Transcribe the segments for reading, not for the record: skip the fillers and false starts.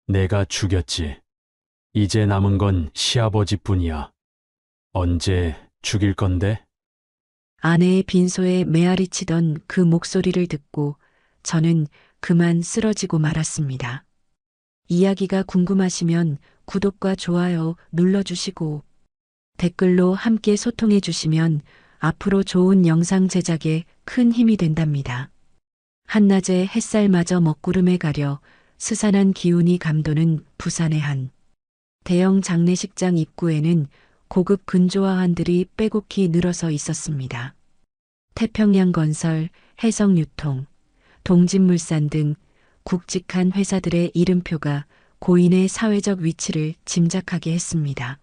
내가 죽였지. 이제 남은 건 시아버지뿐이야. 언제 죽일 건데? 아내의 빈소에 메아리치던 그 목소리를 듣고 저는 그만 쓰러지고 말았습니다. 이야기가 궁금하시면 구독과 좋아요 눌러주시고 댓글로 함께 소통해 주시면 앞으로 좋은 영상 제작에 큰 힘이 된답니다. 한낮에 햇살마저 먹구름에 가려 스산한 기운이 감도는 부산의 한 대형 장례식장 입구에는 고급 근조화환들이 빼곡히 늘어서 있었습니다. 태평양 건설, 해성유통, 동진물산 등 굵직한 회사들의 이름표가 고인의 사회적 위치를 짐작하게 했습니다.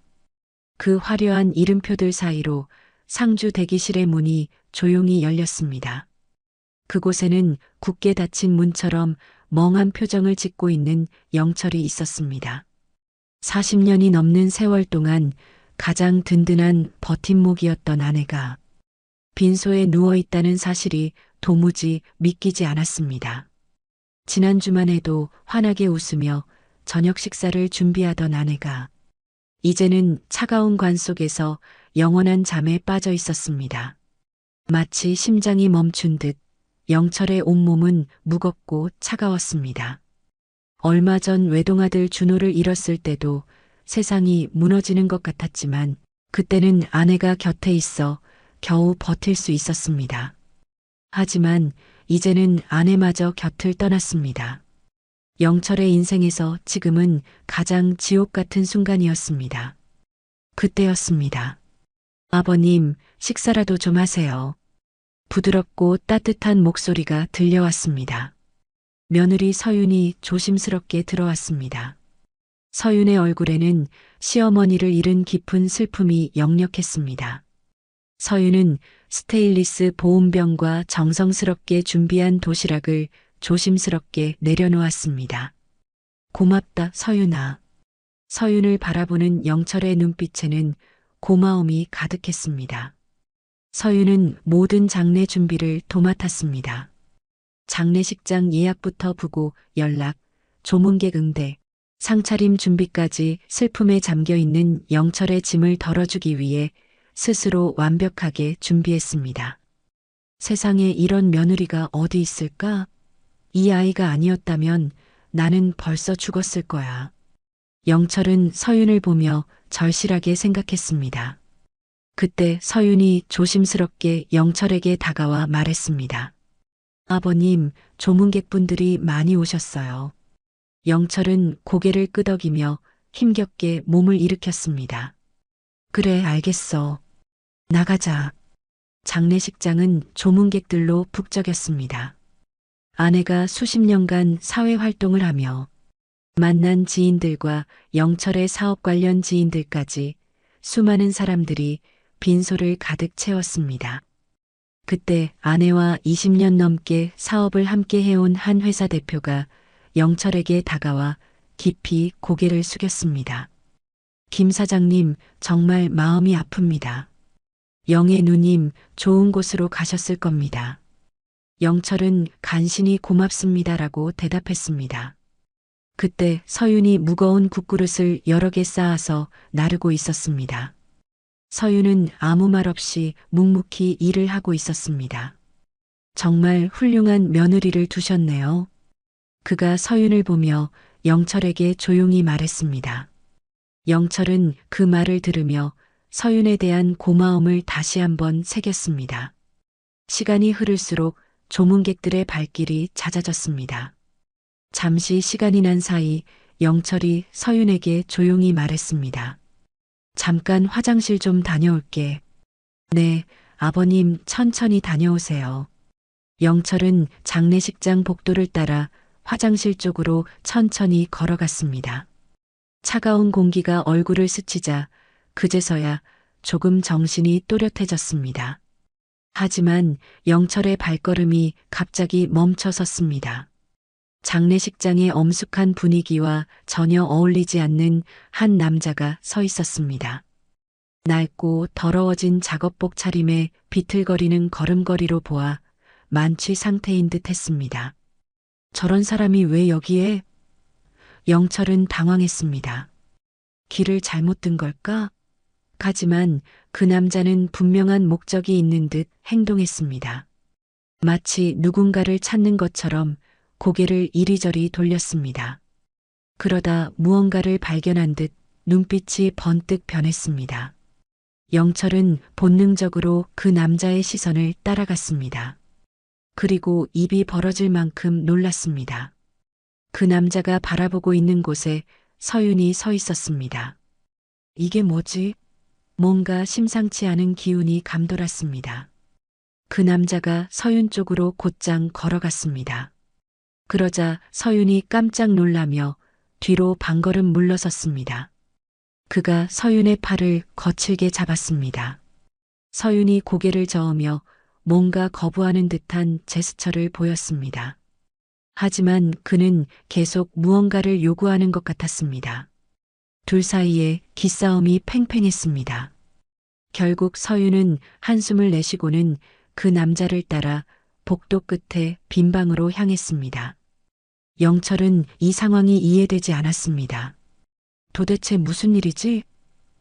그 화려한 이름표들 사이로 상주 대기실의 문이 조용히 열렸습니다. 그곳에는 굳게 닫힌 문처럼 멍한 표정을 짓고 있는 영철이 있었습니다. 40년이 넘는 세월 동안 가장 든든한 버팀목이었던 아내가 빈소에 누워있다는 사실이 도무지 믿기지 않았습니다. 지난주만 해도 환하게 웃으며 저녁 식사를 준비하던 아내가 이제는 차가운 관 속에서 영원한 잠에 빠져 있었습니다. 마치 심장이 멈춘 듯 영철의 온몸은 무겁고 차가웠습니다. 얼마 전 외동아들 준호를 잃었을 때도 세상이 무너지는 것 같았지만 그때는 아내가 곁에 있어 겨우 버틸 수 있었습니다. 하지만 이제는 아내마저 곁을 떠났습니다. 영철의 인생에서 지금은 가장 지옥 같은 순간이었습니다. 그때였습니다. 아버님, 식사라도 좀 하세요. 부드럽고 따뜻한 목소리가 들려왔습니다. 며느리 서윤이 조심스럽게 들어왔습니다. 서윤의 얼굴에는 시어머니를 잃은 깊은 슬픔이 역력했습니다. 서윤은 스테인리스 보온병과 정성스럽게 준비한 도시락을 조심스럽게 내려놓았습니다. 고맙다, 서윤아. 서윤을 바라보는 영철의 눈빛에는 고마움이 가득했습니다. 서윤은 모든 장례 준비를 도맡았습니다. 장례식장 예약부터 부고 연락, 조문객 응대, 상차림 준비까지 슬픔에 잠겨 있는 영철의 짐을 덜어주기 위해 스스로 완벽하게 준비했습니다. 세상에 이런 며느리가 어디 있을까? 이 아이가 아니었다면 나는 벌써 죽었을 거야. 영철은 서윤을 보며 절실하게 생각했습니다. 그때 서윤이 조심스럽게 영철에게 다가와 말했습니다. 아버님, 조문객분들이 많이 오셨어요. 영철은 고개를 끄덕이며 힘겹게 몸을 일으켰습니다. 그래, 알겠어. 나가자. 장례식장은 조문객들로 북적였습니다. 아내가 수십 년간 사회 활동을 하며 만난 지인들과 영철의 사업 관련 지인들까지 수많은 사람들이 빈소를 가득 채웠습니다. 그때 아내와 20년 넘게 사업을 함께 해온 한 회사 대표가 영철에게 다가와 깊이 고개를 숙였습니다. 김 사장님, 정말 마음이 아픕니다. 영애 누님, 좋은 곳으로 가셨을 겁니다. 영철은 간신히 고맙습니다라고 대답했습니다. 그때 서윤이 무거운 국그릇을 여러 개 쌓아서 나르고 있었습니다. 서윤은 아무 말 없이 묵묵히 일을 하고 있었습니다. 정말 훌륭한 며느리를 두셨네요. 그가 서윤을 보며 영철에게 조용히 말했습니다. 영철은 그 말을 들으며 서윤에 대한 고마움을 다시 한번 새겼습니다. 시간이 흐를수록 조문객들의 발길이 잦아졌습니다. 잠시 시간이 난 사이 영철이 서윤에게 조용히 말했습니다. 잠깐 화장실 좀 다녀올게. 네, 아버님 천천히 다녀오세요. 영철은 장례식장 복도를 따라 화장실 쪽으로 천천히 걸어갔습니다. 차가운 공기가 얼굴을 스치자 그제서야 조금 정신이 또렷해졌습니다. 하지만 영철의 발걸음이 갑자기 멈춰 섰습니다. 장례식장의 엄숙한 분위기와 전혀 어울리지 않는 한 남자가 서 있었습니다. 낡고 더러워진 작업복 차림에 비틀거리는 걸음걸이로 보아 만취 상태인 듯 했습니다. 저런 사람이 왜 여기에? 영철은 당황했습니다. 길을 잘못 든 걸까? 하지만 그 남자는 분명한 목적이 있는 듯 행동했습니다. 마치 누군가를 찾는 것처럼 고개를 이리저리 돌렸습니다. 그러다 무언가를 발견한 듯 눈빛이 번뜩 변했습니다. 영철은 본능적으로 그 남자의 시선을 따라갔습니다. 그리고 입이 벌어질 만큼 놀랐습니다. 그 남자가 바라보고 있는 곳에 서윤이 서 있었습니다. 이게 뭐지? 뭔가 심상치 않은 기운이 감돌았습니다. 그 남자가 서윤 쪽으로 곧장 걸어갔습니다. 그러자 서윤이 깜짝 놀라며 뒤로 반걸음 물러섰습니다. 그가 서윤의 팔을 거칠게 잡았습니다. 서윤이 고개를 저으며 뭔가 거부하는 듯한 제스처를 보였습니다. 하지만 그는 계속 무언가를 요구하는 것 같았습니다. 둘 사이에 기싸움이 팽팽했습니다. 결국 서윤은 한숨을 내쉬고는 그 남자를 따라 복도 끝에 빈 방으로 향했습니다. 영철은 이 상황이 이해되지 않았습니다. 도대체 무슨 일이지?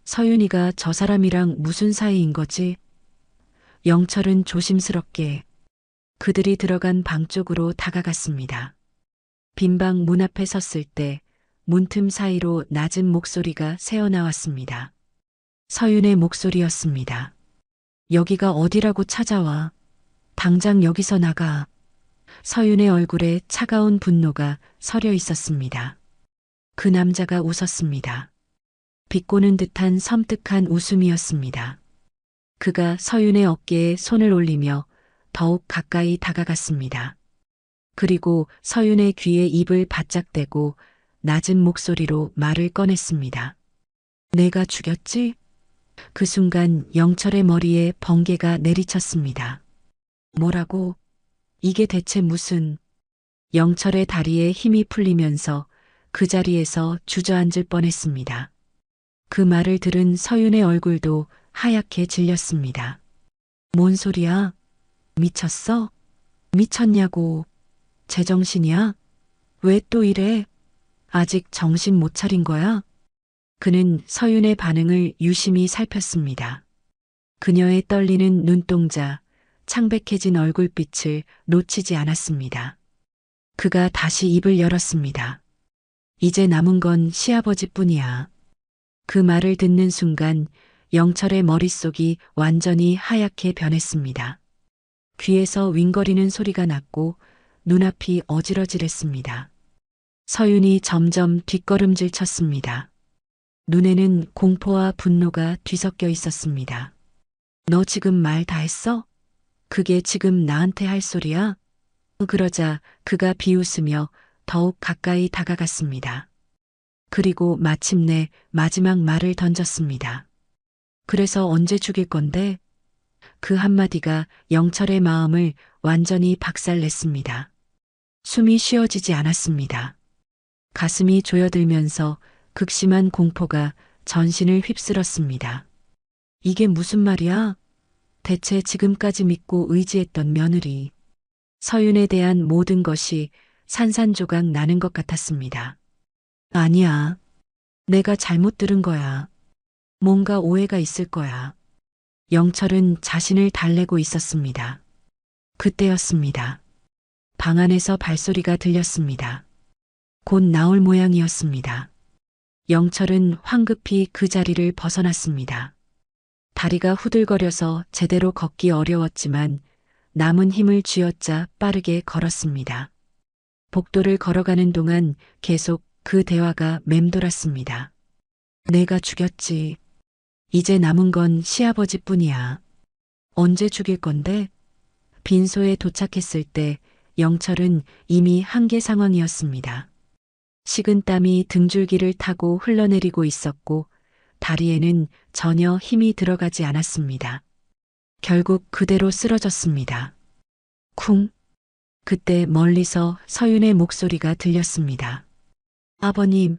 서윤이가 저 사람이랑 무슨 사이인 거지? 영철은 조심스럽게 그들이 들어간 방 쪽으로 다가갔습니다. 빈 방 문 앞에 섰을 때 문틈 사이로 낮은 목소리가 새어나왔습니다. 서윤의 목소리였습니다. 여기가 어디라고 찾아와? 당장 여기서 나가. 서윤의 얼굴에 차가운 분노가 서려 있었습니다. 그 남자가 웃었습니다. 비꼬는 듯한 섬뜩한 웃음이었습니다. 그가 서윤의 어깨에 손을 올리며 더욱 가까이 다가갔습니다. 그리고 서윤의 귀에 입을 바짝 대고 낮은 목소리로 말을 꺼냈습니다. 내가 죽였지? 그 순간 영철의 머리에 번개가 내리쳤습니다. 뭐라고? 이게 대체 무슨... 영철의 다리에 힘이 풀리면서 그 자리에서 주저앉을 뻔했습니다. 그 말을 들은 서윤의 얼굴도 하얗게 질렸습니다. 뭔 소리야? 미쳤어? 미쳤냐고. 제정신이야? 왜 또 이래? 아직 정신 못 차린 거야? 그는 서윤의 반응을 유심히 살폈습니다. 그녀의 떨리는 눈동자, 창백해진 얼굴빛을 놓치지 않았습니다. 그가 다시 입을 열었습니다. 이제 남은 건 시아버지뿐이야. 그 말을 듣는 순간 영철의 머릿속이 완전히 하얗게 변했습니다. 귀에서 윙거리는 소리가 났고 눈앞이 어지러질했습니다. 서윤이 점점 뒷걸음질 쳤습니다. 눈에는 공포와 분노가 뒤섞여 있었습니다. 너 지금 말 다 했어? 그게 지금 나한테 할 소리야? 그러자 그가 비웃으며 더욱 가까이 다가갔습니다. 그리고 마침내 마지막 말을 던졌습니다. 그래서 언제 죽일 건데? 그 한마디가 영철의 마음을 완전히 박살냈습니다. 숨이 쉬어지지 않았습니다. 가슴이 조여들면서 극심한 공포가 전신을 휩쓸었습니다. 이게 무슨 말이야? 대체 지금까지 믿고 의지했던 며느리. 서윤에 대한 모든 것이 산산조각 나는 것 같았습니다. 아니야. 내가 잘못 들은 거야. 뭔가 오해가 있을 거야. 영철은 자신을 달래고 있었습니다. 그때였습니다. 방 안에서 발소리가 들렸습니다. 곧 나올 모양이었습니다. 영철은 황급히 그 자리를 벗어났습니다. 다리가 후들거려서 제대로 걷기 어려웠지만 남은 힘을 쥐어짜 빠르게 걸었습니다. 복도를 걸어가는 동안 계속 그 대화가 맴돌았습니다. 내가 죽였지. 이제 남은 건 시아버지뿐이야. 언제 죽일 건데? 빈소에 도착했을 때 영철은 이미 한계 상황이었습니다. 식은땀이 등줄기를 타고 흘러내리고 있었고 다리에는 전혀 힘이 들어가지 않았습니다. 결국 그대로 쓰러졌습니다. 쿵. 그때 멀리서 서윤의 목소리가 들렸습니다. 아버님.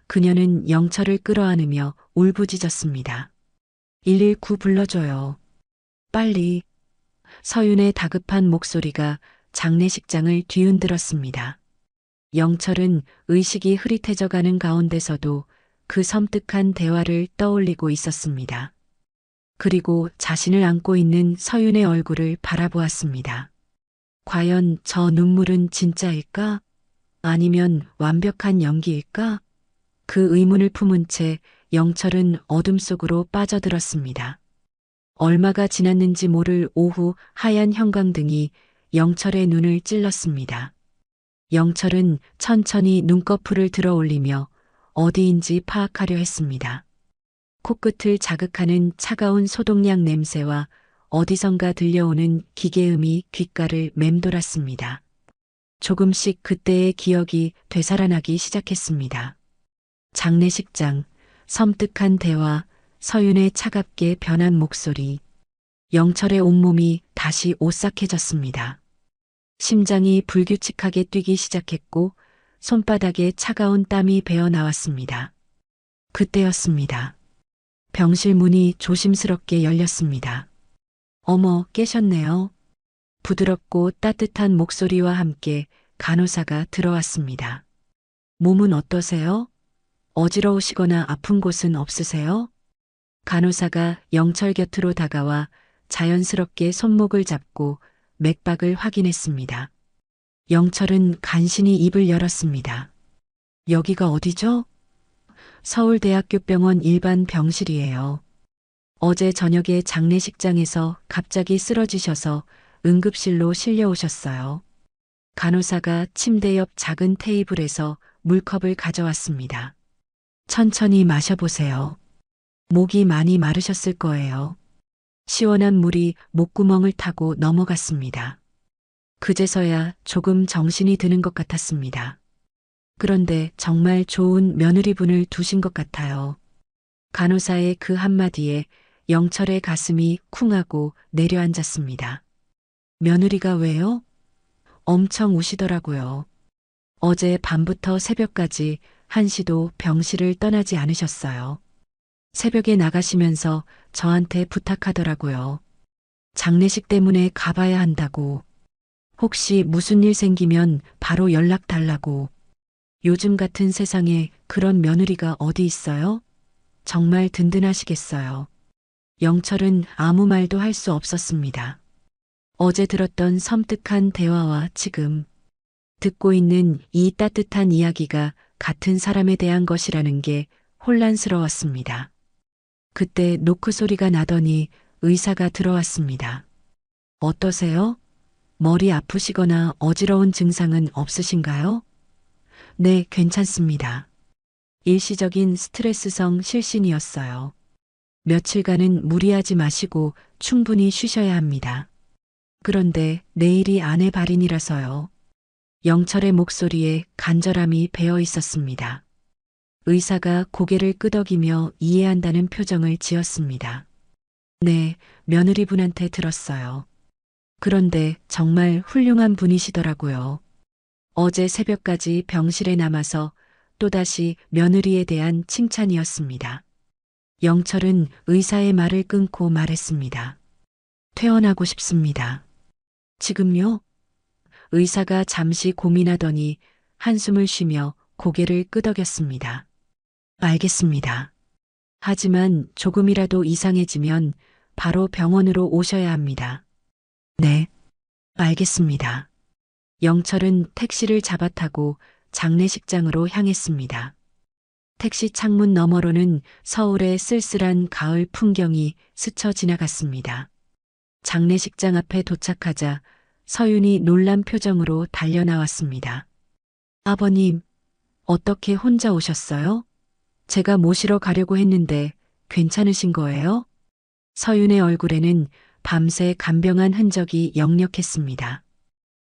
그녀는 영철을 끌어안으며 울부짖었습니다. 119 불러줘요. 빨리. 서윤의 다급한 목소리가 장례식장을 뒤흔들었습니다. 영철은 의식이 흐릿해져 가는 가운데서도 그 섬뜩한 대화를 떠올리고 있었습니다. 그리고 자신을 안고 있는 서윤의 얼굴을 바라보았습니다. 과연 저 눈물은 진짜일까? 아니면 완벽한 연기일까? 그 의문을 품은 채 영철은 어둠 속으로 빠져들었습니다. 얼마가 지났는지 모를 오후 하얀 형광등이 영철의 눈을 찔렀습니다. 영철은 천천히 눈꺼풀을 들어 올리며 어디인지 파악하려 했습니다. 코끝을 자극하는 차가운 소독약 냄새와 어디선가 들려오는 기계음이 귓가를 맴돌았습니다. 조금씩 그때의 기억이 되살아나기 시작했습니다. 장례식장, 섬뜩한 대화, 서윤의 차갑게 변한 목소리, 영철의 온몸이 다시 오싹해졌습니다. 심장이 불규칙하게 뛰기 시작했고 손바닥에 차가운 땀이 배어 나왔습니다. 그때였습니다. 병실 문이 조심스럽게 열렸습니다. 어머, 깨셨네요. 부드럽고 따뜻한 목소리와 함께 간호사가 들어왔습니다. 몸은 어떠세요? 어지러우시거나 아픈 곳은 없으세요? 간호사가 영철 곁으로 다가와 자연스럽게 손목을 잡고 맥박을 확인했습니다. 영철은 간신히 입을 열었습니다. 여기가 어디죠? 서울대학교 병원 일반 병실이에요. 어제 저녁에 장례식장에서 갑자기 쓰러지셔서 응급실로 실려오셨어요. 간호사가 침대 옆 작은 테이블에서 물컵을 가져왔습니다. 천천히 마셔보세요. 목이 많이 마르셨을 거예요. 시원한 물이 목구멍을 타고 넘어갔습니다. 그제서야 조금 정신이 드는 것 같았습니다. 그런데 정말 좋은 며느리분을 두신 것 같아요. 간호사의 그 한마디에 영철의 가슴이 쿵하고 내려앉았습니다. 며느리가 왜요? 엄청 우시더라고요. 어제 밤부터 새벽까지 한시도 병실을 떠나지 않으셨어요. 새벽에 나가시면서 저한테 부탁하더라고요. 장례식 때문에 가봐야 한다고. 혹시 무슨 일 생기면 바로 연락 달라고. 요즘 같은 세상에 그런 며느리가 어디 있어요? 정말 든든하시겠어요. 영철은 아무 말도 할 수 없었습니다. 어제 들었던 섬뜩한 대화와 지금 듣고 있는 이 따뜻한 이야기가 같은 사람에 대한 것이라는 게 혼란스러웠습니다. 그때 노크 소리가 나더니 의사가 들어왔습니다. 어떠세요? 머리 아프시거나 어지러운 증상은 없으신가요? 네, 괜찮습니다. 일시적인 스트레스성 실신이었어요. 며칠간은 무리하지 마시고 충분히 쉬셔야 합니다. 그런데 내일이 아내 발인이라서요. 영철의 목소리에 간절함이 배어 있었습니다. 의사가 고개를 끄덕이며 이해한다는 표정을 지었습니다. 네, 며느리분한테 들었어요. 그런데 정말 훌륭한 분이시더라고요. 어제 새벽까지 병실에 남아서 또다시 며느리에 대한 칭찬이었습니다. 영철은 의사의 말을 끊고 말했습니다. 퇴원하고 싶습니다. 지금요? 의사가 잠시 고민하더니 한숨을 쉬며 고개를 끄덕였습니다. 알겠습니다. 하지만 조금이라도 이상해지면 바로 병원으로 오셔야 합니다. 네, 알겠습니다. 영철은 택시를 잡아타고 장례식장으로 향했습니다. 택시 창문 너머로는 서울의 쓸쓸한 가을 풍경이 스쳐 지나갔습니다. 장례식장 앞에 도착하자 서윤이 놀란 표정으로 달려나왔습니다. 아버님, 어떻게 혼자 오셨어요? 제가 모시러 가려고 했는데 괜찮으신 거예요? 서윤의 얼굴에는 밤새 간병한 흔적이 역력했습니다.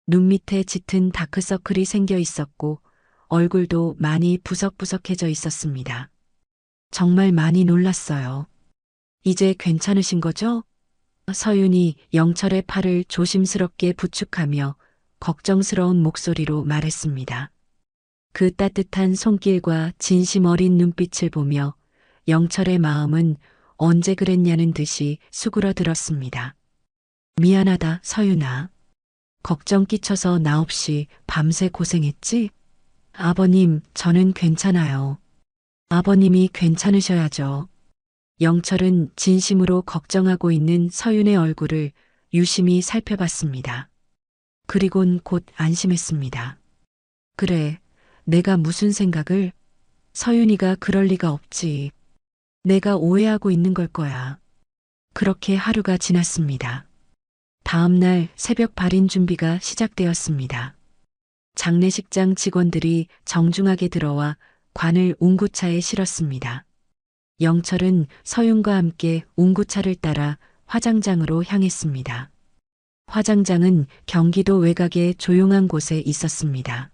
눈 밑에 짙은 다크서클이 생겨 있었고 얼굴도 많이 부석부석해져 있었습니다. 정말 많이 놀랐어요. 이제 괜찮으신 거죠? 서윤이 영철의 팔을 조심스럽게 부축하며 걱정스러운 목소리로 말했습니다. 그 따뜻한 손길과 진심 어린 눈빛을 보며 영철의 마음은 언제 그랬냐는 듯이 수그러들었습니다. 미안하다, 서윤아. 걱정 끼쳐서 나 없이 밤새 고생했지? 아버님, 저는 괜찮아요. 아버님이 괜찮으셔야죠. 영철은 진심으로 걱정하고 있는 서윤의 얼굴을 유심히 살펴봤습니다. 그리곤 곧 안심했습니다. 그래, 내가 무슨 생각을? 서윤이가 그럴 리가 없지. 내가 오해하고 있는 걸 거야. 그렇게 하루가 지났습니다. 다음 날 새벽 발인 준비가 시작되었습니다. 장례식장 직원들이 정중하게 들어와 관을 웅구차에 실었습니다. 영철은 서윤과 함께 웅구차를 따라 화장장으로 향했습니다. 화장장은 경기도 외곽의 조용한 곳에 있었습니다.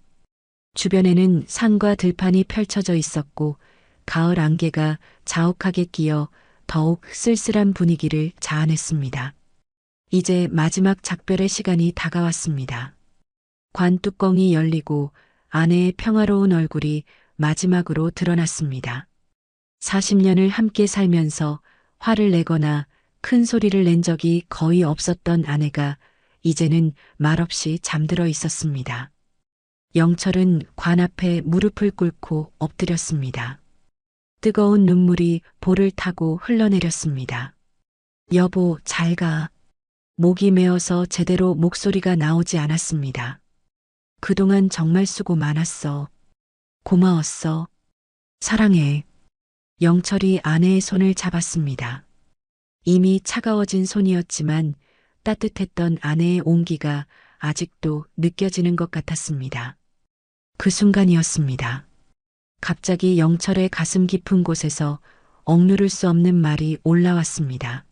주변에는 산과 들판이 펼쳐져 있었고 가을 안개가 자욱하게 끼어 더욱 쓸쓸한 분위기를 자아냈습니다. 이제 마지막 작별의 시간이 다가왔습니다. 관 뚜껑이 열리고 아내의 평화로운 얼굴이 마지막으로 드러났습니다. 40년을 함께 살면서 화를 내거나 큰 소리를 낸 적이 거의 없었던 아내가 이제는 말없이 잠들어 있었습니다. 영철은 관 앞에 무릎을 꿇고 엎드렸습니다. 뜨거운 눈물이 볼을 타고 흘러내렸습니다. 여보, 잘 가. 목이 메어서 제대로 목소리가 나오지 않았습니다. 그동안 정말 수고 많았어. 고마웠어. 사랑해. 영철이 아내의 손을 잡았습니다. 이미 차가워진 손이었지만 따뜻했던 아내의 온기가 아직도 느껴지는 것 같았습니다. 그 순간이었습니다. 갑자기 영철의 가슴 깊은 곳에서 억누를 수 없는 말이 올라왔습니다.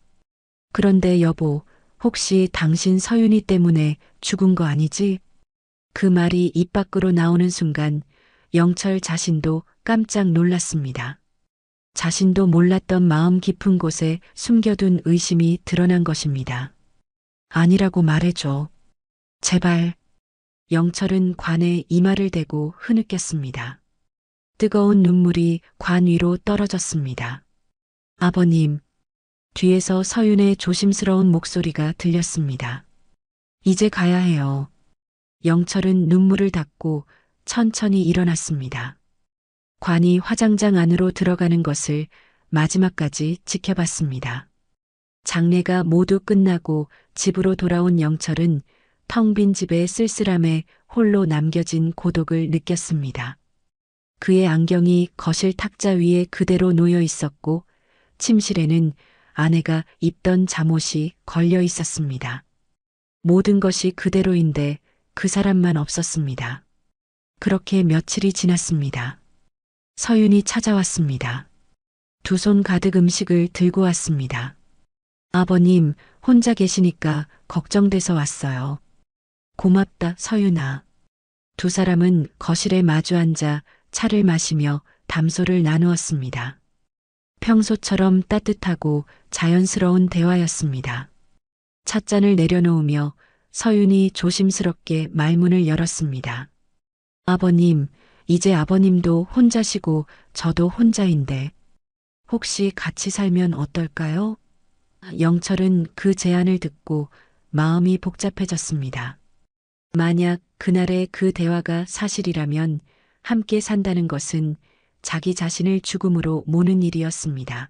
그런데 여보, 혹시 당신 서윤이 때문에 죽은 거 아니지? 그 말이 입 밖으로 나오는 순간 영철 자신도 깜짝 놀랐습니다. 자신도 몰랐던 마음 깊은 곳에 숨겨둔 의심이 드러난 것입니다. 아니라고 말해줘. 제발. 영철은 관에 이마를 대고 흐느꼈습니다. 뜨거운 눈물이 관 위로 떨어졌습니다. 아버님. 뒤에서 서윤의 조심스러운 목소리가 들렸습니다. 이제 가야 해요. 영철은 눈물을 닦고 천천히 일어났습니다. 관이 화장장 안으로 들어가는 것을 마지막까지 지켜봤습니다. 장례가 모두 끝나고 집으로 돌아온 영철은 텅 빈 집의 쓸쓸함에 홀로 남겨진 고독을 느꼈습니다. 그의 안경이 거실 탁자 위에 그대로 놓여 있었고 침실에는 아내가 입던 잠옷이 걸려 있었습니다. 모든 것이 그대로인데 그 사람만 없었습니다. 그렇게 며칠이 지났습니다. 서윤이 찾아왔습니다. 두 손 가득 음식을 들고 왔습니다. 아버님, 혼자 계시니까 걱정돼서 왔어요. 고맙다, 서윤아. 두 사람은 거실에 마주 앉아 차를 마시며 담소를 나누었습니다. 평소처럼 따뜻하고 자연스러운 대화였습니다. 찻잔을 내려놓으며 서윤이 조심스럽게 말문을 열었습니다. 아버님, 이제 아버님도 혼자시고 저도 혼자인데 혹시 같이 살면 어떨까요? 영철은 그 제안을 듣고 마음이 복잡해졌습니다. 만약 그날의 그 대화가 사실이라면 함께 산다는 것은 자기 자신을 죽음으로 모는 일이었습니다.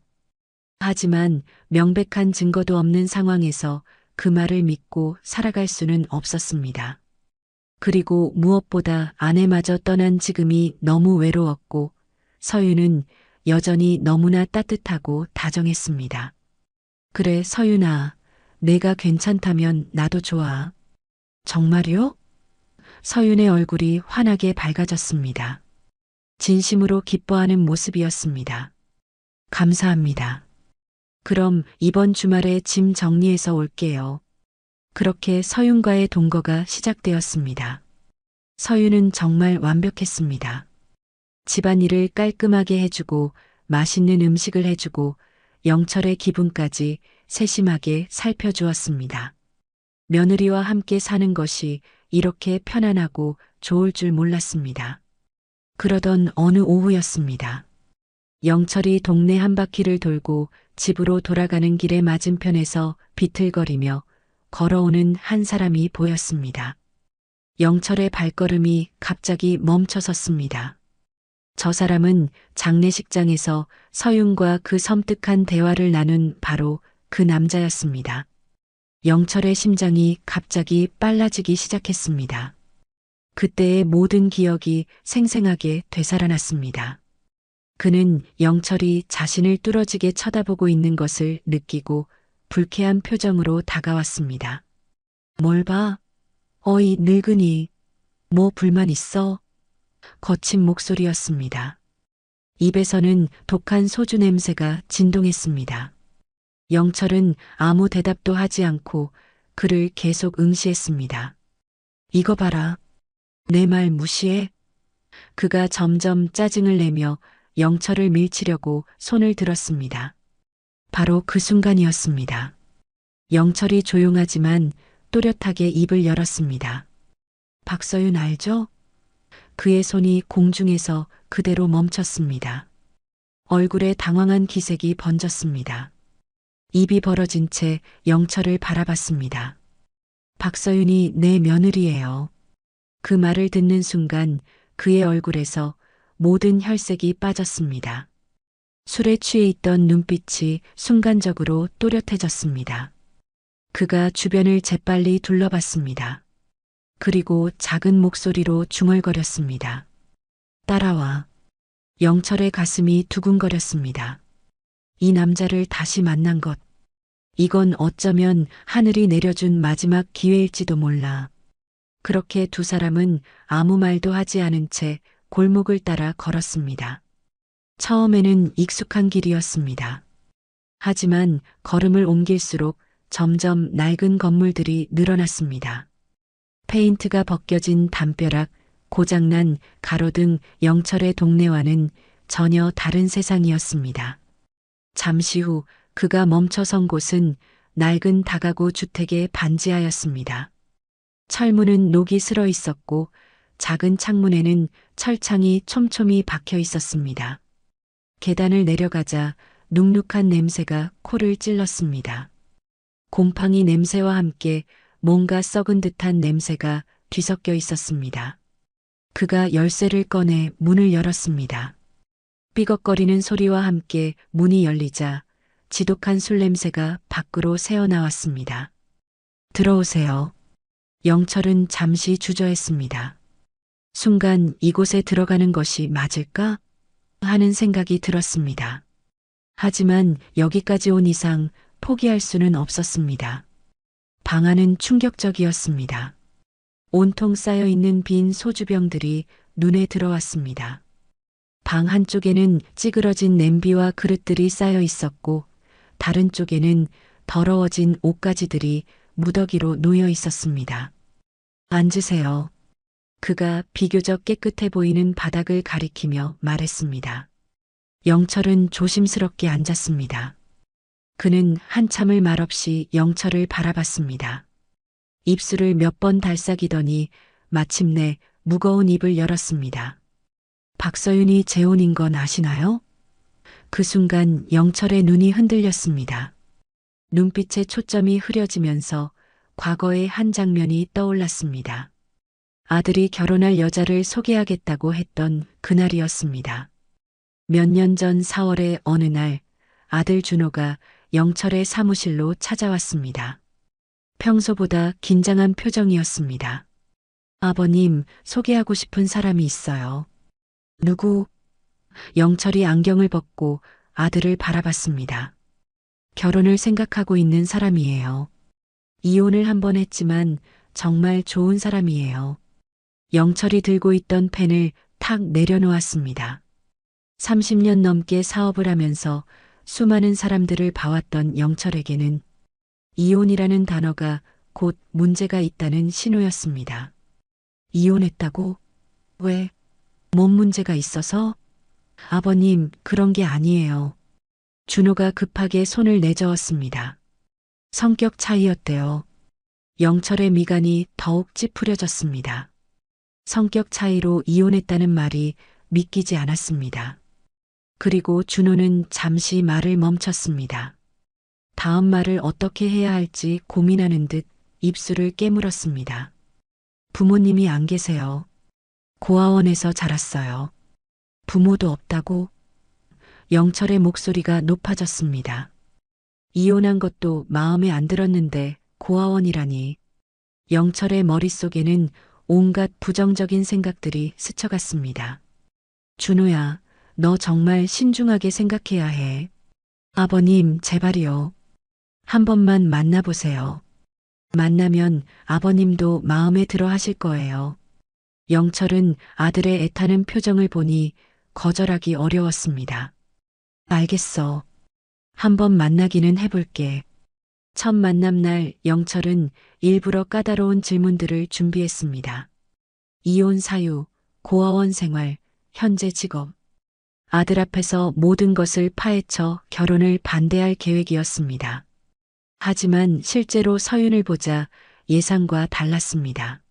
하지만 명백한 증거도 없는 상황에서 그 말을 믿고 살아갈 수는 없었습니다. 그리고 무엇보다 아내마저 떠난 지금이 너무 외로웠고 서윤은 여전히 너무나 따뜻하고 다정했습니다. 그래, 서윤아, 내가 괜찮다면 나도 좋아. 정말요? 서윤의 얼굴이 환하게 밝아졌습니다. 진심으로 기뻐하는 모습이었습니다. 감사합니다. 그럼 이번 주말에 짐 정리해서 올게요. 그렇게 서윤과의 동거가 시작되었습니다. 서윤은 정말 완벽했습니다. 집안일을 깔끔하게 해주고 맛있는 음식을 해주고 영철의 기분까지 세심하게 살펴주었습니다. 며느리와 함께 사는 것이 이렇게 편안하고 좋을 줄 몰랐습니다. 그러던 어느 오후였습니다. 영철이 동네 한 바퀴를 돌고 집으로 돌아가는 길의 맞은편에서 비틀거리며 걸어오는 한 사람이 보였습니다. 영철의 발걸음이 갑자기 멈춰섰습니다. 저 사람은 장례식장에서 서윤과 그 섬뜩한 대화를 나눈 바로 그 남자였습니다. 영철의 심장이 갑자기 빨라지기 시작했습니다. 그때의 모든 기억이 생생하게 되살아났습니다. 그는 영철이 자신을 뚫어지게 쳐다보고 있는 것을 느끼고 불쾌한 표정으로 다가왔습니다. 뭘 봐? 어이 늙은이. 뭐 불만 있어? 거친 목소리였습니다. 입에서는 독한 소주 냄새가 진동했습니다. 영철은 아무 대답도 하지 않고 그를 계속 응시했습니다. 이거 봐라. 내 말 무시해? 그가 점점 짜증을 내며 영철을 밀치려고 손을 들었습니다. 바로 그 순간이었습니다. 영철이 조용하지만 또렷하게 입을 열었습니다. 박서윤 알죠? 그의 손이 공중에서 그대로 멈췄습니다. 얼굴에 당황한 기색이 번졌습니다. 입이 벌어진 채 영철을 바라봤습니다. 박서윤이 내 며느리예요. 그 말을 듣는 순간 그의 얼굴에서 모든 혈색이 빠졌습니다. 술에 취해 있던 눈빛이 순간적으로 또렷해졌습니다. 그가 주변을 재빨리 둘러봤습니다. 그리고 작은 목소리로 중얼거렸습니다. 따라와. 영철의 가슴이 두근거렸습니다. 이 남자를 다시 만난 것. 이건 어쩌면 하늘이 내려준 마지막 기회일지도 몰라. 그렇게 두 사람은 아무 말도 하지 않은 채 골목을 따라 걸었습니다. 처음에는 익숙한 길이었습니다. 하지만 걸음을 옮길수록 점점 낡은 건물들이 늘어났습니다. 페인트가 벗겨진 담벼락, 고장난 가로등 영철의 동네와는 전혀 다른 세상이었습니다. 잠시 후 그가 멈춰선 곳은 낡은 다가구 주택의 반지하였습니다. 철문은 녹이 슬어 있었고 작은 창문에는 철창이 촘촘히 박혀 있었습니다. 계단을 내려가자 눅눅한 냄새가 코를 찔렀습니다. 곰팡이 냄새와 함께 뭔가 썩은 듯한 냄새가 뒤섞여 있었습니다. 그가 열쇠를 꺼내 문을 열었습니다. 삐걱거리는 소리와 함께 문이 열리자 지독한 술 냄새가 밖으로 새어나왔습니다. 들어오세요. 영철은 잠시 주저했습니다. 순간 이곳에 들어가는 것이 맞을까? 하는 생각이 들었습니다. 하지만 여기까지 온 이상 포기할 수는 없었습니다. 방 안은 충격적이었습니다. 온통 쌓여있는 빈 소주병들이 눈에 들어왔습니다. 방 한쪽에는 찌그러진 냄비와 그릇들이 쌓여 있었고 다른 쪽에는 더러워진 옷가지들이 무더기로 놓여 있었습니다. 앉으세요. 그가 비교적 깨끗해 보이는 바닥을 가리키며 말했습니다. 영철은 조심스럽게 앉았습니다. 그는 한참을 말없이 영철을 바라봤습니다. 입술을 몇 번 달싹이더니 마침내 무거운 입을 열었습니다. 박서윤이 재혼인 건 아시나요? 그 순간 영철의 눈이 흔들렸습니다. 눈빛의 초점이 흐려지면서 과거의 한 장면이 떠올랐습니다. 아들이 결혼할 여자를 소개하겠다고 했던 그날이었습니다. 몇 년 전 4월의 어느 날 아들 준호가 영철의 사무실로 찾아왔습니다. 평소보다 긴장한 표정이었습니다. 아버님, 소개하고 싶은 사람이 있어요. 누구? 영철이 안경을 벗고 아들을 바라봤습니다. 결혼을 생각하고 있는 사람이에요. 이혼을 한 번 했지만 정말 좋은 사람이에요. 영철이 들고 있던 펜을 탁 내려놓았습니다. 30년 넘게 사업을 하면서 수많은 사람들을 봐왔던 영철에게는 이혼이라는 단어가 곧 문제가 있다는 신호였습니다. 이혼했다고? 왜? 뭔 문제가 있어서? 아버님, 그런 게 아니에요. 준호가 급하게 손을 내저었습니다. 성격 차이였대요. 영철의 미간이 더욱 찌푸려졌습니다. 성격 차이로 이혼했다는 말이 믿기지 않았습니다. 그리고 준호는 잠시 말을 멈췄습니다. 다음 말을 어떻게 해야 할지 고민하는 듯 입술을 깨물었습니다. 부모님이 안 계세요. 고아원에서 자랐어요. 부모도 없다고? 영철의 목소리가 높아졌습니다. 이혼한 것도 마음에 안 들었는데 고아원이라니. 영철의 머릿속에는 온갖 부정적인 생각들이 스쳐갔습니다. 준호야, 너 정말 신중하게 생각해야 해. 아버님, 제발이요. 한 번만 만나보세요. 만나면 아버님도 마음에 들어 하실 거예요. 영철은 아들의 애타는 표정을 보니 거절하기 어려웠습니다. 알겠어. 한번 만나기는 해볼게. 첫 만남 날 영철은 일부러 까다로운 질문들을 준비했습니다. 이혼 사유, 고아원 생활, 현재 직업. 아들 앞에서 모든 것을 파헤쳐 결혼을 반대할 계획이었습니다. 하지만 실제로 서윤을 보자 예상과 달랐습니다.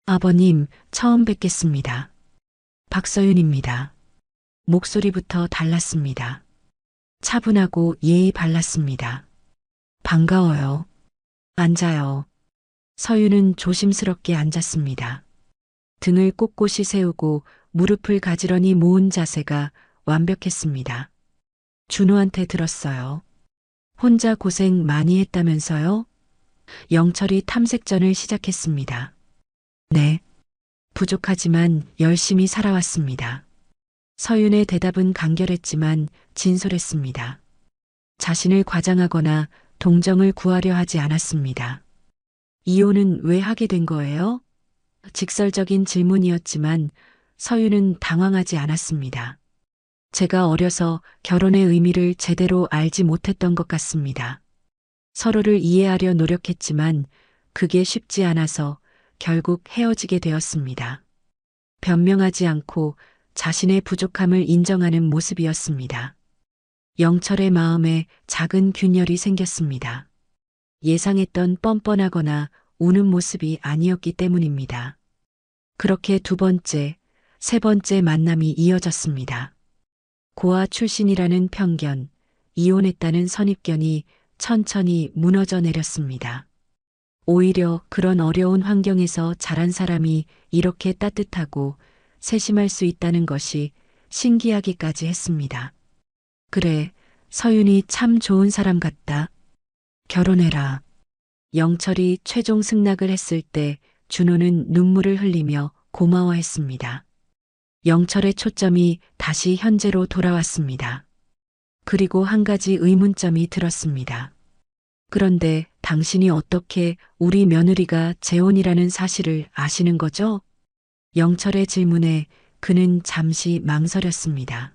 아버님, 처음 뵙겠습니다. 박서윤입니다. 목소리부터 달랐습니다. 차분하고 예의 발랐습니다. 반가워요. 앉아요. 서윤은 조심스럽게 앉았습니다. 등을 꼿꼿이 세우고 무릎을 가지런히 모은 자세가 완벽했습니다. 준호한테 들었어요. 혼자 고생 많이 했다면서요? 영철이 탐색전을 시작했습니다. 네. 부족하지만 열심히 살아왔습니다. 서윤의 대답은 간결했지만 진솔했습니다. 자신을 과장하거나 동정을 구하려 하지 않았습니다. 이혼은 왜 하게 된 거예요? 직설적인 질문이었지만 서윤은 당황하지 않았습니다. 제가 어려서 결혼의 의미를 제대로 알지 못했던 것 같습니다. 서로를 이해하려 노력했지만 그게 쉽지 않아서 결국 헤어지게 되었습니다. 변명하지 않고 자신의 부족함을 인정하는 모습이었습니다. 영철의 마음에 작은 균열이 생겼습니다. 예상했던 뻔뻔하거나 우는 모습이 아니었기 때문입니다. 그렇게 두 번째, 세 번째 만남이 이어졌습니다. 고아 출신이라는 편견, 이혼했다는 선입견이 천천히 무너져 내렸습니다. 오히려 그런 어려운 환경에서 자란 사람이 이렇게 따뜻하고 세심할 수 있다는 것이 신기하기까지 했습니다. 그래, 서윤이 참 좋은 사람 같다. 결혼해라. 영철이 최종 승낙을 했을 때 준호는 눈물을 흘리며 고마워했습니다. 영철의 초점이 다시 현재로 돌아왔습니다. 그리고 한 가지 의문점이 들었습니다. 그런데 당신이 어떻게 우리 며느리가 재혼이라는 사실을 아시는 거죠? 영철의 질문에 그는 잠시 망설였습니다.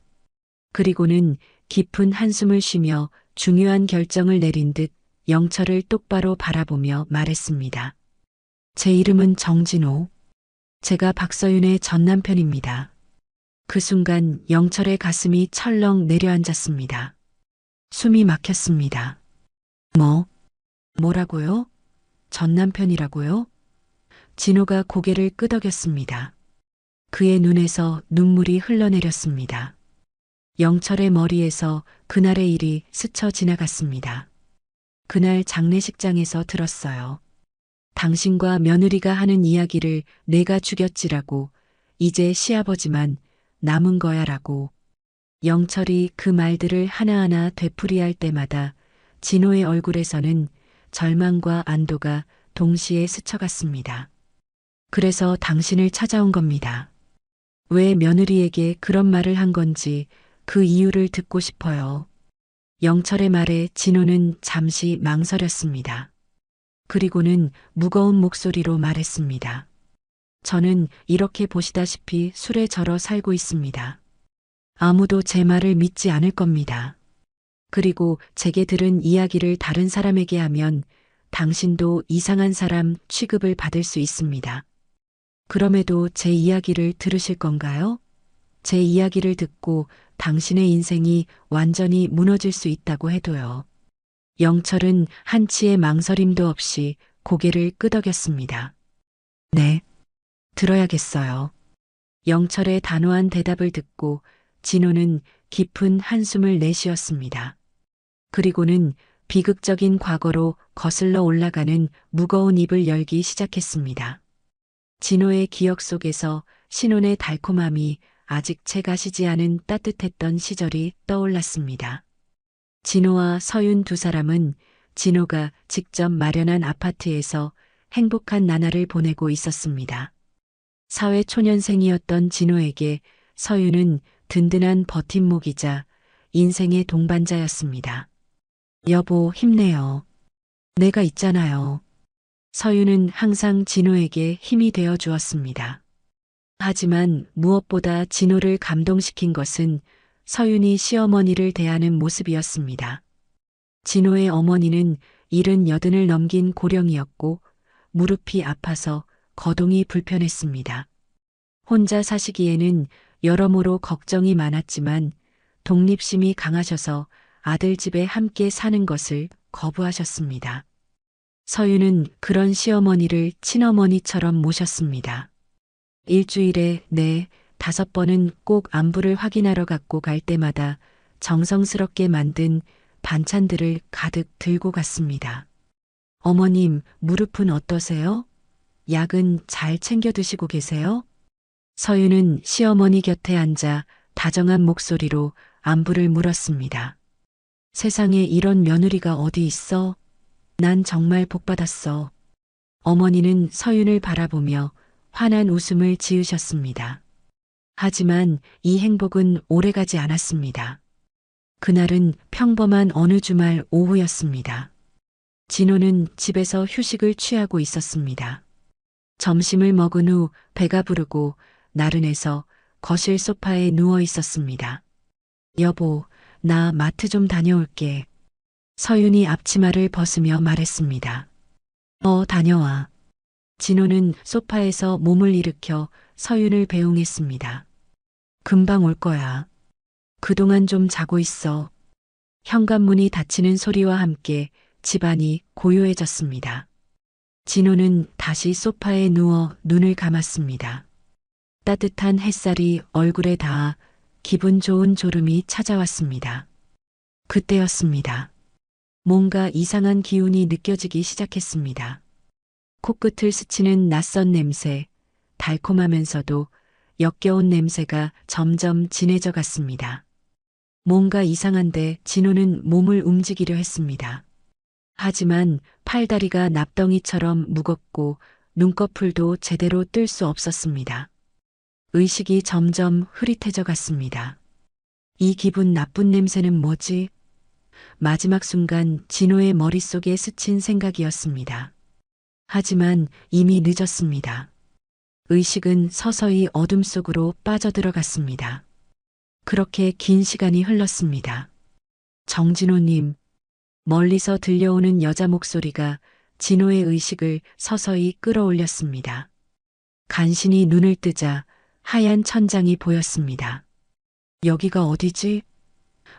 그리고는 깊은 한숨을 쉬며 중요한 결정을 내린 듯 영철을 똑바로 바라보며 말했습니다. 제 이름은 정진호. 제가 박서윤의 전남편입니다. 그 순간 영철의 가슴이 철렁 내려앉았습니다. 숨이 막혔습니다. 뭐라고요? 전남편이라고요? 진호가 고개를 끄덕였습니다. 그의 눈에서 눈물이 흘러내렸습니다. 영철의 머리에서 그날의 일이 스쳐 지나갔습니다. 그날 장례식장에서 들었어요. 당신과 며느리가 하는 이야기를 내가 죽였지라고, 이제 시아버지만 남은 거야라고. 영철이 그 말들을 하나하나 되풀이할 때마다 진호의 얼굴에서는 절망과 안도가 동시에 스쳐갔습니다. 그래서 당신을 찾아온 겁니다. 왜 며느리에게 그런 말을 한 건지 그 이유를 듣고 싶어요. 영철의 말에 진호는 잠시 망설였습니다. 그리고는 무거운 목소리로 말했습니다. 저는 이렇게 보시다시피 술에 절어 살고 있습니다. 아무도 제 말을 믿지 않을 겁니다. 그리고 제게 들은 이야기를 다른 사람에게 하면 당신도 이상한 사람 취급을 받을 수 있습니다. 그럼에도 제 이야기를 들으실 건가요? 제 이야기를 듣고 당신의 인생이 완전히 무너질 수 있다고 해도요. 영철은 한치의 망설임도 없이 고개를 끄덕였습니다. 네, 들어야겠어요. 영철의 단호한 대답을 듣고 진호는 깊은 한숨을 내쉬었습니다. 그리고는 비극적인 과거로 거슬러 올라가는 무거운 입을 열기 시작했습니다. 진호의 기억 속에서 신혼의 달콤함이 아직 채 가시지 않은 따뜻했던 시절이 떠올랐습니다. 진호와 서윤 두 사람은 진호가 직접 마련한 아파트에서 행복한 나날을 보내고 있었습니다. 사회 초년생이었던 진호에게 서윤은 든든한 버팀목이자 인생의 동반자였습니다. 여보, 힘내요. 내가 있잖아요. 서윤은 항상 진호에게 힘이 되어 주었습니다. 하지만 무엇보다 진호를 감동시킨 것은 서윤이 시어머니를 대하는 모습이었습니다. 진호의 어머니는 78을 넘긴 고령이었고 무릎이 아파서 거동이 불편했습니다. 혼자 사시기에는 여러모로 걱정이 많았지만 독립심이 강하셔서 아들 집에 함께 사는 것을 거부하셨습니다. 서윤은 그런 시어머니를 친어머니처럼 모셨습니다. 일주일에 4, 5번은 꼭 안부를 확인하러 갖고 갈 때마다 정성스럽게 만든 반찬들을 가득 들고 갔습니다. 어머님, 무릎은 어떠세요? 약은 잘 챙겨 드시고 계세요? 서윤은 시어머니 곁에 앉아 다정한 목소리로 안부를 물었습니다. 세상에 이런 며느리가 어디 있어? 난 정말 복받았어. 어머니는 서윤을 바라보며 환한 웃음을 지으셨습니다. 하지만 이 행복은 오래가지 않았습니다. 그날은 평범한 어느 주말 오후였습니다. 진호는 집에서 휴식을 취하고 있었습니다. 점심을 먹은 후 배가 부르고 나른해서 거실 소파에 누워 있었습니다. 여보, 나 마트 좀 다녀올게. 서윤이 앞치마를 벗으며 말했습니다. 다녀와. 진호는 소파에서 몸을 일으켜 서윤을 배웅했습니다. 금방 올 거야. 그동안 좀 자고 있어. 현관문이 닫히는 소리와 함께 집안이 고요해졌습니다. 진호는 다시 소파에 누워 눈을 감았습니다. 따뜻한 햇살이 얼굴에 닿아 기분 좋은 졸음이 찾아왔습니다. 그때였습니다. 뭔가 이상한 기운이 느껴지기 시작했습니다. 코끝을 스치는 낯선 냄새, 달콤하면서도 역겨운 냄새가 점점 진해져 갔습니다. 뭔가 이상한데 진호는 몸을 움직이려 했습니다. 하지만 팔다리가 납덩이처럼 무겁고 눈꺼풀도 제대로 뜰 수 없었습니다. 의식이 점점 흐릿해져 갔습니다. 이 기분 나쁜 냄새는 뭐지? 마지막 순간 진호의 머릿속에 스친 생각이었습니다. 하지만 이미 늦었습니다. 의식은 서서히 어둠 속으로 빠져들어갔습니다. 그렇게 긴 시간이 흘렀습니다. 정진호님, 멀리서 들려오는 여자 목소리가 진호의 의식을 서서히 끌어올렸습니다. 간신히 눈을 뜨자 하얀 천장이 보였습니다. 여기가 어디지?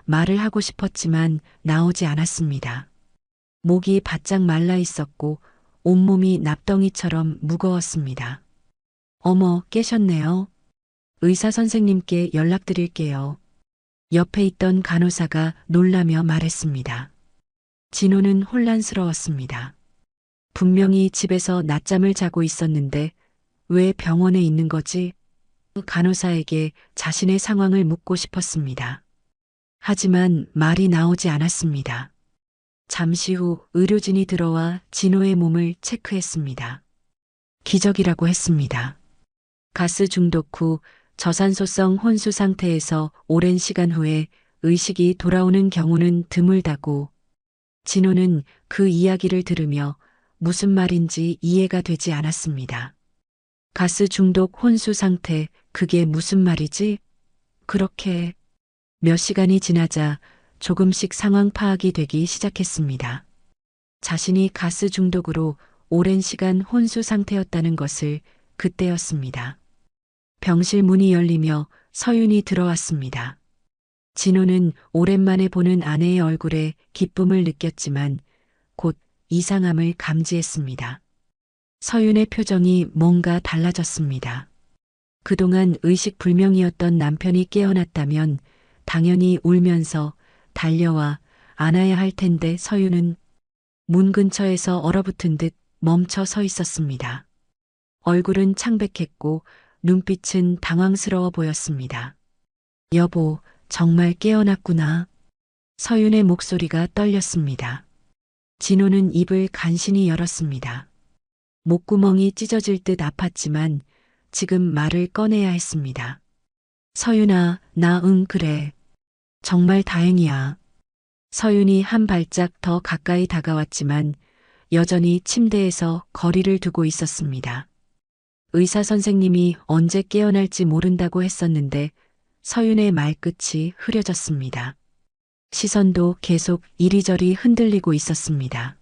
말을 하고 싶었지만 나오지 않았습니다. 목이 바짝 말라 있었고 온몸이 납덩이처럼 무거웠습니다. 어머, 깨셨네요. 의사 선생님께 연락드릴게요. 옆에 있던 간호사가 놀라며 말했습니다. 진호는 혼란스러웠습니다. 분명히 집에서 낮잠을 자고 있었는데 왜 병원에 있는 거지? 간호사에게 자신의 상황을 묻고 싶었습니다. 하지만 말이 나오지 않았습니다. 잠시 후 의료진이 들어와 진호의 몸을 체크했습니다. 기적이라고 했습니다. 가스 중독 후 저산소성 혼수 상태에서 오랜 시간 후에 의식이 돌아오는 경우는 드물다고. 진호는 그 이야기를 들으며 무슨 말인지 이해가 되지 않았습니다. 가스 중독 혼수 상태, 그게 무슨 말이지? 그렇게 몇 시간이 지나자 조금씩 상황 파악이 되기 시작했습니다. 자신이 가스 중독으로 오랜 시간 혼수 상태였다는 것을 그때였습니다. 병실 문이 열리며 서윤이 들어왔습니다. 진호는 오랜만에 보는 아내의 얼굴에 기쁨을 느꼈지만 곧 이상함을 감지했습니다. 서윤의 표정이 뭔가 달라졌습니다. 그동안 의식 불명이었던 남편이 깨어났다면 당연히 울면서 달려와 안아야 할 텐데 서윤은 문 근처에서 얼어붙은 듯 멈춰 서 있었습니다. 얼굴은 창백했고 눈빛은 당황스러워 보였습니다. 여보, 정말 깨어났구나. 서윤의 목소리가 떨렸습니다. 진호는 입을 간신히 열었습니다. 목구멍이 찢어질 듯 아팠지만 지금 말을 꺼내야 했습니다. 서윤아, 그래. 정말 다행이야. 서윤이 한 발짝 더 가까이 다가왔지만 여전히 침대에서 거리를 두고 있었습니다. 의사 선생님이 언제 깨어날지 모른다고 했었는데 서윤의 말끝이 흐려졌습니다. 시선도 계속 이리저리 흔들리고 있었습니다.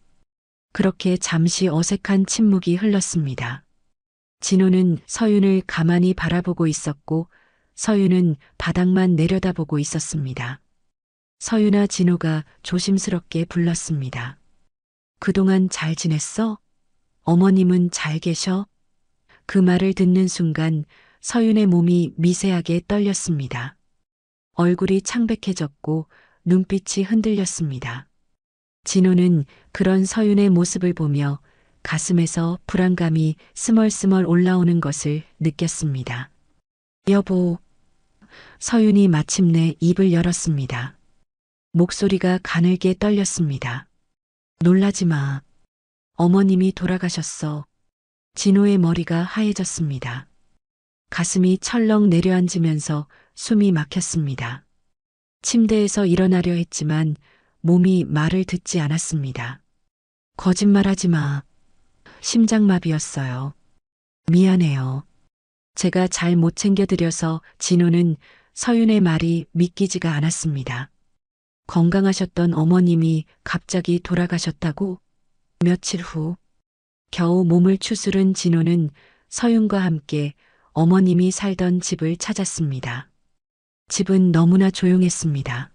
그렇게 잠시 어색한 침묵이 흘렀습니다. 진호는 서윤을 가만히 바라보고 있었고 서윤은 바닥만 내려다보고 있었습니다. 서윤아, 진호가 조심스럽게 불렀습니다. 그동안 잘 지냈어? 어머님은 잘 계셔? 그 말을 듣는 순간 서윤의 몸이 미세하게 떨렸습니다. 얼굴이 창백해졌고 눈빛이 흔들렸습니다. 진호는 그런 서윤의 모습을 보며 가슴에서 불안감이 스멀스멀 올라오는 것을 느꼈습니다. 여보. 서윤이 마침내 입을 열었습니다. 목소리가 가늘게 떨렸습니다. 놀라지 마. 어머님이 돌아가셨어. 진호의 머리가 하얘졌습니다. 가슴이 철렁 내려앉으면서 숨이 막혔습니다. 침대에서 일어나려 했지만 몸이 말을 듣지 않았습니다. 거짓말하지 마. 심장마비였어요. 미안해요. 제가 잘 못 챙겨드려서. 진호는 서윤의 말이 믿기지가 않았습니다. 건강하셨던 어머님이 갑자기 돌아가셨다고? 며칠 후 겨우 몸을 추스른 진호는 서윤과 함께 어머님이 살던 집을 찾았습니다. 집은 너무나 조용했습니다.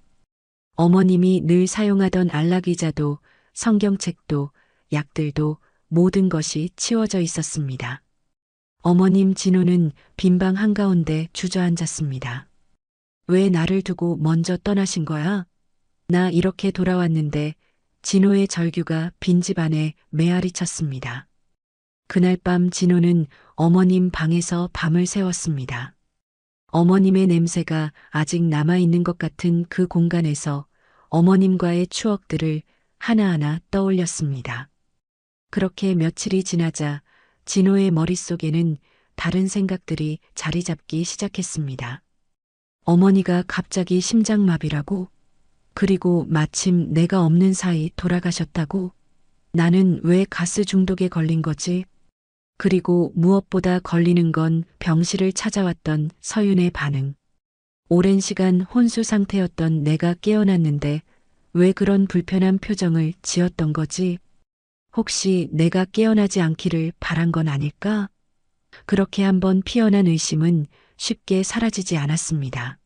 어머님이 늘 사용하던 안락의자도 성경책도 약들도 모든 것이 치워져 있었습니다. 어머님. 진호는 빈방 한가운데 주저앉았습니다. 왜 나를 두고 먼저 떠나신 거야? 나 이렇게 돌아왔는데. 진호의 절규가 빈집 안에 메아리 쳤습니다. 그날 밤 진호는 어머님 방에서 밤을 새웠습니다. 어머님의 냄새가 아직 남아있는 것 같은 그 공간에서 어머님과의 추억들을 하나하나 떠올렸습니다. 그렇게 며칠이 지나자 진호의 머릿속에는 다른 생각들이 자리 잡기 시작했습니다. 어머니가 갑자기 심장마비라고? 그리고 마침 내가 없는 사이 돌아가셨다고? 나는 왜 가스 중독에 걸린 거지? 그리고 무엇보다 걸리는 건 병실을 찾아왔던 서윤의 반응. 오랜 시간 혼수 상태였던 내가 깨어났는데 왜 그런 불편한 표정을 지었던 거지? 혹시 내가 깨어나지 않기를 바란 건 아닐까? 그렇게 한번 피어난 의심은 쉽게 사라지지 않았습니다.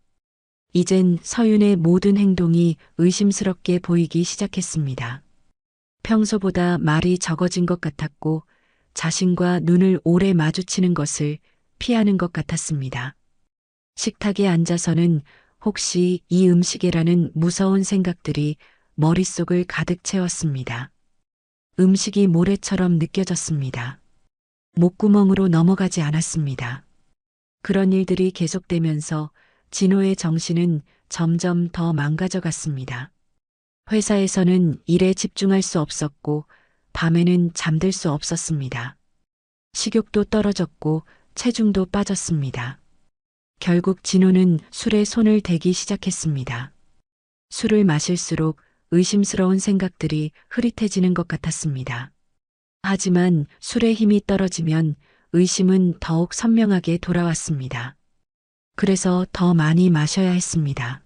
이젠 서윤의 모든 행동이 의심스럽게 보이기 시작했습니다. 평소보다 말이 적어진 것 같았고 자신과 눈을 오래 마주치는 것을 피하는 것 같았습니다. 식탁에 앉아서는 혹시 이 음식이라는 무서운 생각들이 머릿속을 가득 채웠습니다. 음식이 모래처럼 느껴졌습니다. 목구멍으로 넘어가지 않았습니다. 그런 일들이 계속되면서 진호의 정신은 점점 더 망가져 갔습니다. 회사에서는 일에 집중할 수 없었고 밤에는 잠들 수 없었습니다. 식욕도 떨어졌고 체중도 빠졌습니다. 결국 진호는 술에 손을 대기 시작했습니다. 술을 마실수록 의심스러운 생각들이 흐릿해지는 것 같았습니다. 하지만 술의 힘이 떨어지면 의심은 더욱 선명하게 돌아왔습니다. 그래서 더 많이 마셔야 했습니다.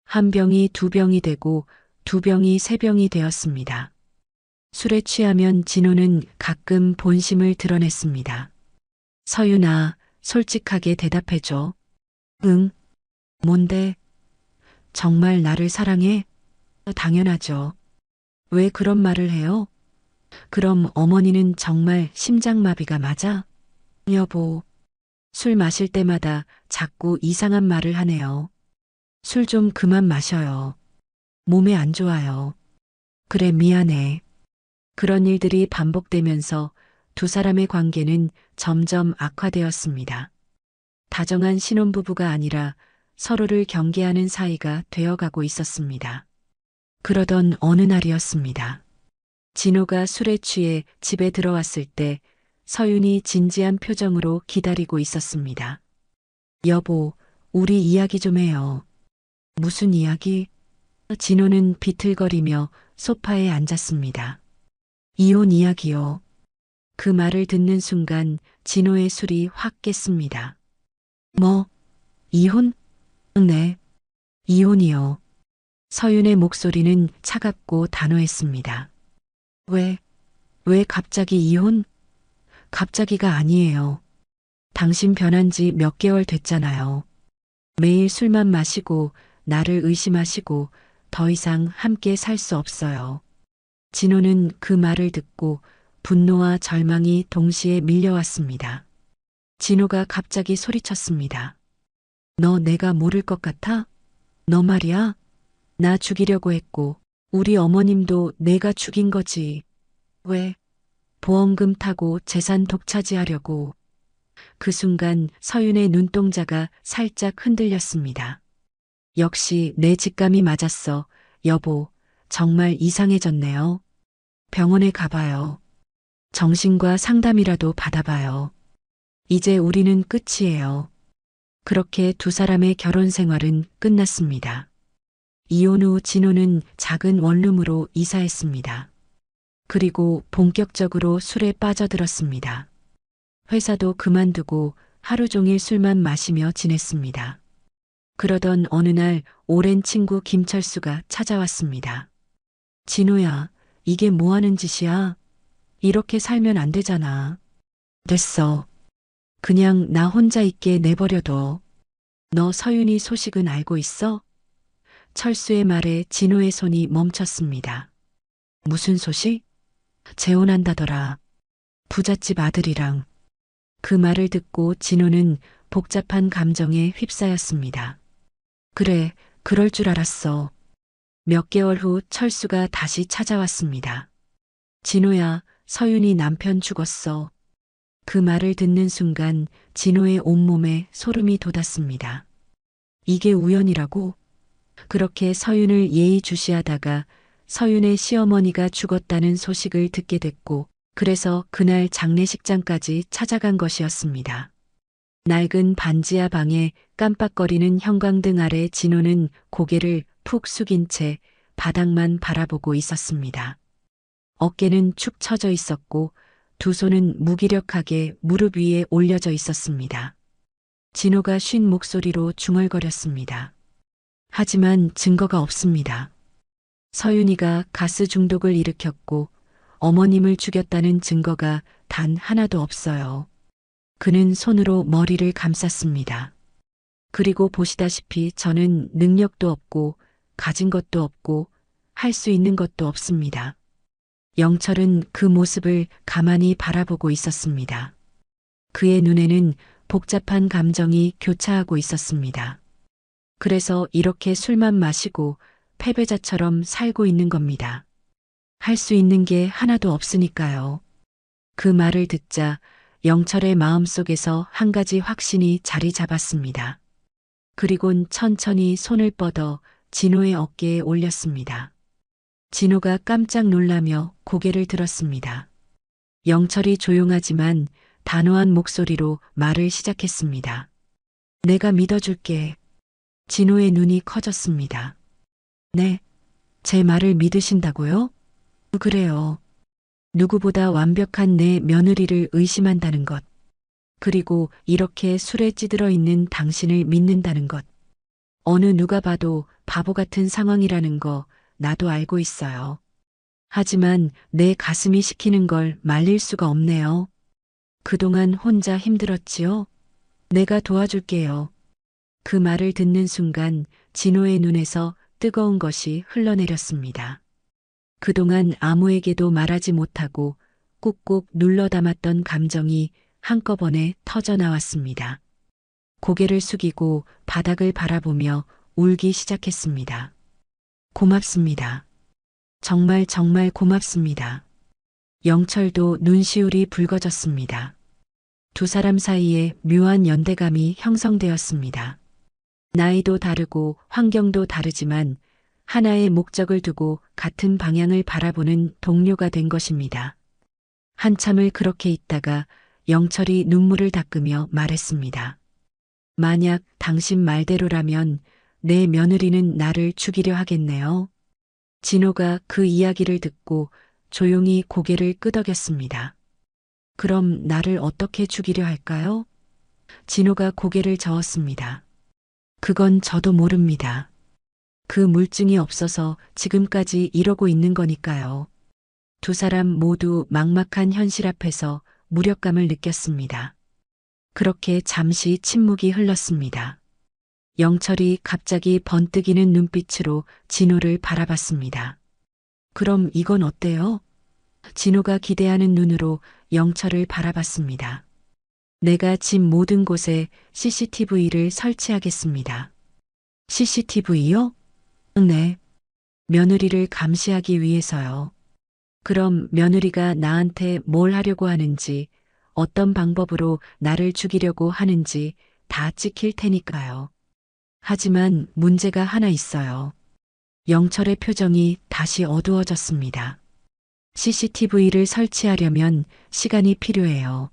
한 병이 두 병이 되고 두 병이 세 병이 되었습니다. 술에 취하면 진호는 가끔 본심을 드러냈습니다. 서윤아, 솔직하게 대답해줘. 응? 뭔데? 정말 나를 사랑해? 당연하죠. 왜 그런 말을 해요? 그럼 어머니는 정말 심장마비가 맞아? 여보, 술 마실 때마다 자꾸 이상한 말을 하네요. 술 좀 그만 마셔요. 몸에 안 좋아요. 그래, 미안해. 그런 일들이 반복되면서 두 사람의 관계는 점점 악화되었습니다. 다정한 신혼부부가 아니라 서로를 경계하는 사이가 되어가고 있었습니다. 그러던 어느 날이었습니다. 진호가 술에 취해 집에 들어왔을 때 서윤이 진지한 표정으로 기다리고 있었습니다. 여보, 우리 이야기 좀 해요. 무슨 이야기? 진호는 비틀거리며 소파에 앉았습니다. 이혼 이야기요. 그 말을 듣는 순간 진호의 술이 확 깼습니다. 뭐? 이혼? 네. 이혼이요. 서윤의 목소리는 차갑고 단호했습니다. 왜 갑자기 이혼? 갑자기가 아니에요. 당신 변한 지 몇 개월 됐잖아요. 매일 술만 마시고 나를 의심하시고 더 이상 함께 살 수 없어요. 진호는 그 말을 듣고 분노와 절망이 동시에 밀려왔습니다. 진호가 갑자기 소리쳤습니다. 너 내가 모를 것 같아? 너 말이야? 나 죽이려고 했고 우리 어머님도 내가 죽인 거지. 왜? 보험금 타고 재산 독차지하려고. 그 순간 서윤의 눈동자가 살짝 흔들렸습니다. 역시 내 직감이 맞았어. 여보, 정말 이상해졌네요. 병원에 가봐요. 정신과 상담이라도 받아봐요. 이제 우리는 끝이에요. 그렇게 두 사람의 결혼 생활은 끝났습니다. 이혼 후 진호는 작은 원룸으로 이사했습니다. 그리고 본격적으로 술에 빠져들었습니다. 회사도 그만두고 하루 종일 술만 마시며 지냈습니다. 그러던 어느 날 오랜 친구 김철수가 찾아왔습니다. 진호야, 이게 뭐 하는 짓이야? 이렇게 살면 안 되잖아. 됐어. 그냥 나 혼자 있게 내버려둬. 너 서윤이 소식은 알고 있어? 철수의 말에 진호의 손이 멈췄습니다. 무슨 소식? 재혼한다더라. 부잣집 아들이랑. 그 말을 듣고 진호는 복잡한 감정에 휩싸였습니다. 그래, 그럴 줄 알았어. 몇 개월 후 철수가 다시 찾아왔습니다. 진호야, 서윤이 남편 죽었어. 그 말을 듣는 순간 진호의 온몸에 소름이 돋았습니다. 이게 우연이라고? 그렇게 서윤을 예의주시하다가 서윤의 시어머니가 죽었다는 소식을 듣게 됐고, 그래서 그날 장례식장까지 찾아간 것이었습니다. 낡은 반지하 방에 깜빡거리는 형광등 아래 진호는 고개를 푹 숙인 채 바닥만 바라보고 있었습니다. 어깨는 축 처져 있었고 두 손은 무기력하게 무릎 위에 올려져 있었습니다. 진호가 쉰 목소리로 중얼거렸습니다. 하지만 증거가 없습니다. 서윤이가 가스 중독을 일으켰고 어머님을 죽였다는 증거가 단 하나도 없어요. 그는 손으로 머리를 감쌌습니다. 그리고 보시다시피 저는 능력도 없고 가진 것도 없고 할 수 있는 것도 없습니다. 영철은 그 모습을 가만히 바라보고 있었습니다. 그의 눈에는 복잡한 감정이 교차하고 있었습니다. 그래서 이렇게 술만 마시고 패배자처럼 살고 있는 겁니다. 할 수 있는 게 하나도 없으니까요. 그 말을 듣자 영철의 마음속에서 한 가지 확신이 자리 잡았습니다. 그리곤 천천히 손을 뻗어 진호의 어깨에 올렸습니다. 진호가 깜짝 놀라며 고개를 들었습니다. 영철이 조용하지만 단호한 목소리로 말을 시작했습니다. 내가 믿어줄게. 진호의 눈이 커졌습니다. 네, 제 말을 믿으신다고요? 그래요. 누구보다 완벽한 내 며느리를 의심한다는 것. 그리고 이렇게 술에 찌들어 있는 당신을 믿는다는 것. 어느 누가 봐도 바보 같은 상황이라는 거 나도 알고 있어요. 하지만 내 가슴이 시키는 걸 말릴 수가 없네요. 그동안 혼자 힘들었지요? 내가 도와줄게요. 그 말을 듣는 순간 진호의 눈에서 뜨거운 것이 흘러내렸습니다. 그동안 아무에게도 말하지 못하고 꾹꾹 눌러 담았던 감정이 한꺼번에 터져 나왔습니다. 고개를 숙이고 바닥을 바라보며 울기 시작했습니다. 고맙습니다. 정말 정말 고맙습니다. 영철도 눈시울이 붉어졌습니다. 두 사람 사이에 묘한 연대감이 형성되었습니다. 나이도 다르고 환경도 다르지만 하나의 목적을 두고 같은 방향을 바라보는 동료가 된 것입니다. 한참을 그렇게 있다가 영철이 눈물을 닦으며 말했습니다. 만약 당신 말대로라면 내 며느리는 나를 죽이려 하겠네요. 진호가 그 이야기를 듣고 조용히 고개를 끄덕였습니다. 그럼 나를 어떻게 죽이려 할까요? 진호가 고개를 저었습니다. 그건 저도 모릅니다. 그 물증이 없어서 지금까지 이러고 있는 거니까요. 두 사람 모두 막막한 현실 앞에서 무력감을 느꼈습니다. 그렇게 잠시 침묵이 흘렀습니다. 영철이 갑자기 번뜩이는 눈빛으로 진호를 바라봤습니다. 그럼 이건 어때요? 진호가 기대하는 눈으로 영철을 바라봤습니다. 내가 집 모든 곳에 CCTV를 설치하겠습니다. CCTV요? 네. 며느리를 감시하기 위해서요. 그럼 며느리가 나한테 뭘 하려고 하는지, 어떤 방법으로 나를 죽이려고 하는지 다 찍힐 테니까요. 하지만 문제가 하나 있어요. 영철의 표정이 다시 어두워졌습니다. CCTV를 설치하려면 시간이 필요해요.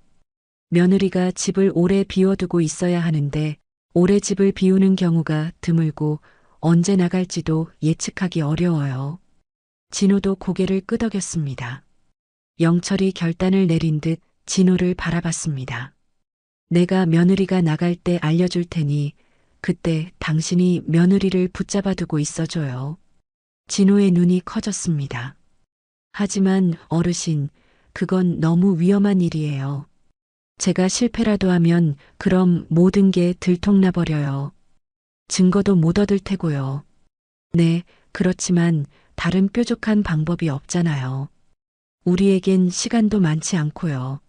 며느리가 집을 오래 비워두고 있어야 하는데 오래 집을 비우는 경우가 드물고 언제 나갈지도 예측하기 어려워요. 진호도 고개를 끄덕였습니다. 영철이 결단을 내린 듯 진호를 바라봤습니다. 내가 며느리가 나갈 때 알려줄 테니 그때 당신이 며느리를 붙잡아 두고 있어줘요. 진호의 눈이 커졌습니다. 하지만 어르신, 그건 너무 위험한 일이에요. 제가 실패라도 하면 그럼 모든 게 들통나버려요. 증거도 못 얻을 테고요. 네, 그렇지만 다른 뾰족한 방법이 없잖아요. 우리에겐 시간도 많지 않고요.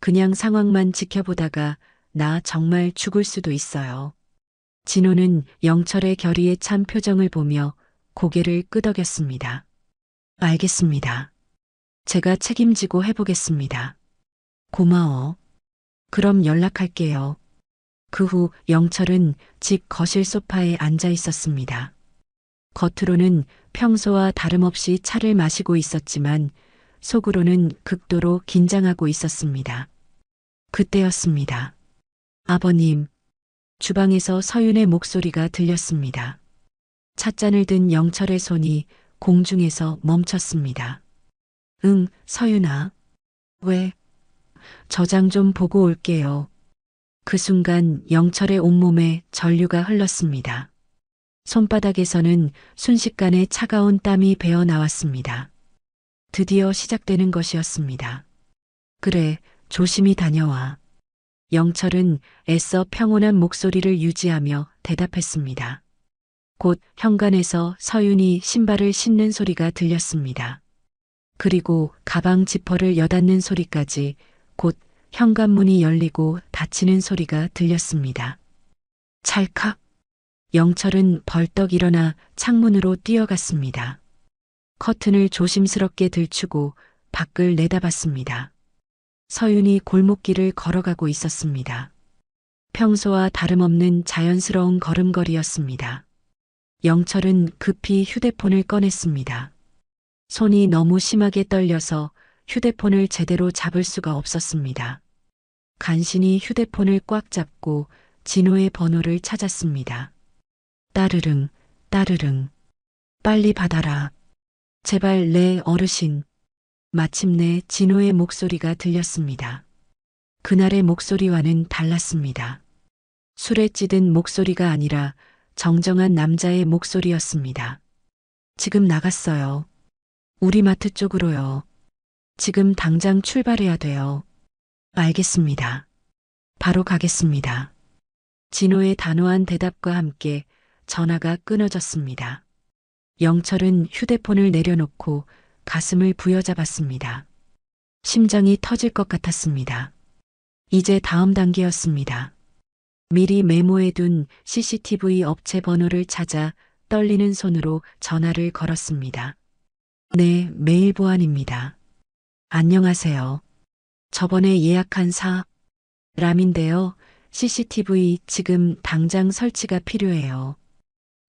그냥 상황만 지켜보다가 나 정말 죽을 수도 있어요. 진호는 영철의 결의에 찬 표정을 보며 고개를 끄덕였습니다. 알겠습니다. 제가 책임지고 해보겠습니다. 고마워. 그럼 연락할게요. 그 후 영철은 집 거실 소파에 앉아 있었습니다. 겉으로는 평소와 다름없이 차를 마시고 있었지만 속으로는 극도로 긴장하고 있었습니다. 그때였습니다. 아버님, 주방에서 서윤의 목소리가 들렸습니다. 찻잔을 든 영철의 손이 공중에서 멈췄습니다. 응, 서윤아. 왜? 저장 좀 보고 올게요. 그 순간 영철의 온몸에 전류가 흘렀습니다. 손바닥에서는 순식간에 차가운 땀이 배어 나왔습니다. 드디어 시작되는 것이었습니다. 그래, 조심히 다녀와. 영철은 애써 평온한 목소리를 유지하며 대답했습니다. 곧 현관에서 서윤이 신발을 신는 소리가 들렸습니다. 그리고 가방 지퍼를 여닫는 소리까지 곧 현관문이 열리고 닫히는 소리가 들렸습니다. 찰칵. 영철은 벌떡 일어나 창문으로 뛰어갔습니다. 커튼을 조심스럽게 들추고 밖을 내다봤습니다. 서윤이 골목길을 걸어가고 있었습니다. 평소와 다름없는 자연스러운 걸음걸이였습니다. 영철은 급히 휴대폰을 꺼냈습니다. 손이 너무 심하게 떨려서 휴대폰을 제대로 잡을 수가 없었습니다. 간신히 휴대폰을 꽉 잡고 진호의 번호를 찾았습니다. 따르릉, 따르릉. 빨리 받아라. 제발 내 어르신. 마침내 진호의 목소리가 들렸습니다. 그날의 목소리와는 달랐습니다. 술에 찌든 목소리가 아니라 정정한 남자의 목소리였습니다. 지금 나갔어요. 우리 마트 쪽으로요. 지금 당장 출발해야 돼요. 알겠습니다. 바로 가겠습니다. 진호의 단호한 대답과 함께 전화가 끊어졌습니다. 영철은 휴대폰을 내려놓고 가슴을 부여잡았습니다. 심장이 터질 것 같았습니다. 이제 다음 단계였습니다. 미리 메모해둔 CCTV 업체 번호를 찾아 떨리는 손으로 전화를 걸었습니다. 네, 메일 보안입니다. 안녕하세요. 저번에 예약한 사람인데요. CCTV 지금 당장 설치가 필요해요.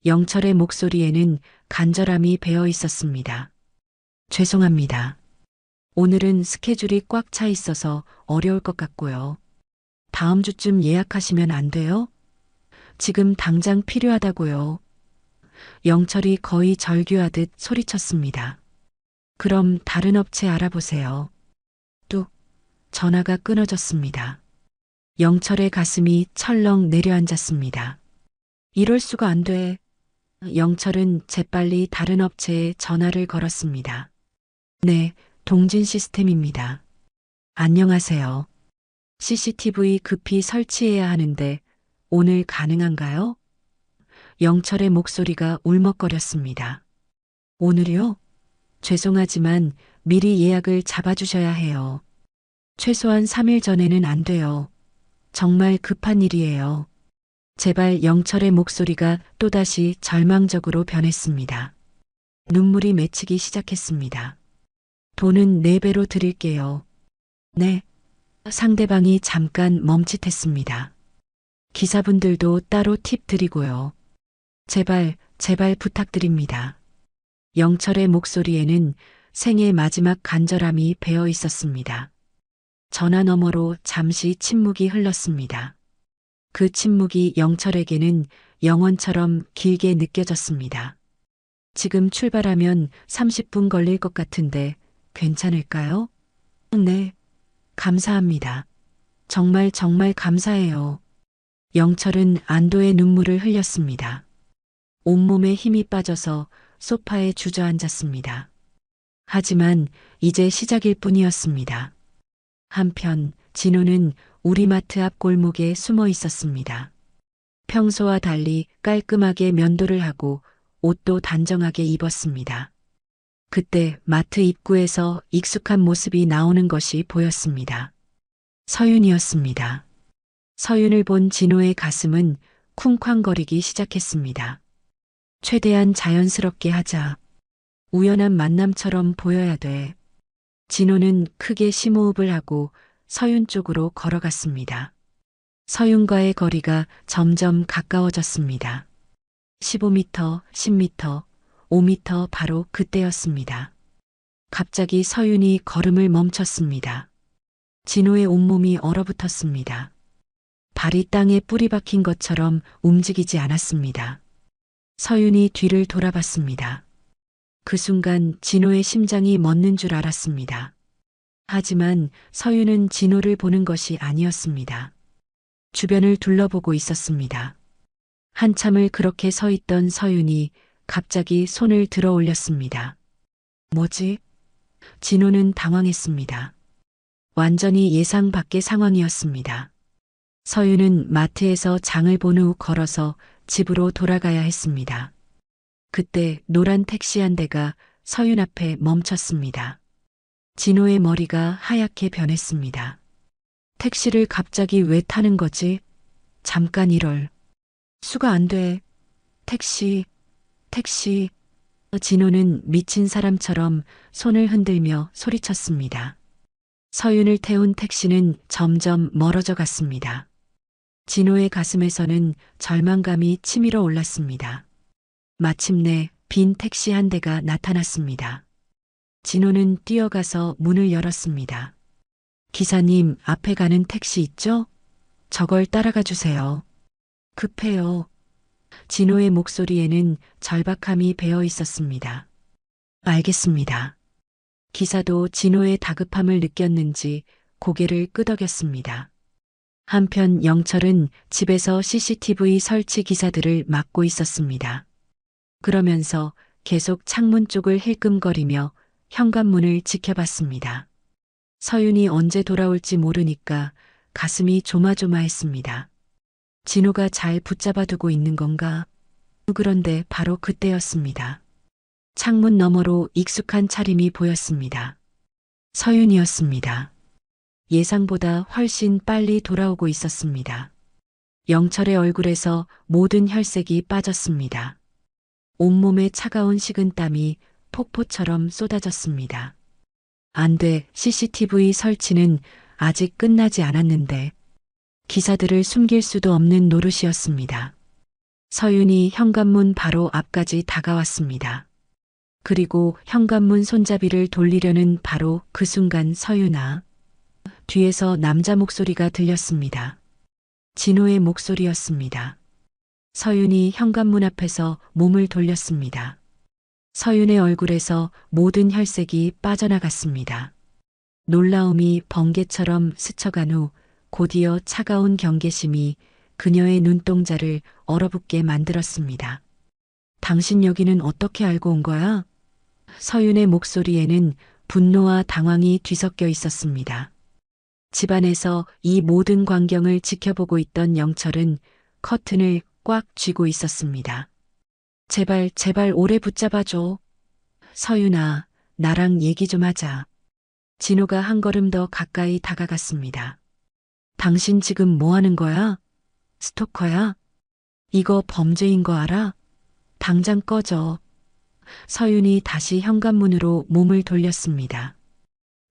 영철의 목소리에는 간절함이 배어 있었습니다. 죄송합니다. 오늘은 스케줄이 꽉 차 있어서 어려울 것 같고요. 다음 주쯤 예약하시면 안 돼요? 지금 당장 필요하다고요. 영철이 거의 절규하듯 소리쳤습니다. 그럼 다른 업체 알아보세요. 뚝, 전화가 끊어졌습니다. 영철의 가슴이 철렁 내려앉았습니다. 이럴 수가 안 돼. 영철은 재빨리 다른 업체에 전화를 걸었습니다. 네, 동진 시스템입니다. 안녕하세요. CCTV 급히 설치해야 하는데 오늘 가능한가요? 영철의 목소리가 울먹거렸습니다. 오늘이요? 죄송하지만 미리 예약을 잡아주셔야 해요. 최소한 3일 전에는 안 돼요. 정말 급한 일이에요. 제발. 영철의 목소리가 또다시 절망적으로 변했습니다. 눈물이 맺히기 시작했습니다. 돈은 4배로 드릴게요. 네. 상대방이 잠깐 멈칫했습니다. 기사분들도 따로 팁 드리고요. 제발, 제발 부탁드립니다. 영철의 목소리에는 생의 마지막 간절함이 배어 있었습니다. 전화 너머로 잠시 침묵이 흘렀습니다. 그 침묵이 영철에게는 영원처럼 길게 느껴졌습니다. 지금 출발하면 30분 걸릴 것 같은데 괜찮을까요? 네. 감사합니다. 정말 정말 감사해요. 영철은 안도의 눈물을 흘렸습니다. 온몸에 힘이 빠져서 소파에 주저앉았습니다. 하지만 이제 시작일 뿐이었습니다. 한편 진호는 우리마트 앞 골목에 숨어 있었습니다. 평소와 달리 깔끔하게 면도를 하고 옷도 단정하게 입었습니다. 그때 마트 입구에서 익숙한 모습이 나오는 것이 보였습니다. 서윤이었습니다. 서윤을 본 진호의 가슴은 쿵쾅거리기 시작했습니다. 최대한 자연스럽게 하자. 우연한 만남처럼 보여야 돼. 진호는 크게 심호흡을 하고 서윤 쪽으로 걸어갔습니다. 서윤과의 거리가 점점 가까워졌습니다. 15m, 10m, 5m 바로 그때였습니다. 갑자기 서윤이 걸음을 멈췄습니다. 진호의 온몸이 얼어붙었습니다. 발이 땅에 뿌리 박힌 것처럼 움직이지 않았습니다. 서윤이 뒤를 돌아봤습니다. 그 순간 진호의 심장이 멎는 줄 알았습니다. 하지만 서윤은 진호를 보는 것이 아니었습니다. 주변을 둘러보고 있었습니다. 한참을 그렇게 서 있던 서윤이 갑자기 손을 들어 올렸습니다. 뭐지? 진호는 당황했습니다. 완전히 예상 밖의 상황이었습니다. 서윤은 마트에서 장을 본 후 걸어서 집으로 돌아가야 했습니다. 그때 노란 택시 한 대가 서윤 앞에 멈췄습니다. 진호의 머리가 하얗게 변했습니다. 택시를 갑자기 왜 타는 거지? 잠깐 이럴 수가 안 돼. 택시. 진호는 미친 사람처럼 손을 흔들며 소리쳤습니다. 서윤을 태운 택시는 점점 멀어져 갔습니다. 진호의 가슴에서는 절망감이 치밀어 올랐습니다. 마침내 빈 택시 한 대가 나타났습니다. 진호는 뛰어가서 문을 열었습니다. 기사님, 앞에 가는 택시 있죠? 저걸 따라가 주세요. 급해요. 진호의 목소리에는 절박함이 배어 있었습니다. 알겠습니다. 기사도 진호의 다급함을 느꼈는지 고개를 끄덕였습니다. 한편 영철은 집에서 CCTV 설치 기사들을 맡고 있었습니다. 그러면서 계속 창문 쪽을 힐끔거리며 현관문을 지켜봤습니다. 서윤이 언제 돌아올지 모르니까 가슴이 조마조마했습니다. 진호가 잘 붙잡아두고 있는 건가? 그런데 바로 그때였습니다. 창문 너머로 익숙한 차림이 보였습니다. 서윤이었습니다. 예상보다 훨씬 빨리 돌아오고 있었습니다. 영철의 얼굴에서 모든 혈색이 빠졌습니다. 온몸에 차가운 식은땀이 폭포처럼 쏟아졌습니다. 안 돼. CCTV 설치는 아직 끝나지 않았는데. 기사들을 숨길 수도 없는 노릇이었습니다. 서윤이 현관문 바로 앞까지 다가왔습니다. 그리고 현관문 손잡이를 돌리려는 바로 그 순간 서윤아. 뒤에서 남자 목소리가 들렸습니다. 진호의 목소리였습니다. 서윤이 현관문 앞에서 몸을 돌렸습니다. 서윤의 얼굴에서 모든 혈색이 빠져나갔습니다. 놀라움이 번개처럼 스쳐간 후 곧이어 차가운 경계심이 그녀의 눈동자를 얼어붙게 만들었습니다. 당신 여기는 어떻게 알고 온 거야? 서윤의 목소리에는 분노와 당황이 뒤섞여 있었습니다. 집안에서 이 모든 광경을 지켜보고 있던 영철은 커튼을 꽉 쥐고 있었습니다. 제발, 제발 오래 붙잡아줘. 서윤아, 나랑 얘기 좀 하자. 진호가 한 걸음 더 가까이 다가갔습니다. 당신 지금 뭐 하는 거야? 스토커야? 이거 범죄인 거 알아? 당장 꺼져. 서윤이 다시 현관문으로 몸을 돌렸습니다.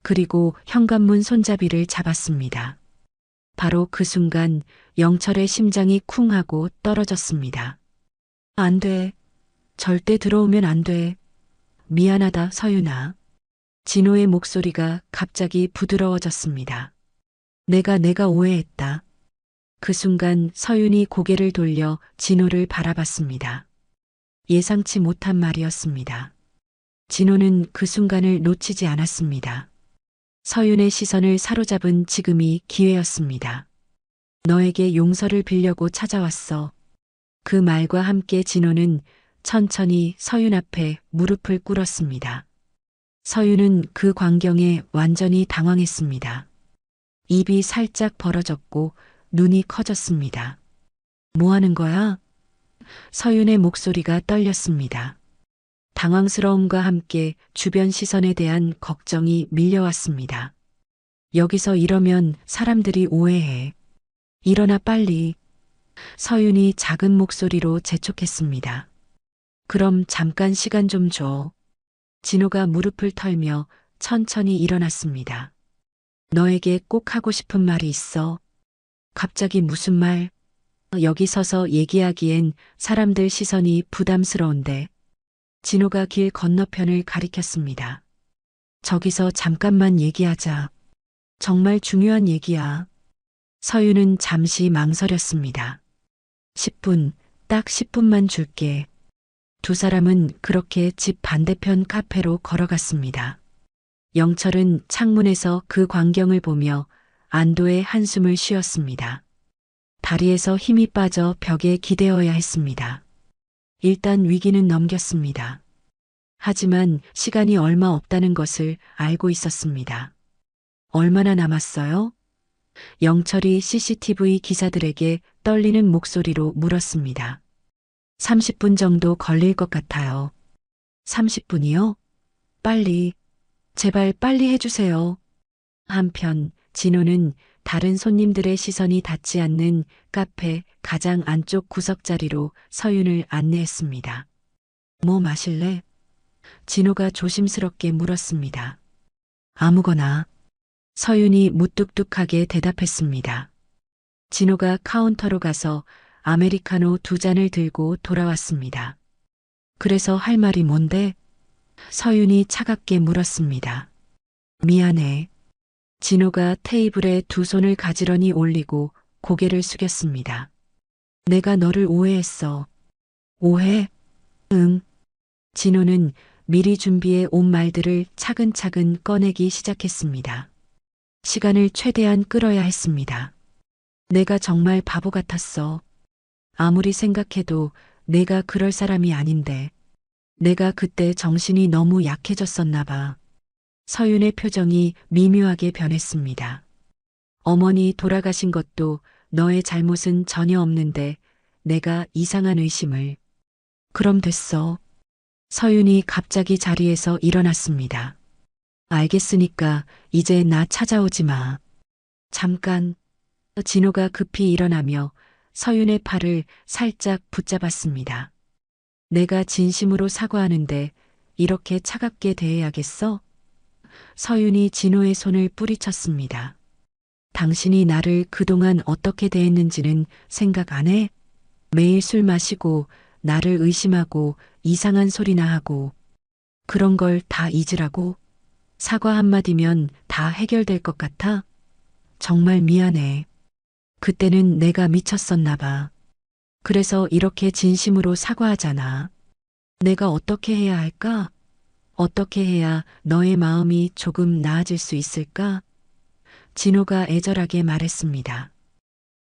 그리고 현관문 손잡이를 잡았습니다. 바로 그 순간 영철의 심장이 쿵 하고 떨어졌습니다. 안 돼. 절대 들어오면 안 돼. 미안하다, 서윤아. 진호의 목소리가 갑자기 부드러워졌습니다. 내가 오해했다. 그 순간 서윤이 고개를 돌려 진호를 바라봤습니다. 예상치 못한 말이었습니다. 진호는 그 순간을 놓치지 않았습니다. 서윤의 시선을 사로잡은 지금이 기회였습니다. 너에게 용서를 빌려고 찾아왔어. 그 말과 함께 진호는 천천히 서윤 앞에 무릎을 꿇었습니다. 서윤은 그 광경에 완전히 당황했습니다. 입이 살짝 벌어졌고 눈이 커졌습니다. 뭐 하는 거야? 서윤의 목소리가 떨렸습니다. 당황스러움과 함께 주변 시선에 대한 걱정이 밀려왔습니다. 여기서 이러면 사람들이 오해해. 일어나 빨리. 서윤이 작은 목소리로 재촉했습니다. 그럼 잠깐 시간 좀 줘. 진호가 무릎을 털며 천천히 일어났습니다. 너에게 꼭 하고 싶은 말이 있어. 갑자기 무슨 말? 여기 서서 얘기하기엔 사람들 시선이 부담스러운데. 진호가 길 건너편을 가리켰습니다. 저기서 잠깐만 얘기하자. 정말 중요한 얘기야. 서윤은 잠시 망설였습니다. 10분, 딱 10분만 줄게. 두 사람은 그렇게 집 반대편 카페로 걸어갔습니다. 영철은 창문에서 그 광경을 보며 안도의 한숨을 쉬었습니다. 다리에서 힘이 빠져 벽에 기대어야 했습니다. 일단 위기는 넘겼습니다. 하지만 시간이 얼마 없다는 것을 알고 있었습니다. 얼마나 남았어요? 영철이 CCTV 기사들에게 떨리는 목소리로 물었습니다. 30분 정도 걸릴 것 같아요. 30분이요? 빨리, 제발 빨리 해주세요. 한편 진호는 다른 손님들의 시선이 닿지 않는 카페 가장 안쪽 구석 자리로 서윤을 안내했습니다. 뭐 마실래? 진호가 조심스럽게 물었습니다. 아무거나. 서윤이 무뚝뚝하게 대답했습니다. 진호가 카운터로 가서 아메리카노 2잔을 들고 돌아왔습니다. 그래서 할 말이 뭔데? 서윤이 차갑게 물었습니다. 미안해. 진호가 테이블에 두 손을 가지런히 올리고 고개를 숙였습니다. 내가 너를 오해했어. 오해? 응. 진호는 미리 준비해 온 말들을 차근차근 꺼내기 시작했습니다. 시간을 최대한 끌어야 했습니다. 내가 정말 바보 같았어. 아무리 생각해도 내가 그럴 사람이 아닌데. 내가 그때 정신이 너무 약해졌었나 봐. 서윤의 표정이 미묘하게 변했습니다. 어머니 돌아가신 것도 너의 잘못은 전혀 없는데 내가 이상한 의심을. 그럼 됐어. 서윤이 갑자기 자리에서 일어났습니다. 알겠으니까 이제 나 찾아오지 마. 잠깐. 진호가 급히 일어나며 서윤의 팔을 살짝 붙잡았습니다. 내가 진심으로 사과하는데 이렇게 차갑게 대해야겠어? 서윤이 진호의 손을 뿌리쳤습니다. 당신이 나를 그동안 어떻게 대했는지는 생각 안 해? 매일 술 마시고 나를 의심하고 이상한 소리나 하고 그런 걸 다 잊으라고? 사과 한마디면 다 해결될 것 같아? 정말 미안해. 그때는 내가 미쳤었나 봐. 그래서 이렇게 진심으로 사과하잖아. 내가 어떻게 해야 할까? 어떻게 해야 너의 마음이 조금 나아질 수 있을까? 진호가 애절하게 말했습니다.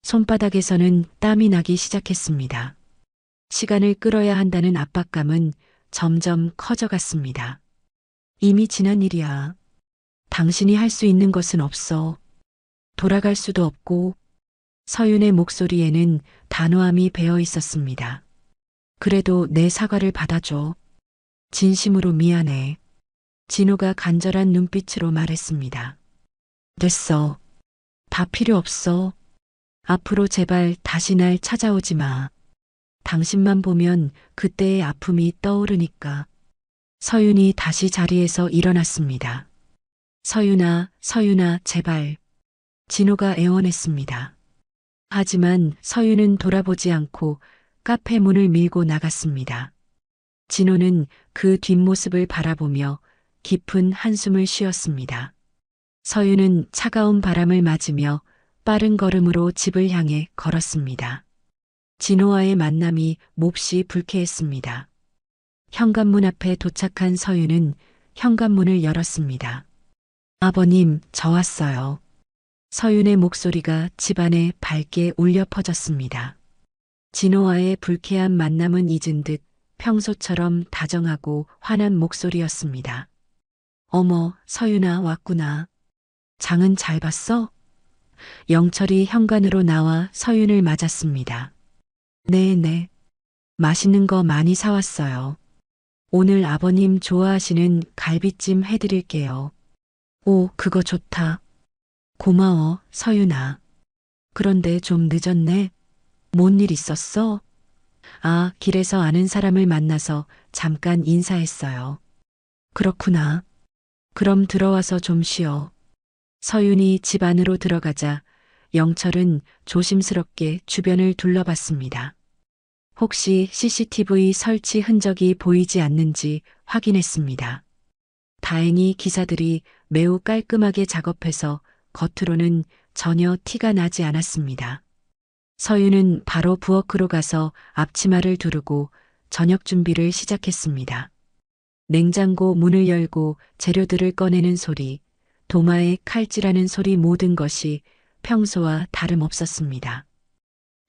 손바닥에서는 땀이 나기 시작했습니다. 시간을 끌어야 한다는 압박감은 점점 커져갔습니다. 이미 지난 일이야. 당신이 할 수 있는 것은 없어. 돌아갈 수도 없고. 서윤의 목소리에는 단호함이 배어 있었습니다. 그래도 내 사과를 받아줘. 진심으로 미안해. 진호가 간절한 눈빛으로 말했습니다. 됐어. 다 필요 없어. 앞으로 제발 다시 날 찾아오지 마. 당신만 보면 그때의 아픔이 떠오르니까. 서윤이 다시 자리에서 일어났습니다. 서윤아, 서윤아, 제발. 진호가 애원했습니다. 하지만 서윤은 돌아보지 않고 카페 문을 밀고 나갔습니다. 진호는 그 뒷모습을 바라보며 깊은 한숨을 쉬었습니다. 서윤은 차가운 바람을 맞으며 빠른 걸음으로 집을 향해 걸었습니다. 진호와의 만남이 몹시 불쾌했습니다. 현관문 앞에 도착한 서윤은 현관문을 열었습니다. 아버님, 저 왔어요. 서윤의 목소리가 집안에 밝게 울려 퍼졌습니다. 진호와의 불쾌한 만남은 잊은 듯 평소처럼 다정하고 환한 목소리였습니다. 어머, 서윤아 왔구나. 장은 잘 봤어? 영철이 현관으로 나와 서윤을 맞았습니다. 네네. 맛있는 거 많이 사왔어요. 오늘 아버님 좋아하시는 갈비찜 해드릴게요. 오, 그거 좋다. 고마워, 서윤아. 그런데 좀 늦었네. 뭔 일 있었어? 아, 길에서 아는 사람을 만나서 잠깐 인사했어요. 그렇구나. 그럼 들어와서 좀 쉬어. 서윤이 집 안으로 들어가자 영철은 조심스럽게 주변을 둘러봤습니다. 혹시 CCTV 설치 흔적이 보이지 않는지 확인했습니다. 다행히 기사들이 매우 깔끔하게 작업해서 겉으로는 전혀 티가 나지 않았습니다. 서윤은 바로 부엌으로 가서 앞치마를 두르고 저녁 준비를 시작했습니다. 냉장고 문을 열고 재료들을 꺼내는 소리, 도마에 칼질하는 소리 모든 것이 평소와 다름없었습니다.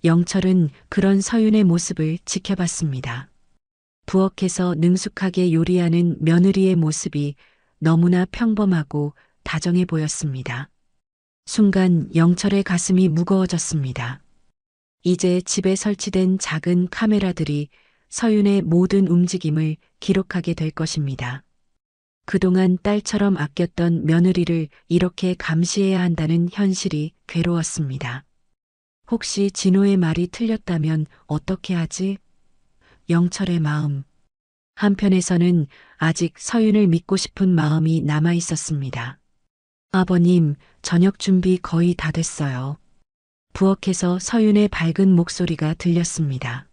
영철은 그런 서윤의 모습을 지켜봤습니다. 부엌에서 능숙하게 요리하는 며느리의 모습이 너무나 평범하고 다정해 보였습니다. 순간 영철의 가슴이 무거워졌습니다. 이제 집에 설치된 작은 카메라들이 서윤의 모든 움직임을 기록하게 될 것입니다. 그동안 딸처럼 아꼈던 며느리를 이렇게 감시해야 한다는 현실이 괴로웠습니다. 혹시 진호의 말이 틀렸다면 어떻게 하지? 영철의 마음. 한편에서는 아직 서윤을 믿고 싶은 마음이 남아 있었습니다. 아버님, 저녁 준비 거의 다 됐어요. 부엌에서 서윤의 밝은 목소리가 들렸습니다.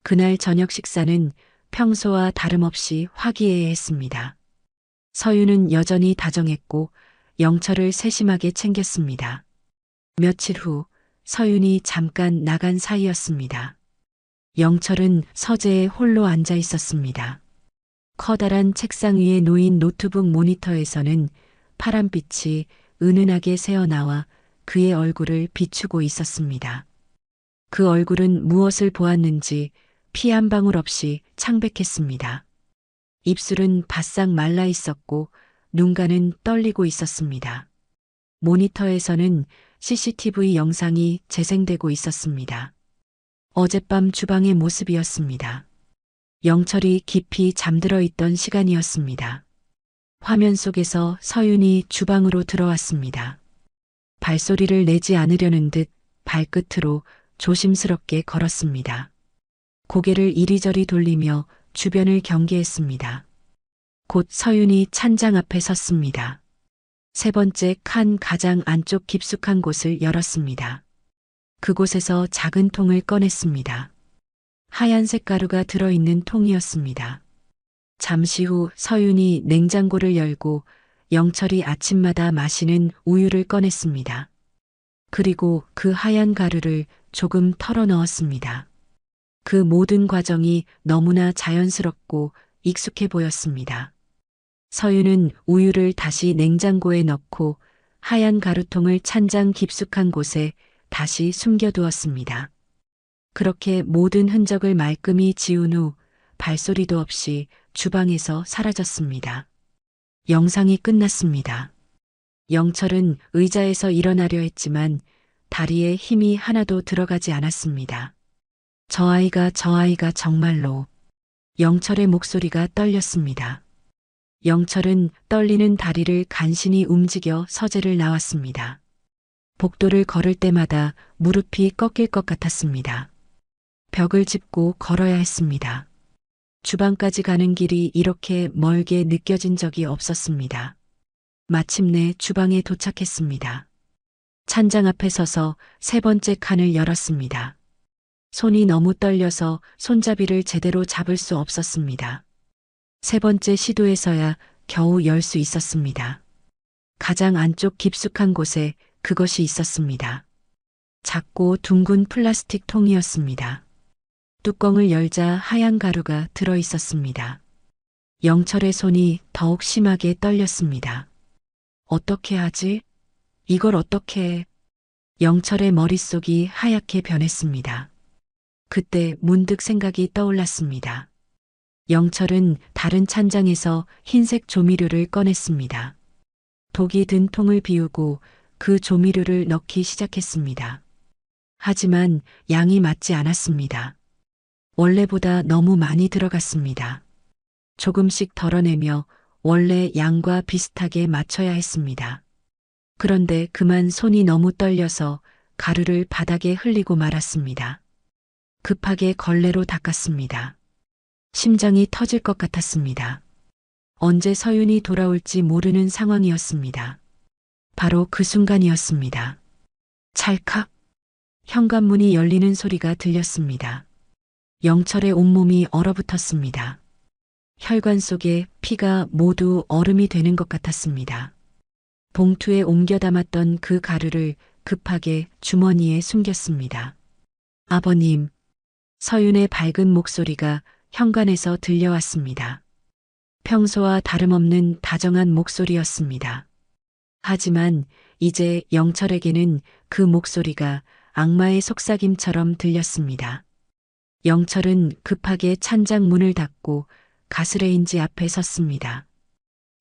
그날 저녁 식사는 평소와 다름없이 화기애애했습니다. 서윤은 여전히 다정했고 영철을 세심하게 챙겼습니다. 며칠 후 서윤이 잠깐 나간 사이였습니다. 영철은 서재에 홀로 앉아 있었습니다. 커다란 책상 위에 놓인 노트북 모니터에서는 파란빛이 은은하게 새어나와 그의 얼굴을 비추고 있었습니다. 그 얼굴은 무엇을 보았는지 피 한 방울 없이 창백했습니다. 입술은 바싹 말라 있었고 눈가는 떨리고 있었습니다. 모니터에서는 CCTV 영상이 재생되고 있었습니다. 어젯밤 주방의 모습이었습니다. 영철이 깊이 잠들어 있던 시간이었습니다. 화면 속에서 서윤이 주방으로 들어왔습니다. 발소리를 내지 않으려는 듯 발끝으로 조심스럽게 걸었습니다. 고개를 이리저리 돌리며 주변을 경계했습니다. 곧 서윤이 찬장 앞에 섰습니다. 세 번째 칸 가장 안쪽 깊숙한 곳을 열었습니다. 그곳에서 작은 통을 꺼냈습니다. 하얀색 가루가 들어있는 통이었습니다. 잠시 후 서윤이 냉장고를 열고 영철이 아침마다 마시는 우유를 꺼냈습니다. 그리고 그 하얀 가루를 조금 털어 넣었습니다. 그 모든 과정이 너무나 자연스럽고 익숙해 보였습니다. 서윤은 우유를 다시 냉장고에 넣고 하얀 가루통을 찬장 깊숙한 곳에 다시 숨겨두었습니다. 그렇게 모든 흔적을 말끔히 지운 후 발소리도 없이 주방에서 사라졌습니다. 영상이 끝났습니다. 영철은 의자에서 일어나려 했지만 다리에 힘이 하나도 들어가지 않았습니다. 저 아이가 정말로. 영철의 목소리가 떨렸습니다. 영철은 떨리는 다리를 간신히 움직여 서재를 나왔습니다. 복도를 걸을 때마다 무릎이 꺾일 것 같았습니다. 벽을 짚고 걸어야 했습니다. 주방까지 가는 길이 이렇게 멀게 느껴진 적이 없었습니다. 마침내 주방에 도착했습니다. 찬장 앞에 서서 세 번째 칸을 열었습니다. 손이 너무 떨려서 손잡이를 제대로 잡을 수 없었습니다. 세 번째 시도에서야 겨우 열 수 있었습니다. 가장 안쪽 깊숙한 곳에 그것이 있었습니다. 작고 둥근 플라스틱 통이었습니다. 뚜껑을 열자 하얀 가루가 들어 있었습니다. 영철의 손이 더욱 심하게 떨렸습니다. 어떻게 하지? 이걸 어떻게 해? 영철의 머릿속이 하얗게 변했습니다. 그때 문득 생각이 떠올랐습니다. 영철은 다른 찬장에서 흰색 조미료를 꺼냈습니다. 독이 든 통을 비우고 그 조미료를 넣기 시작했습니다. 하지만 양이 맞지 않았습니다. 원래보다 너무 많이 들어갔습니다. 조금씩 덜어내며 원래 양과 비슷하게 맞춰야 했습니다. 그런데 그만 손이 너무 떨려서 가루를 바닥에 흘리고 말았습니다. 급하게 걸레로 닦았습니다. 심장이 터질 것 같았습니다. 언제 서윤이 돌아올지 모르는 상황이었습니다. 바로 그 순간이었습니다. 찰칵! 현관문이 열리는 소리가 들렸습니다. 영철의 온몸이 얼어붙었습니다. 혈관 속에 피가 모두 얼음이 되는 것 같았습니다. 봉투에 옮겨 담았던 그 가루를 급하게 주머니에 숨겼습니다. 아버님, 서윤의 밝은 목소리가 현관에서 들려왔습니다. 평소와 다름없는 다정한 목소리였습니다. 하지만 이제 영철에게는 그 목소리가 악마의 속삭임처럼 들렸습니다. 영철은 급하게 찬장 문을 닫고 가스레인지 앞에 섰습니다.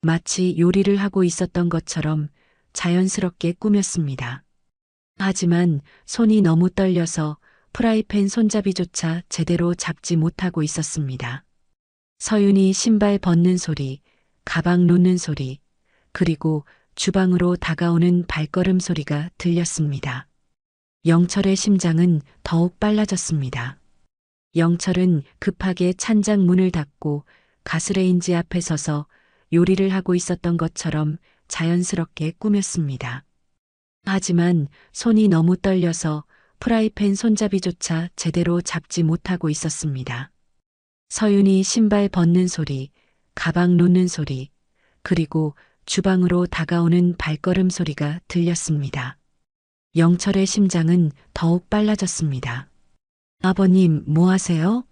마치 요리를 하고 있었던 것처럼 자연스럽게 꾸몄습니다. 하지만 손이 너무 떨려서 프라이팬 손잡이조차 제대로 잡지 못하고 있었습니다. 서윤이 신발 벗는 소리, 가방 놓는 소리, 그리고 주방으로 다가오는 발걸음 소리가 들렸습니다. 영철의 심장은 더욱 빨라졌습니다. 영철은 급하게 찬장 문을 닫고 가스레인지 앞에 서서 요리를 하고 있었던 것처럼 자연스럽게 꾸몄습니다. 하지만 손이 너무 떨려서 프라이팬 손잡이조차 제대로 잡지 못하고 있었습니다. 서윤이 신발 벗는 소리, 가방 놓는 소리, 그리고 주방으로 다가오는 발걸음 소리가 들렸습니다. 영철의 심장은 더욱 빨라졌습니다. 아버님, 뭐 하세요?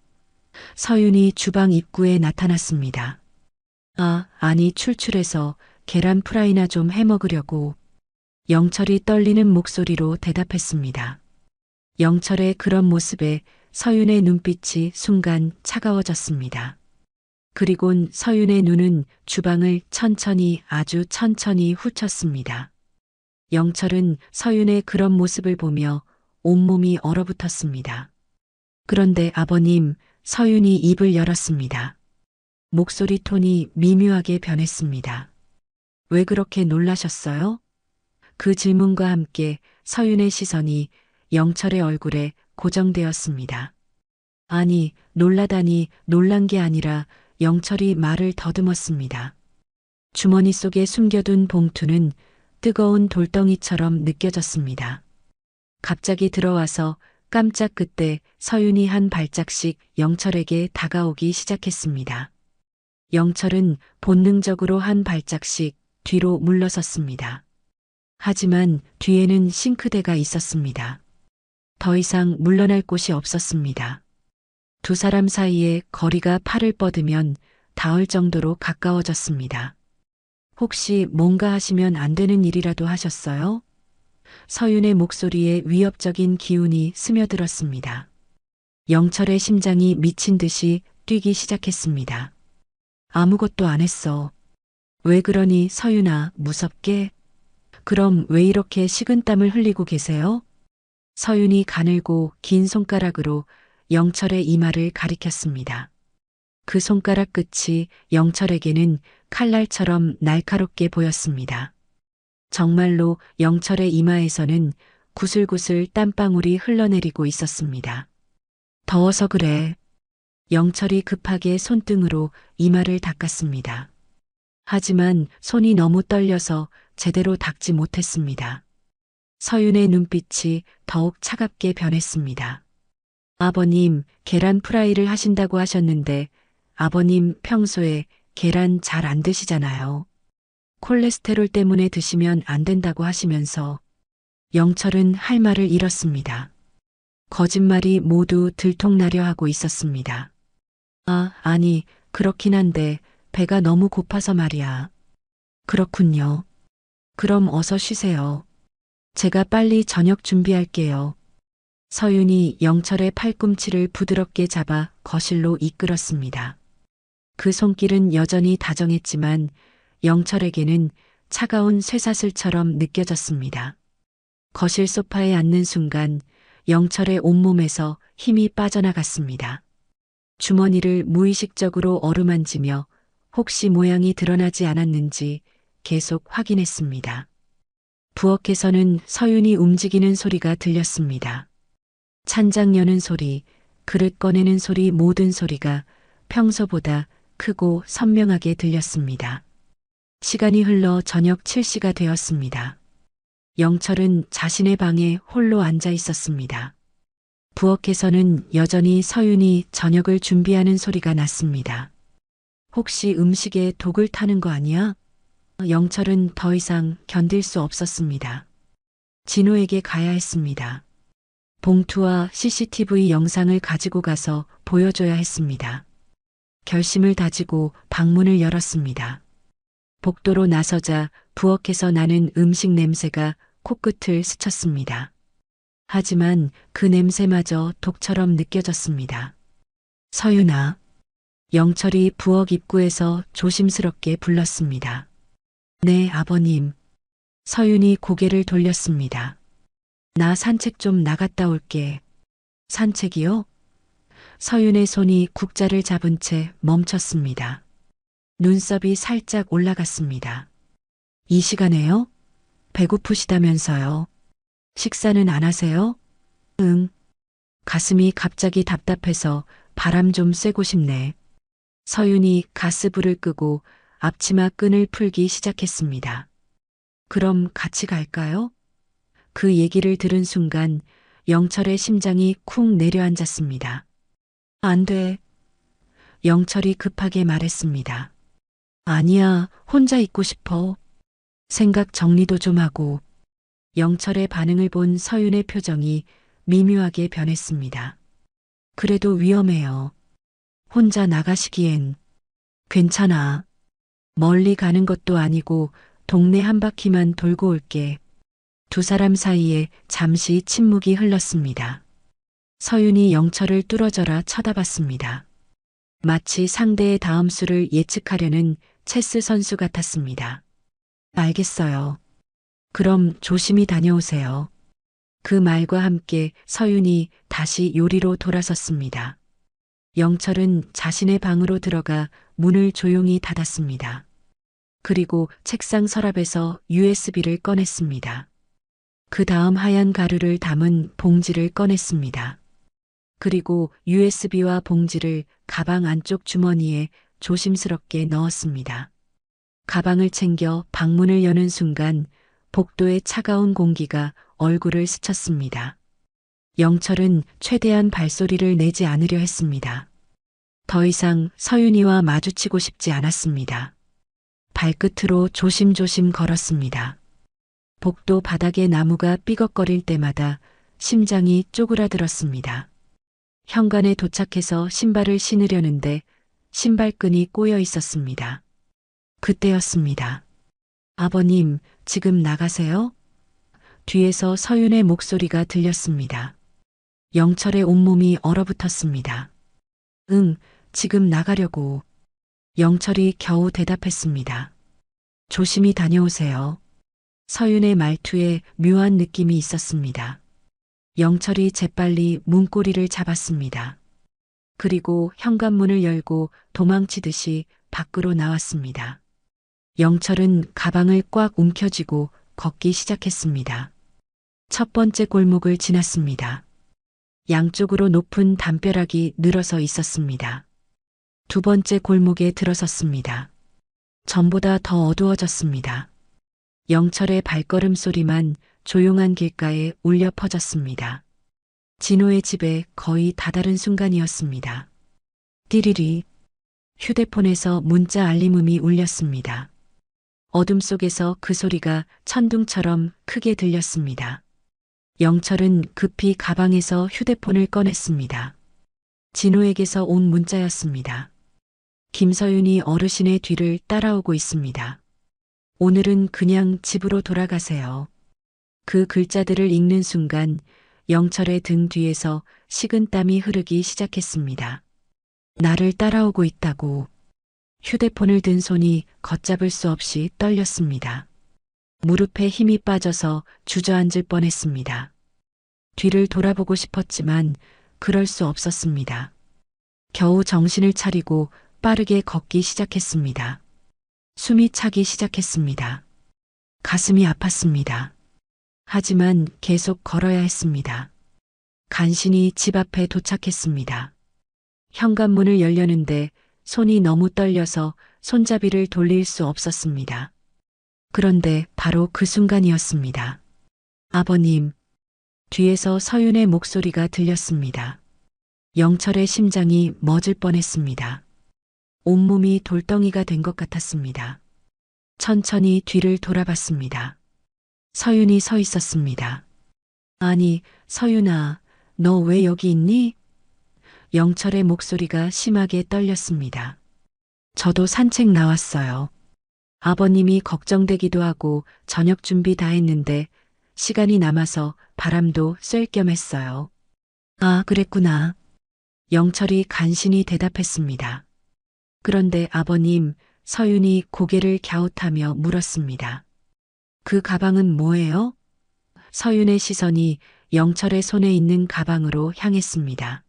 서윤이 주방 입구에 나타났습니다. 아니 출출해서 계란 프라이나 좀 해 먹으려고. 영철이 떨리는 목소리로 대답했습니다. 영철의 그런 모습에 서윤의 눈빛이 순간 차가워졌습니다. 그리곤 서윤의 눈은 주방을 천천히 아주 천천히 훑었습니다. 영철은 서윤의 그런 모습을 보며 온몸이 얼어붙었습니다. 그런데 아버님, 서윤이 입을 열었습니다. 목소리 톤이 미묘하게 변했습니다. 왜 그렇게 놀라셨어요? 그 질문과 함께 서윤의 시선이 영철의 얼굴에 고정되었습니다. 아니, 놀라다니 놀란 게 아니라 영철이 말을 더듬었습니다. 주머니 속에 숨겨둔 봉투는 뜨거운 돌덩이처럼 느껴졌습니다. 갑자기 들어와서 깜짝 그때 서윤이 한 발짝씩 영철에게 다가오기 시작했습니다. 영철은 본능적으로 한 발짝씩 뒤로 물러섰습니다. 하지만 뒤에는 싱크대가 있었습니다. 더 이상 물러날 곳이 없었습니다. 두 사람 사이에 거리가 팔을 뻗으면 닿을 정도로 가까워졌습니다. 혹시 뭔가 하시면 안 되는 일이라도 하셨어요? 서윤의 목소리에 위협적인 기운이 스며들었습니다. 영철의 심장이 미친 듯이 뛰기 시작했습니다. 아무것도 안 했어. 왜 그러니 서윤아, 무섭게? 그럼 왜 이렇게 식은땀을 흘리고 계세요? 서윤이 가늘고 긴 손가락으로 영철의 이마를 가리켰습니다. 그 손가락 끝이 영철에게는 칼날처럼 날카롭게 보였습니다. 정말로 영철의 이마에서는 구슬구슬 땀방울이 흘러내리고 있었습니다. 더워서 그래. 영철이 급하게 손등으로 이마를 닦았습니다. 하지만 손이 너무 떨려서 제대로 닦지 못했습니다. 서윤의 눈빛이 더욱 차갑게 변했습니다. 아버님, 계란 프라이를 하신다고 하셨는데 아버님 평소에 계란 잘 안 드시잖아요. 콜레스테롤 때문에 드시면 안 된다고 하시면서 영철은 할 말을 잃었습니다. 거짓말이 모두 들통나려 하고 있었습니다. 아니, 그렇긴 한데 배가 너무 고파서 말이야. 그렇군요. 그럼 어서 쉬세요. 제가 빨리 저녁 준비할게요. 서윤이 영철의 팔꿈치를 부드럽게 잡아 거실로 이끌었습니다. 그 손길은 여전히 다정했지만 영철에게는 차가운 쇠사슬처럼 느껴졌습니다. 거실 소파에 앉는 순간 영철의 온몸에서 힘이 빠져나갔습니다. 주머니를 무의식적으로 어루만지며 혹시 모양이 드러나지 않았는지 계속 확인했습니다. 부엌에서는 서윤이 움직이는 소리가 들렸습니다. 찬장 여는 소리, 그릇 꺼내는 소리, 모든 소리가 평소보다 크고 선명하게 들렸습니다. 시간이 흘러 저녁 7시가 되었습니다. 영철은 자신의 방에 홀로 앉아 있었습니다. 부엌에서는 여전히 서윤이 저녁을 준비하는 소리가 났습니다. 혹시 음식에 독을 타는 거 아니야? 영철은 더 이상 견딜 수 없었습니다. 진호에게 가야 했습니다. 봉투와 CCTV 영상을 가지고 가서 보여줘야 했습니다. 결심을 다지고 방문을 열었습니다. 복도로 나서자 부엌에서 나는 음식 냄새가 코끝을 스쳤습니다. 하지만 그 냄새마저 독처럼 느껴졌습니다. 서윤아. 영철이 부엌 입구에서 조심스럽게 불렀습니다. 네, 아버님. 서윤이 고개를 돌렸습니다. 나 산책 좀 나갔다 올게. 산책이요? 서윤의 손이 국자를 잡은 채 멈췄습니다. 눈썹이 살짝 올라갔습니다. 이 시간에요? 배고프시다면서요. 식사는 안 하세요? 응. 가슴이 갑자기 답답해서 바람 좀 쐬고 싶네. 서윤이 가스불을 끄고 앞치마 끈을 풀기 시작했습니다. 그럼 같이 갈까요? 그 얘기를 들은 순간 영철의 심장이 쿵 내려앉았습니다. 안 돼. 영철이 급하게 말했습니다. 아니야, 혼자 있고 싶어. 생각 정리도 좀 하고. 영철의 반응을 본 서윤의 표정이 미묘하게 변했습니다. 그래도 위험해요. 혼자 나가시기엔. 괜찮아. 멀리 가는 것도 아니고 동네 한 바퀴만 돌고 올게. 두 사람 사이에 잠시 침묵이 흘렀습니다. 서윤이 영철을 뚫어져라 쳐다봤습니다. 마치 상대의 다음 수를 예측하려는 체스 선수 같았습니다. 알겠어요. 그럼 조심히 다녀오세요. 그 말과 함께 서윤이 다시 요리로 돌아섰습니다. 영철은 자신의 방으로 들어가 문을 조용히 닫았습니다. 그리고 책상 서랍에서 USB를 꺼냈습니다. 그 다음 하얀 가루를 담은 봉지를 꺼냈습니다. 그리고 USB와 봉지를 가방 안쪽 주머니에 조심스럽게 넣었습니다. 가방을 챙겨 방문을 여는 순간 복도의 차가운 공기가 얼굴을 스쳤습니다. 영철은 최대한 발소리를 내지 않으려 했습니다. 더 이상 서윤이와 마주치고 싶지 않았습니다. 발끝으로 조심조심 걸었습니다. 복도 바닥에 나무가 삐걱거릴 때마다 심장이 쪼그라들었습니다. 현관에 도착해서 신발을 신으려는데 신발끈이 꼬여 있었습니다. 그때였습니다. 아버님, 지금 나가세요? 뒤에서 서윤의 목소리가 들렸습니다. 영철의 온몸이 얼어붙었습니다. 응, 지금 나가려고. 영철이 겨우 대답했습니다. 조심히 다녀오세요. 서윤의 말투에 묘한 느낌이 있었습니다. 영철이 재빨리 문고리를 잡았습니다. 그리고 현관문을 열고 도망치듯이 밖으로 나왔습니다. 영철은 가방을 꽉 움켜쥐고 걷기 시작했습니다. 첫 번째 골목을 지났습니다. 양쪽으로 높은 담벼락이 늘어서 있었습니다. 두 번째 골목에 들어섰습니다. 전보다 더 어두워졌습니다. 영철의 발걸음 소리만 조용한 길가에 울려 퍼졌습니다. 진호의 집에 거의 다다른 순간이었습니다. 띠리리. 휴대폰에서 문자 알림음이 울렸습니다. 어둠 속에서 그 소리가 천둥처럼 크게 들렸습니다. 영철은 급히 가방에서 휴대폰을 꺼냈습니다. 진호에게서 온 문자였습니다. 김서윤이 어르신의 뒤를 따라오고 있습니다. 오늘은 그냥 집으로 돌아가세요. 그 글자들을 읽는 순간 영철의 등 뒤에서 식은땀이 흐르기 시작했습니다. 나를 따라오고 있다고. 휴대폰을 든 손이 걷잡을 수 없이 떨렸습니다. 무릎에 힘이 빠져서 주저앉을 뻔했습니다. 뒤를 돌아보고 싶었지만 그럴 수 없었습니다. 겨우 정신을 차리고 빠르게 걷기 시작했습니다. 숨이 차기 시작했습니다. 가슴이 아팠습니다. 하지만 계속 걸어야 했습니다. 간신히 집 앞에 도착했습니다. 현관문을 열려는데 손이 너무 떨려서 손잡이를 돌릴 수 없었습니다. 그런데 바로 그 순간이었습니다. 아버님, 뒤에서 서윤의 목소리가 들렸습니다. 영철의 심장이 멎을 뻔했습니다. 온몸이 돌덩이가 된 것 같았습니다. 천천히 뒤를 돌아봤습니다. 서윤이 서 있었습니다. 아니, 서윤아, 너 왜 여기 있니? 영철의 목소리가 심하게 떨렸습니다. 저도 산책 나왔어요. 아버님이 걱정되기도 하고 저녁 준비 다 했는데 시간이 남아서 바람도 쐴 겸 했어요. 아, 그랬구나. 영철이 간신히 대답했습니다. 그런데 아버님, 서윤이 고개를 갸웃하며 물었습니다. 그 가방은 뭐예요? 서윤의 시선이 영철의 손에 있는 가방으로 향했습니다.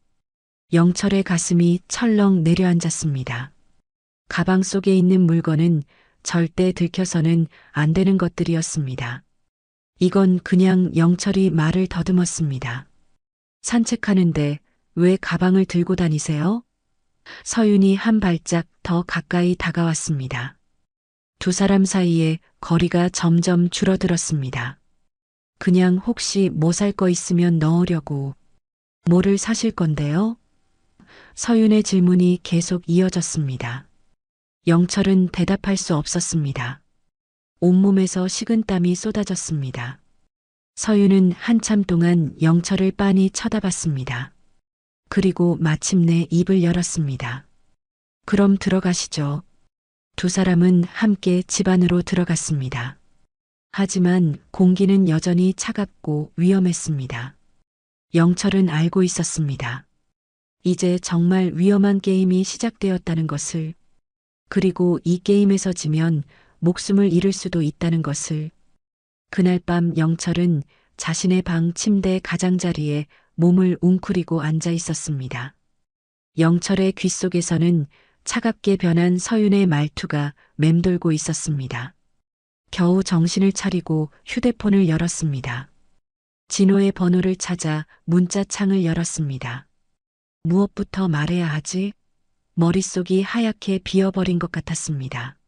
영철의 가슴이 철렁 내려앉았습니다. 가방 속에 있는 물건은 절대 들켜서는 안 되는 것들이었습니다. 이건 그냥 영철이 말을 더듬었습니다. 산책하는데 왜 가방을 들고 다니세요? 서윤이 한 발짝 더 가까이 다가왔습니다. 두 사람 사이에 거리가 점점 줄어들었습니다. 그냥 혹시 뭐 살 거 있으면 넣으려고. 뭐를 사실 건데요? 서윤의 질문이 계속 이어졌습니다. 영철은 대답할 수 없었습니다. 온몸에서 식은땀이 쏟아졌습니다. 서윤은 한참 동안 영철을 빤히 쳐다봤습니다. 그리고 마침내 입을 열었습니다. 그럼 들어가시죠. 두 사람은 함께 집 안으로 들어갔습니다. 하지만 공기는 여전히 차갑고 위험했습니다. 영철은 알고 있었습니다. 이제 정말 위험한 게임이 시작되었다는 것을, 그리고 이 게임에서 지면 목숨을 잃을 수도 있다는 것을. 그날 밤 영철은 자신의 방 침대 가장자리에 몸을 웅크리고 앉아 있었습니다. 영철의 귓속에서는 차갑게 변한 서윤의 말투가 맴돌고 있었습니다. 겨우 정신을 차리고 휴대폰을 열었습니다. 진호의 번호를 찾아 문자창을 열었습니다. 무엇부터 말해야 하지? 머릿속이 하얗게 비어버린 것 같았습니다.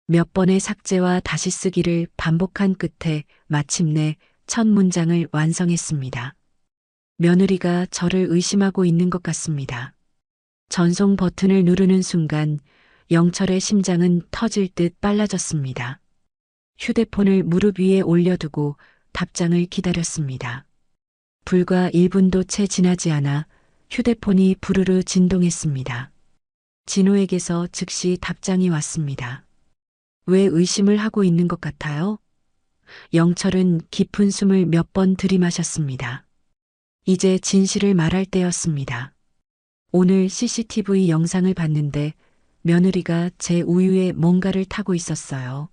몇 번의 삭제와 다시 쓰기를 반복한 끝에 마침내 첫 문장을 완성했습니다. 며느리가 저를 의심하고 있는 것 같습니다. 전송 버튼을 누르는 순간 영철의 심장은 터질 듯 빨라졌습니다. 휴대폰을 무릎 위에 올려두고 답장을 기다렸습니다. 불과 1분도 채 지나지 않아 휴대폰이 부르르 진동했습니다. 진호에게서 즉시 답장이 왔습니다. 왜 의심을 하고 있는 것 같아요? 영철은 깊은 숨을 몇 번 들이마셨습니다. 이제 진실을 말할 때였습니다. 오늘 CCTV 영상을 봤는데 며느리가 제 우유에 뭔가를 타고 있었어요.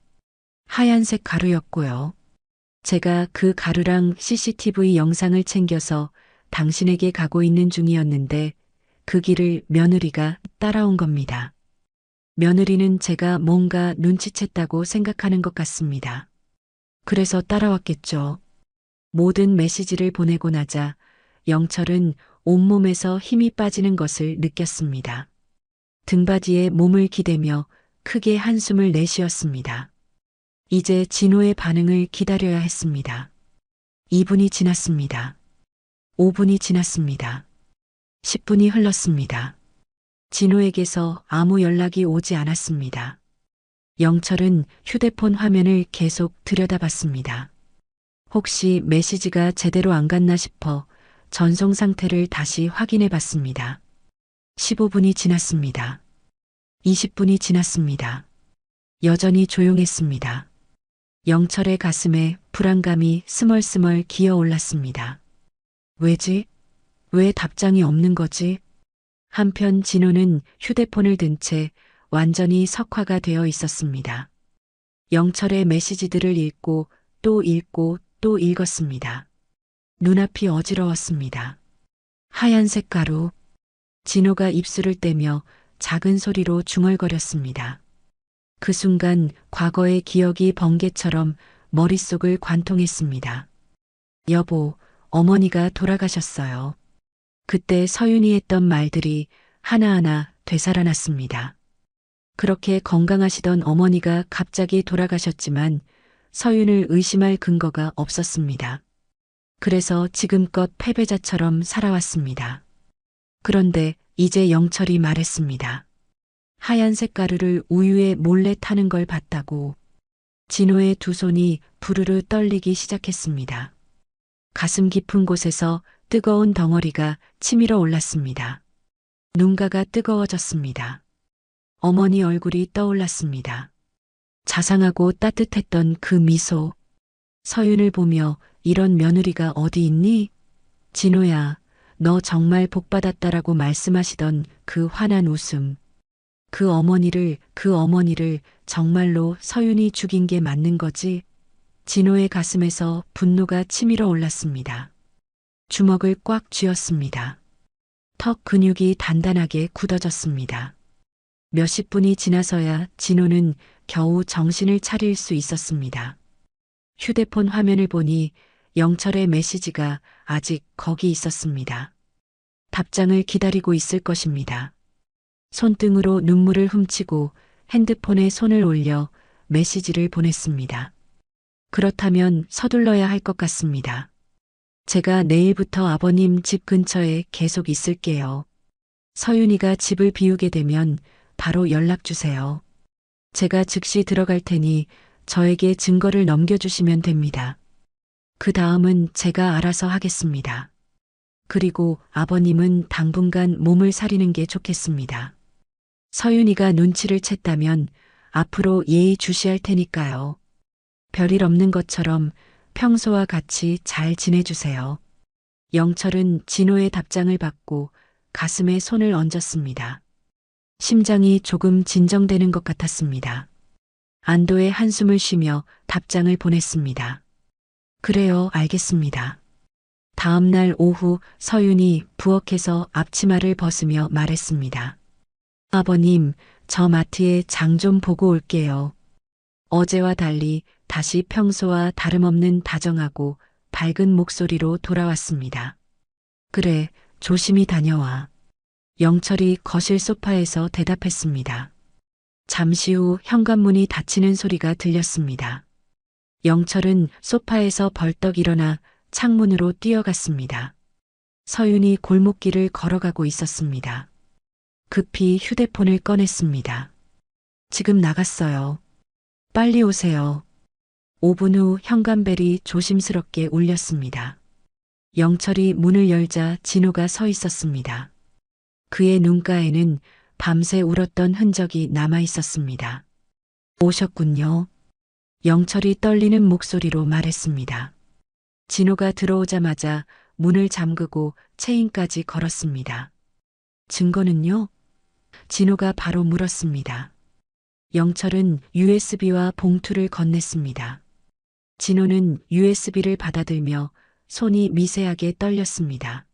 하얀색 가루였고요. 제가 그 가루랑 CCTV 영상을 챙겨서 당신에게 가고 있는 중이었는데 그 길을 며느리가 따라온 겁니다. 며느리는 제가 뭔가 눈치챘다고 생각하는 것 같습니다. 그래서 따라왔겠죠. 모든 메시지를 보내고 나자 영철은 온몸에서 힘이 빠지는 것을 느꼈습니다. 등받이에 몸을 기대며 크게 한숨을 내쉬었습니다. 이제 진호의 반응을 기다려야 했습니다. 2분이 지났습니다. 5분이 지났습니다. 10분이 흘렀습니다. 진호에게서 아무 연락이 오지 않았습니다. 영철은 휴대폰 화면을 계속 들여다봤습니다. 혹시 메시지가 제대로 안 갔나 싶어 전송 상태를 다시 확인해 봤습니다. 15분이 지났습니다. 20분이 지났습니다. 여전히 조용했습니다. 영철의 가슴에 불안감이 스멀스멀 기어 올랐습니다. 왜지? 왜 답장이 없는 거지? 한편 진호는 휴대폰을 든 채 완전히 석화가 되어 있었습니다. 영철의 메시지들을 읽고 또 읽고 또 읽었습니다. 눈앞이 어지러웠습니다. 하얀색 가루. 진호가 입술을 떼며 작은 소리로 중얼거렸습니다. 그 순간 과거의 기억이 번개처럼 머릿속을 관통했습니다. 여보, 어머니가 돌아가셨어요. 그때 서윤이 했던 말들이 하나하나 되살아났습니다. 그렇게 건강하시던 어머니가 갑자기 돌아가셨지만 서윤을 의심할 근거가 없었습니다. 그래서 지금껏 패배자처럼 살아왔습니다. 그런데 이제 영철이 말했습니다. 하얀색 가루를 우유에 몰래 타는 걸 봤다고. 진호의 두 손이 부르르 떨리기 시작했습니다. 가슴 깊은 곳에서 뜨거운 덩어리가 치밀어 올랐습니다. 눈가가 뜨거워졌습니다. 어머니 얼굴이 떠올랐습니다. 자상하고 따뜻했던 그 미소. 서윤을 보며 이런 며느리가 어디 있니? 진호야, 너 정말 복받았다라고 말씀하시던 그 환한 웃음. 그 어머니를 정말로 서윤이 죽인 게 맞는 거지? 진호의 가슴에서 분노가 치밀어 올랐습니다. 주먹을 꽉 쥐었습니다. 턱 근육이 단단하게 굳어졌습니다. 몇십 분이 지나서야 진호는 겨우 정신을 차릴 수 있었습니다. 휴대폰 화면을 보니 영철의 메시지가 아직 거기 있었습니다. 답장을 기다리고 있을 것입니다. 손등으로 눈물을 훔치고 핸드폰에 손을 올려 메시지를 보냈습니다. 그렇다면 서둘러야 할 것 같습니다. 제가 내일부터 아버님 집 근처에 계속 있을게요. 서윤이가 집을 비우게 되면 바로 연락 주세요. 제가 즉시 들어갈 테니 저에게 증거를 넘겨주시면 됩니다. 그 다음은 제가 알아서 하겠습니다. 그리고 아버님은 당분간 몸을 사리는 게 좋겠습니다. 서윤이가 눈치를 챘다면 앞으로 예의 주시할 테니까요. 별일 없는 것처럼 평소와 같이 잘 지내주세요. 영철은 진호의 답장을 받고 가슴에 손을 얹었습니다. 심장이 조금 진정되는 것 같았습니다. 안도의 한숨을 쉬며 답장을 보냈습니다. 그래요, 알겠습니다. 다음 날 오후 서윤이 부엌에서 앞치마를 벗으며 말했습니다. 아버님, 저 마트에 장 좀 보고 올게요. 어제와 달리 다시 평소와 다름없는 다정하고 밝은 목소리로 돌아왔습니다. 그래, 조심히 다녀와. 영철이 거실 소파에서 대답했습니다. 잠시 후 현관문이 닫히는 소리가 들렸습니다. 영철은 소파에서 벌떡 일어나 창문으로 뛰어갔습니다. 서윤이 골목길을 걸어가고 있었습니다. 급히 휴대폰을 꺼냈습니다. 지금 나갔어요. 빨리 오세요. 5분 후 현관벨이 조심스럽게 울렸습니다. 영철이 문을 열자 진호가 서 있었습니다. 그의 눈가에는 밤새 울었던 흔적이 남아 있었습니다. 오셨군요. 영철이 떨리는 목소리로 말했습니다. 진호가 들어오자마자 문을 잠그고 체인까지 걸었습니다. 증거는요? 진호가 바로 물었습니다. 영철은 USB와 봉투를 건넸습니다. 진호는 USB를 받아들며 손이 미세하게 떨렸습니다.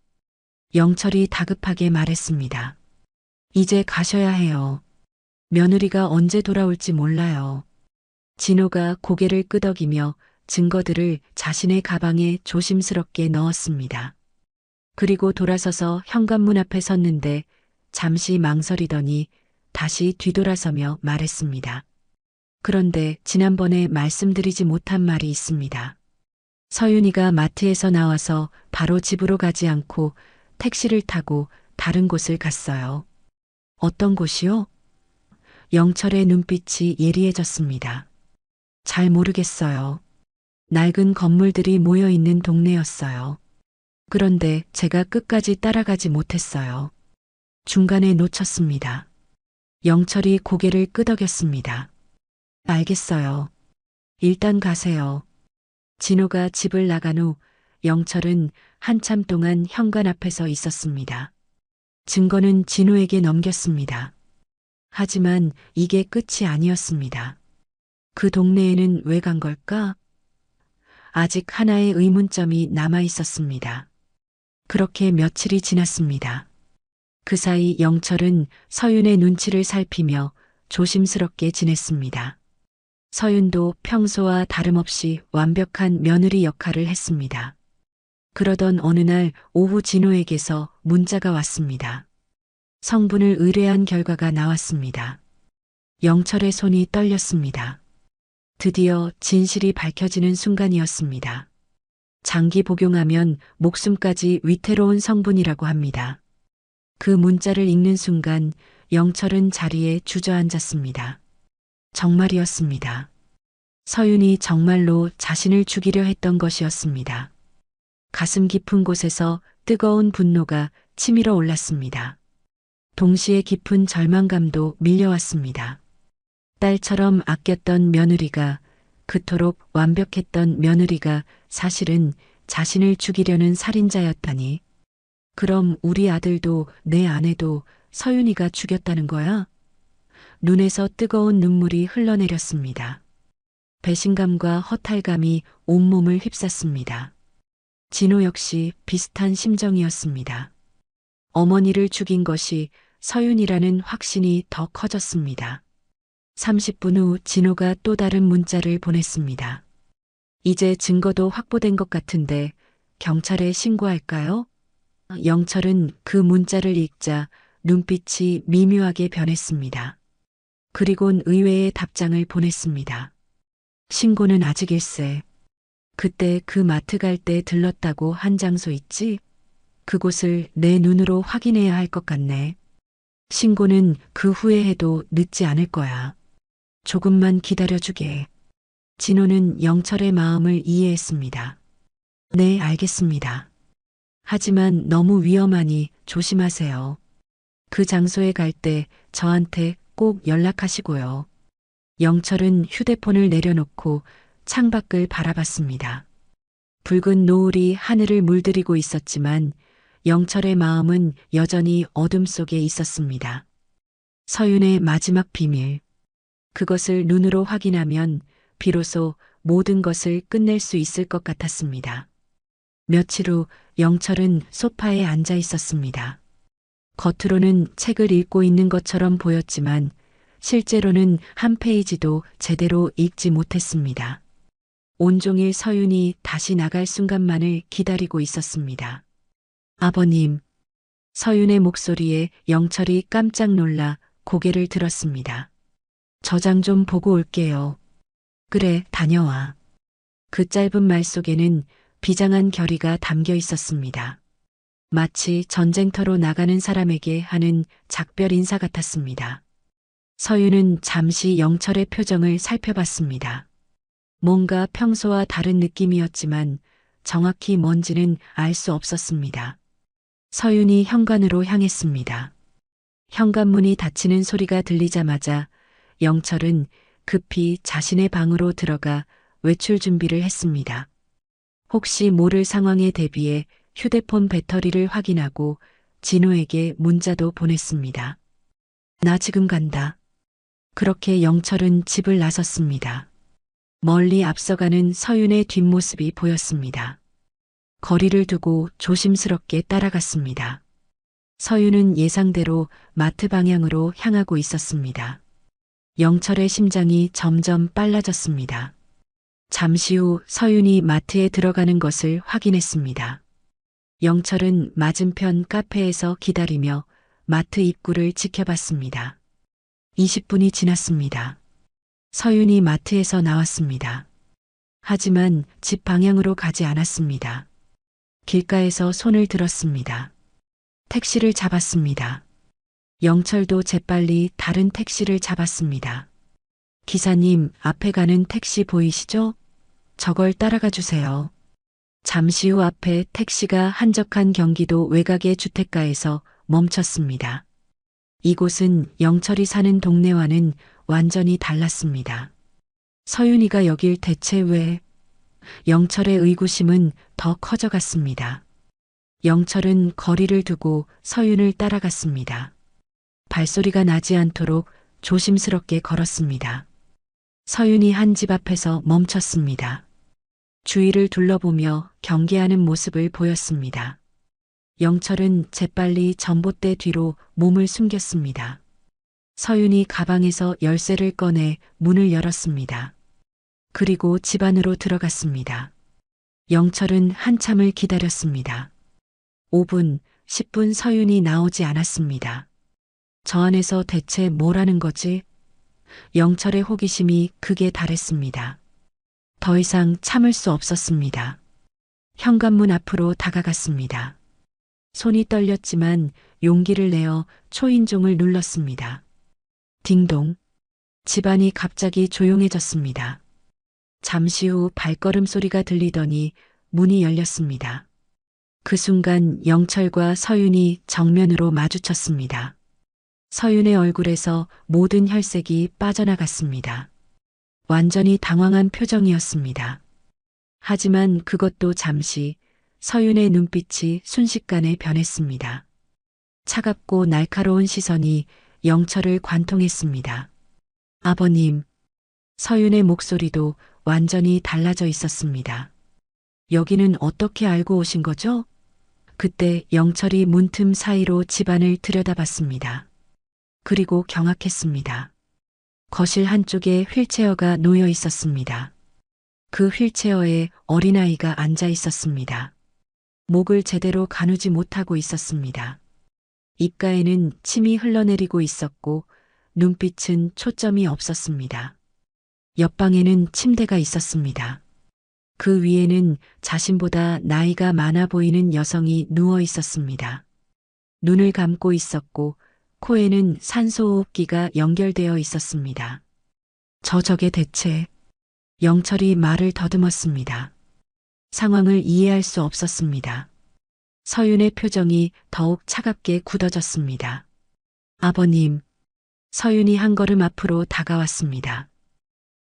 영철이 다급하게 말했습니다. 이제 가셔야 해요. 며느리가 언제 돌아올지 몰라요. 진호가 고개를 끄덕이며 증거들을 자신의 가방에 조심스럽게 넣었습니다. 그리고 돌아서서 현관문 앞에 섰는데 잠시 망설이더니 다시 뒤돌아서며 말했습니다. 그런데 지난번에 말씀드리지 못한 말이 있습니다. 서윤이가 마트에서 나와서 바로 집으로 가지 않고 택시를 타고 다른 곳을 갔어요. 어떤 곳이요? 영철의 눈빛이 예리해졌습니다. 잘 모르겠어요. 낡은 건물들이 모여 있는 동네였어요. 그런데 제가 끝까지 따라가지 못했어요. 중간에 놓쳤습니다. 영철이 고개를 끄덕였습니다. 알겠어요. 일단 가세요. 진호가 집을 나간 후 영철은 한참 동안 현관 앞에 서 있었습니다. 증거는 진호에게 넘겼습니다. 하지만 이게 끝이 아니었습니다. 그 동네에는 왜 간 걸까? 아직 하나의 의문점이 남아 있었습니다. 그렇게 며칠이 지났습니다. 그 사이 영철은 서윤의 눈치를 살피며 조심스럽게 지냈습니다. 서윤도 평소와 다름없이 완벽한 며느리 역할을 했습니다. 그러던 어느 날 오후 진호에게서 문자가 왔습니다. 성분을 의뢰한 결과가 나왔습니다. 영철의 손이 떨렸습니다. 드디어 진실이 밝혀지는 순간이었습니다. 장기 복용하면 목숨까지 위태로운 성분이라고 합니다. 그 문자를 읽는 순간 영철은 자리에 주저앉았습니다. 정말이었습니다. 서윤이 정말로 자신을 죽이려 했던 것이었습니다. 가슴 깊은 곳에서 뜨거운 분노가 치밀어 올랐습니다. 동시에 깊은 절망감도 밀려왔습니다. 딸처럼 아꼈던 며느리가, 그토록 완벽했던 며느리가 사실은 자신을 죽이려는 살인자였다니. 그럼 우리 아들도 내 아내도 서윤이가 죽였다는 거야? 눈에서 뜨거운 눈물이 흘러내렸습니다. 배신감과 허탈감이 온몸을 휩쌌습니다. 진호 역시 비슷한 심정이었습니다. 어머니를 죽인 것이 서윤이라는 확신이 더 커졌습니다. 30분 후 진호가 또 다른 문자를 보냈습니다. 이제 증거도 확보된 것 같은데 경찰에 신고할까요? 영철은 그 문자를 읽자 눈빛이 미묘하게 변했습니다. 그리곤 의외의 답장을 보냈습니다. 신고는 아직일세. 그때 그 마트 갈 때 들렀다고 한 장소 있지? 그곳을 내 눈으로 확인해야 할 것 같네. 신고는 그 후에 해도 늦지 않을 거야. 조금만 기다려주게. 진호는 영철의 마음을 이해했습니다. 네, 알겠습니다. 하지만 너무 위험하니 조심하세요. 그 장소에 갈 때 저한테 꼭 연락하시고요. 영철은 휴대폰을 내려놓고 창밖을 바라봤습니다. 붉은 노을이 하늘을 물들이고 있었지만 영철의 마음은 여전히 어둠 속에 있었습니다. 서윤의 마지막 비밀. 그것을 눈으로 확인하면 비로소 모든 것을 끝낼 수 있을 것 같았습니다. 며칠 후 영철은 소파에 앉아 있었습니다. 겉으로는 책을 읽고 있는 것처럼 보였지만 실제로는 한 페이지도 제대로 읽지 못했습니다. 온종일 서윤이 다시 나갈 순간만을 기다리고 있었습니다. 아버님, 서윤의 목소리에 영철이 깜짝 놀라 고개를 들었습니다. 저장 좀 보고 올게요. 그래, 다녀와. 그 짧은 말 속에는 비장한 결의가 담겨 있었습니다. 마치 전쟁터로 나가는 사람에게 하는 작별 인사 같았습니다. 서윤은 잠시 영철의 표정을 살펴봤습니다. 뭔가 평소와 다른 느낌이었지만 정확히 뭔지는 알 수 없었습니다. 서윤이 현관으로 향했습니다. 현관문이 닫히는 소리가 들리자마자 영철은 급히 자신의 방으로 들어가 외출 준비를 했습니다. 혹시 모를 상황에 대비해 휴대폰 배터리를 확인하고 진호에게 문자도 보냈습니다. 나 지금 간다. 그렇게 영철은 집을 나섰습니다. 멀리 앞서가는 서윤의 뒷모습이 보였습니다. 거리를 두고 조심스럽게 따라갔습니다. 서윤은 예상대로 마트 방향으로 향하고 있었습니다. 영철의 심장이 점점 빨라졌습니다. 잠시 후 서윤이 마트에 들어가는 것을 확인했습니다. 영철은 맞은편 카페에서 기다리며 마트 입구를 지켜봤습니다. 20분이 지났습니다. 서윤이 마트에서 나왔습니다. 하지만 집 방향으로 가지 않았습니다. 길가에서 손을 들었습니다. 택시를 잡았습니다. 영철도 재빨리 다른 택시를 잡았습니다. 기사님, 앞에 가는 택시 보이시죠? 저걸 따라가 주세요. 잠시 후 앞에 택시가 한적한 경기도 외곽의 주택가에서 멈췄습니다. 이곳은 영철이 사는 동네와는 완전히 달랐습니다. 서윤이가 여길 대체 왜? 영철의 의구심은 더 커져갔습니다. 영철은 거리를 두고 서윤을 따라갔습니다. 발소리가 나지 않도록 조심스럽게 걸었습니다. 서윤이 한 집 앞에서 멈췄습니다. 주위를 둘러보며 경계하는 모습을 보였습니다. 영철은 재빨리 전봇대 뒤로 몸을 숨겼습니다. 서윤이 가방에서 열쇠를 꺼내 문을 열었습니다. 그리고 집 안으로 들어갔습니다. 영철은 한참을 기다렸습니다. 5분, 10분 서윤이 나오지 않았습니다. 저 안에서 대체 뭘 하는 거지? 영철의 호기심이 극에 달했습니다. 더 이상 참을 수 없었습니다. 현관문 앞으로 다가갔습니다. 손이 떨렸지만 용기를 내어 초인종을 눌렀습니다. 딩동. 집안이 갑자기 조용해졌습니다. 잠시 후 발걸음 소리가 들리더니 문이 열렸습니다. 그 순간 영철과 서윤이 정면으로 마주쳤습니다. 서윤의 얼굴에서 모든 혈색이 빠져나갔습니다. 완전히 당황한 표정이었습니다. 하지만 그것도 잠시 서윤의 눈빛이 순식간에 변했습니다. 차갑고 날카로운 시선이 영철을 관통했습니다. 아버님, 서윤의 목소리도 완전히 달라져 있었습니다. 여기는 어떻게 알고 오신 거죠? 그때 영철이 문틈 사이로 집안을 들여다봤습니다. 그리고 경악했습니다. 거실 한쪽에 휠체어가 놓여 있었습니다. 그 휠체어에 어린아이가 앉아 있었습니다. 목을 제대로 가누지 못하고 있었습니다. 입가에는 침이 흘러내리고 있었고 눈빛은 초점이 없었습니다. 옆방에는 침대가 있었습니다. 그 위에는 자신보다 나이가 많아 보이는 여성이 누워 있었습니다. 눈을 감고 있었고 코에는 산소호흡기가 연결되어 있었습니다. 저게 대체. 영철이 말을 더듬었습니다. 상황을 이해할 수 없었습니다. 서윤의 표정이 더욱 차갑게 굳어졌습니다. 아버님. 서윤이 한 걸음 앞으로 다가왔습니다.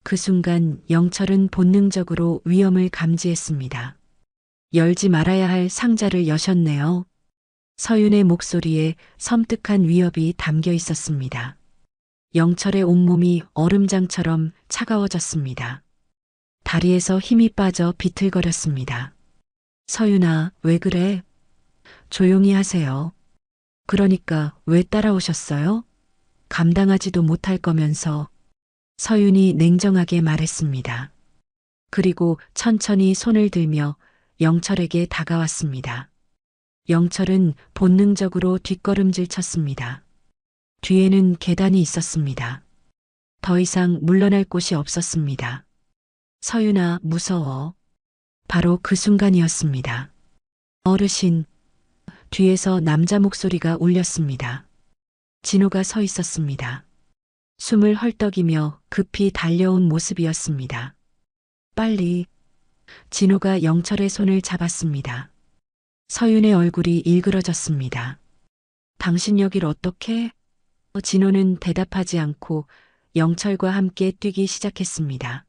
그 순간 영철은 본능적으로 위험을 감지했습니다. 열지 말아야 할 상자를 여셨네요. 서윤의 목소리에 섬뜩한 위협이 담겨 있었습니다. 영철의 온몸이 얼음장처럼 차가워졌습니다. 다리에서 힘이 빠져 비틀거렸습니다. 서윤아, 왜 그래? 조용히 하세요. 그러니까 왜 따라오셨어요? 감당하지도 못할 거면서. 서윤이 냉정하게 말했습니다. 그리고 천천히 손을 들며 영철에게 다가왔습니다. 영철은 본능적으로 뒷걸음질 쳤습니다. 뒤에는 계단이 있었습니다. 더 이상 물러날 곳이 없었습니다. 서윤아, 무서워. 바로 그 순간이었습니다. 어르신, 뒤에서 남자 목소리가 울렸습니다. 진호가 서 있었습니다. 숨을 헐떡이며 급히 달려온 모습이었습니다. 빨리. 진호가 영철의 손을 잡았습니다. 서윤의 얼굴이 일그러졌습니다. 당신 여길 어떻게? 진호는 대답하지 않고 영철과 함께 뛰기 시작했습니다.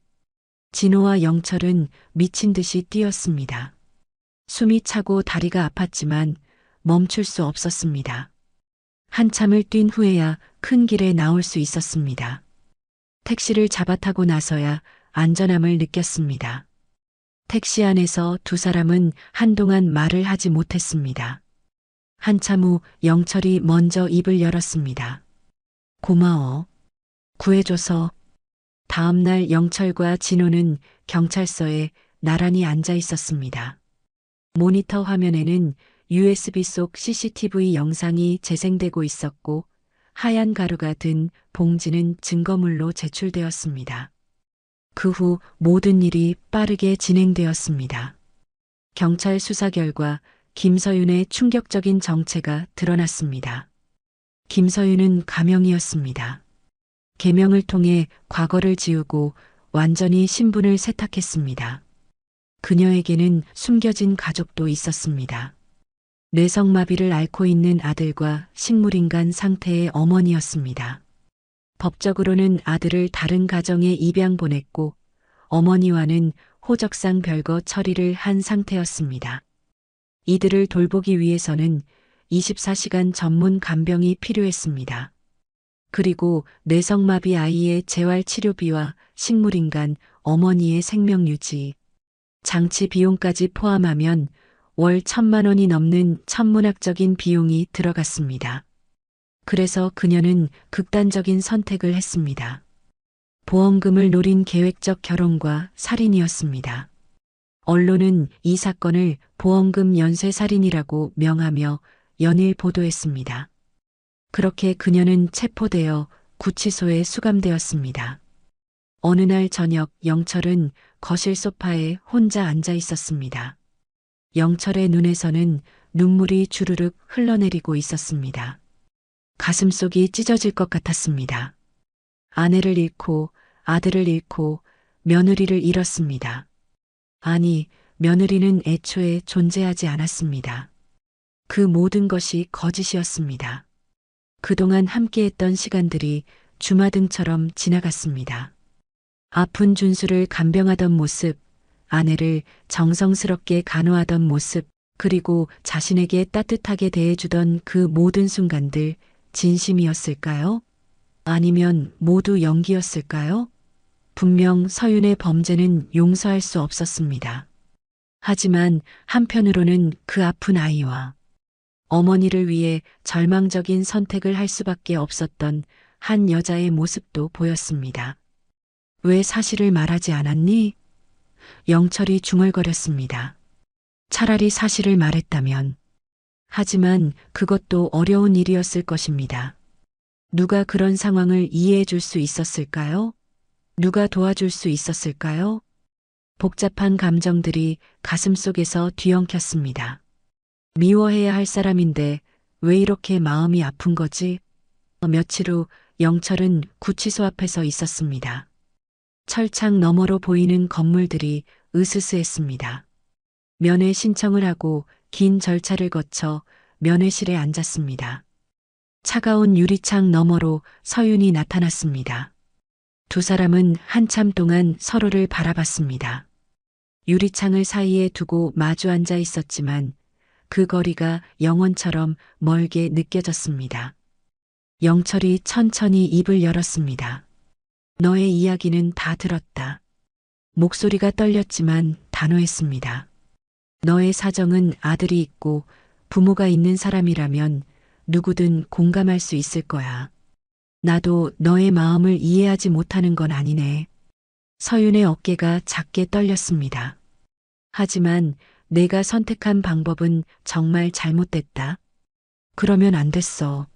진호와 영철은 미친 듯이 뛰었습니다. 숨이 차고 다리가 아팠지만 멈출 수 없었습니다. 한참을 뛴 후에야 큰 길에 나올 수 있었습니다. 택시를 잡아타고 나서야 안전함을 느꼈습니다. 택시 안에서 두 사람은 한동안 말을 하지 못했습니다. 한참 후 영철이 먼저 입을 열었습니다. 고마워. 구해줘서. 다음 날 영철과 진호는 경찰서에 나란히 앉아 있었습니다. 모니터 화면에는 USB 속 CCTV 영상이 재생되고 있었고 하얀 가루가 든 봉지는 증거물로 제출되었습니다. 그 후 모든 일이 빠르게 진행되었습니다. 경찰 수사 결과 김서윤의 충격적인 정체가 드러났습니다. 김서윤은 가명이었습니다. 계명을 통해 과거를 지우고 완전히 신분을 세탁했습니다. 그녀에게는 숨겨진 가족도 있었습니다. 뇌성마비를 앓고 있는 아들과 식물인간 상태의 어머니였습니다. 법적으로는 아들을 다른 가정에 입양 보냈고 어머니와는 호적상 별거 처리를 한 상태였습니다. 이들을 돌보기 위해서는 24시간 전문 간병이 필요했습니다. 그리고 뇌성마비 아이의 재활치료비와 식물인간 어머니의 생명유지, 장치 비용까지 포함하면 월 1,000만 원이 넘는 천문학적인 비용이 들어갔습니다. 그래서 그녀는 극단적인 선택을 했습니다. 보험금을 노린 계획적 결혼과 살인이었습니다. 언론은 이 사건을 보험금 연쇄살인이라고 명하며 연일 보도했습니다. 그렇게 그녀는 체포되어 구치소에 수감되었습니다. 어느 날 저녁 영철은 거실 소파에 혼자 앉아 있었습니다. 영철의 눈에서는 눈물이 주르륵 흘러내리고 있었습니다. 가슴속이 찢어질 것 같았습니다. 아내를 잃고 아들을 잃고 며느리를 잃었습니다. 아니, 며느리는 애초에 존재하지 않았습니다. 그 모든 것이 거짓이었습니다. 그동안 함께했던 시간들이 주마등처럼 지나갔습니다. 아픈 준수를 간병하던 모습, 아내를 정성스럽게 간호하던 모습, 그리고 자신에게 따뜻하게 대해주던 그 모든 순간들, 진심이었을까요? 아니면 모두 연기였을까요? 분명 서윤의 범죄는 용서할 수 없었습니다. 하지만 한편으로는 그 아픈 아이와 어머니를 위해 절망적인 선택을 할 수밖에 없었던 한 여자의 모습도 보였습니다. 왜 사실을 말하지 않았니? 영철이 중얼거렸습니다. 차라리 사실을 말했다면. 하지만 그것도 어려운 일이었을 것입니다. 누가 그런 상황을 이해해 줄 수 있었을까요? 누가 도와줄 수 있었을까요? 복잡한 감정들이 가슴속에서 뒤엉켰습니다. 미워해야 할 사람인데 왜 이렇게 마음이 아픈 거지? 며칠 후 영철은 구치소 앞에 서 있었습니다. 철창 너머로 보이는 건물들이 으스스했습니다. 면회 신청을 하고 긴 절차를 거쳐 면회실에 앉았습니다. 차가운 유리창 너머로 서윤이 나타났습니다. 두 사람은 한참 동안 서로를 바라봤습니다. 유리창을 사이에 두고 마주 앉아 있었지만 그 거리가 영원처럼 멀게 느껴졌습니다. 영철이 천천히 입을 열었습니다. 너의 이야기는 다 들었다. 목소리가 떨렸지만 단호했습니다. 너의 사정은 아들이 있고 부모가 있는 사람이라면 누구든 공감할 수 있을 거야. 나도 너의 마음을 이해하지 못하는 건 아니네. 서윤의 어깨가 작게 떨렸습니다. 하지만 내가 선택한 방법은 정말 잘못됐다. 그러면 안 됐어.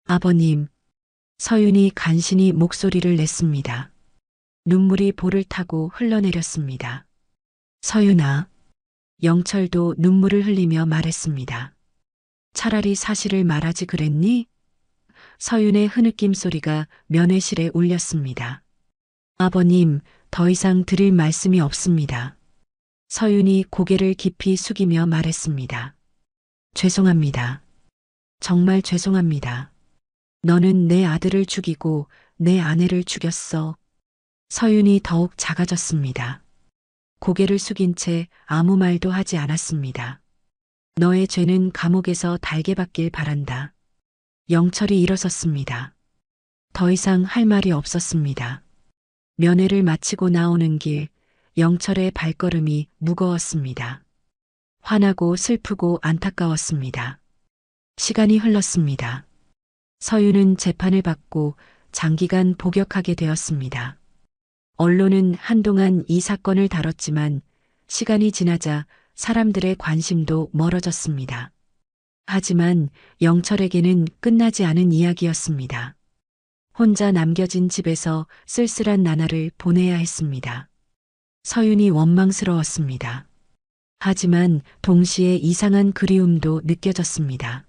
아버님, 서윤이 간신히 목소리를 냈습니다. 눈물이 볼을 타고 흘러내렸습니다. 서윤아, 영철도 눈물을 흘리며 말했습니다. 차라리 사실을 말하지 그랬니? 서윤의 흐느낌 소리가 면회실에 울렸습니다. 아버님, 더 이상 드릴 말씀이 없습니다. 서윤이 고개를 깊이 숙이며 말했습니다. 죄송합니다. 정말 죄송합니다. 너는 내 아들을 죽이고 내 아내를 죽였어. 서윤이 더욱 작아졌습니다. 고개를 숙인 채 아무 말도 하지 않았습니다. 너의 죄는 감옥에서 달게 받길 바란다. 영철이 일어섰습니다. 더 이상 할 말이 없었습니다. 면회를 마치고 나오는 길, 영철의 발걸음이 무거웠습니다. 화나고 슬프고 안타까웠습니다. 시간이 흘렀습니다. 서윤은 재판을 받고 장기간 복역하게 되었습니다. 언론은 한동안 이 사건을 다뤘지만 시간이 지나자 사람들의 관심도 멀어졌습니다. 하지만 영철에게는 끝나지 않은 이야기였습니다. 혼자 남겨진 집에서 쓸쓸한 나날을 보내야 했습니다. 서윤이 원망스러웠습니다. 하지만 동시에 이상한 그리움도 느껴졌습니다.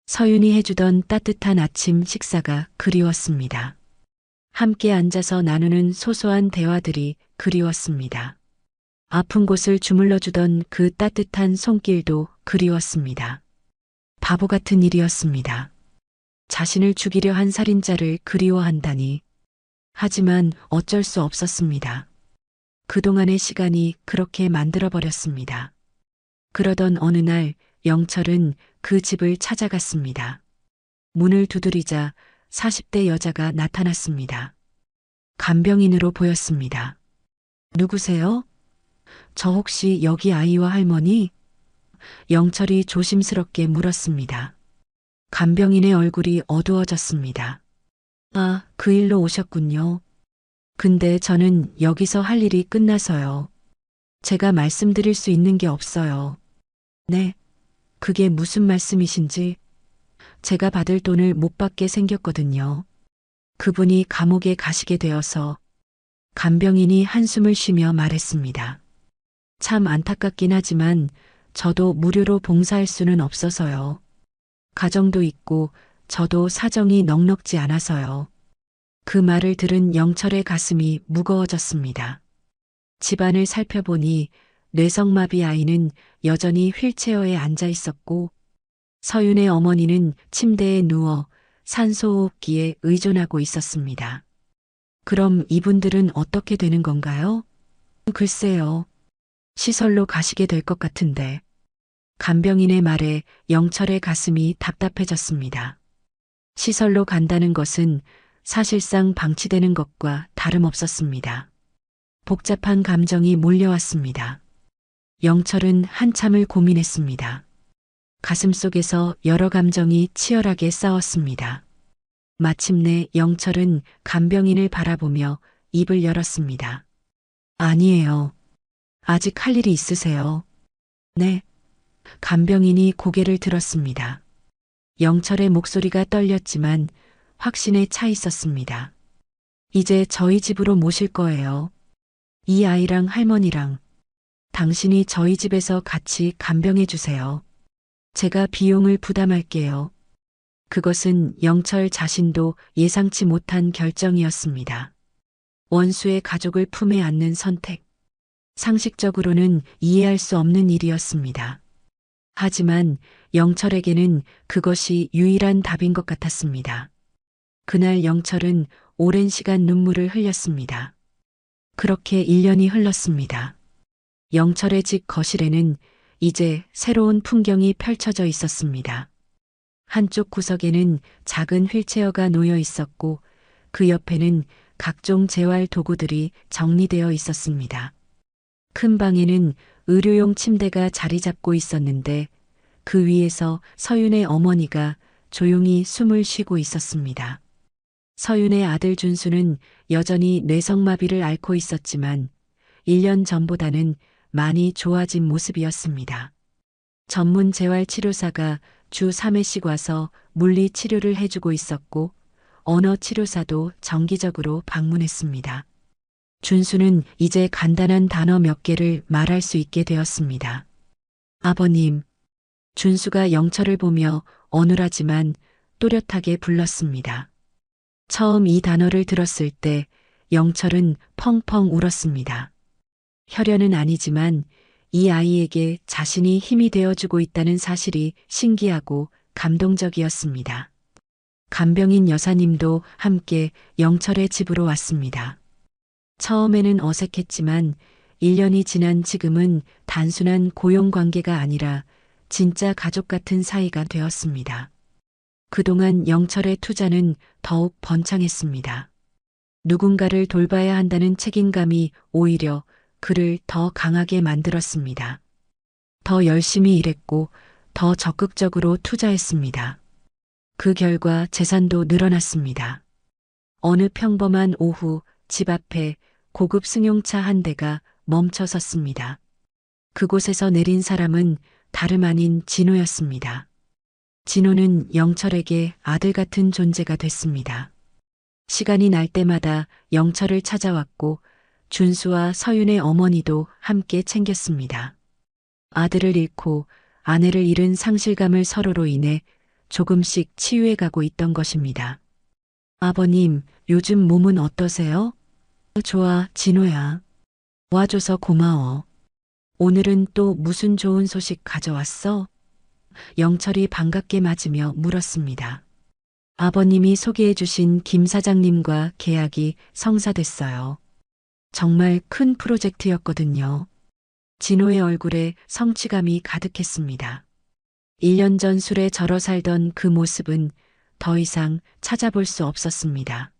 서윤이 해주던 따뜻한 아침 식사가 그리웠습니다. 함께 앉아서 나누는 소소한 대화들이 그리웠습니다. 아픈 곳을 주물러주던 그 따뜻한 손길도 그리웠습니다. 바보 같은 일이었습니다. 자신을 죽이려 한 살인자를 그리워한다니. 하지만 어쩔 수 없었습니다. 그동안의 시간이 그렇게 만들어버렸습니다. 그러던 어느 날 영철은 그 집을 찾아갔습니다. 문을 두드리자 40대 여자가 나타났습니다. 간병인으로 보였습니다. 누구세요? 저 혹시 여기 아이와 할머니? 영철이 조심스럽게 물었습니다. 간병인의 얼굴이 어두워졌습니다. 아, 그 일로 오셨군요. 근데 저는 여기서 할 일이 끝나서요. 제가 말씀드릴 수 있는 게 없어요. 네, 그게 무슨 말씀이신지. 제가 받을 돈을 못 받게 생겼거든요. 그분이 감옥에 가시게 되어서. 간병인이 한숨을 쉬며 말했습니다. 참 안타깝긴 하지만 저도 무료로 봉사할 수는 없어서요. 가정도 있고 저도 사정이 넉넉지 않아서요. 그 말을 들은 영철의 가슴이 무거워졌습니다. 집안을 살펴보니 뇌성마비 아이는 여전히 휠체어에 앉아 있었고 서윤의 어머니는 침대에 누워 산소호흡기에 의존하고 있었습니다. 그럼 이분들은 어떻게 되는 건가요? 글쎄요. 시설로 가시게 될 것 같은데. 간병인의 말에 영철의 가슴이 답답해졌습니다. 시설로 간다는 것은 사실상 방치되는 것과 다름없었습니다. 복잡한 감정이 몰려왔습니다. 영철은 한참을 고민했습니다. 가슴속에서 여러 감정이 치열하게 싸웠습니다. 마침내 영철은 간병인을 바라보며 입을 열었습니다. 아니에요. 아직 할 일이 있으세요. 네. 간병인이 고개를 들었습니다. 영철의 목소리가 떨렸지만 확신에 차 있었습니다. 이제 저희 집으로 모실 거예요. 이 아이랑 할머니랑. 당신이 저희 집에서 같이 간병해 주세요. 제가 비용을 부담할게요. 그것은 영철 자신도 예상치 못한 결정이었습니다. 원수의 가족을 품에 안는 선택. 상식적으로는 이해할 수 없는 일이었습니다. 하지만 영철에게는 그것이 유일한 답인 것 같았습니다. 그날 영철은 오랜 시간 눈물을 흘렸습니다. 그렇게 1년이 흘렀습니다. 영철의 집 거실에는 이제 새로운 풍경이 펼쳐져 있었습니다. 한쪽 구석에는 작은 휠체어가 놓여 있었고 그 옆에는 각종 재활 도구들이 정리되어 있었습니다. 큰 방에는 의료용 침대가 자리 잡고 있었는데 그 위에서 서윤의 어머니가 조용히 숨을 쉬고 있었습니다. 서윤의 아들 준수는 여전히 뇌성마비를 앓고 있었지만 1년 전보다는 많이 좋아진 모습이었습니다. 전문 재활치료사가 주 3회씩 와서 물리 치료를 해주고 있었고 언어 치료사도 정기적으로 방문했습니다. 준수는 이제 간단한 단어 몇 개를 말할 수 있게 되었습니다. 아버님, 준수가 영철을 보며 어눌하지만 또렷하게 불렀습니다. 처음 이 단어를 들었을 때 영철은 펑펑 울었습니다. 혈연은 아니지만 이 아이에게 자신이 힘이 되어주고 있다는 사실이 신기하고 감동적이었습니다. 간병인 여사님도 함께 영철의 집으로 왔습니다. 처음에는 어색했지만 1년이 지난 지금은 단순한 고용 관계가 아니라 진짜 가족 같은 사이가 되었습니다. 그동안 영철의 투자는 더욱 번창했습니다. 누군가를 돌봐야 한다는 책임감이 오히려 그를 더 강하게 만들었습니다. 더 열심히 일했고 더 적극적으로 투자했습니다. 그 결과 재산도 늘어났습니다. 어느 평범한 오후 집 앞에 고급 승용차 한 대가 멈춰 섰습니다. 그곳에서 내린 사람은 다름 아닌 진호였습니다. 진호는 영철에게 아들 같은 존재가 됐습니다. 시간이 날 때마다 영철을 찾아왔고 준수와 서윤의 어머니도 함께 챙겼습니다. 아들을 잃고 아내를 잃은 상실감을 서로로 인해 조금씩 치유해 가고 있던 것입니다. 아버님, 요즘 몸은 어떠세요? 좋아, 진호야. 와줘서 고마워. 오늘은 또 무슨 좋은 소식 가져왔어? 영철이 반갑게 맞으며 물었습니다. 아버님이 소개해 주신 김 사장님과 계약이 성사됐어요. 정말 큰 프로젝트였거든요. 진호의 얼굴에 성취감이 가득했습니다. 1년 전 술에 절어 살던 그 모습은 더 이상 찾아볼 수 없었습니다.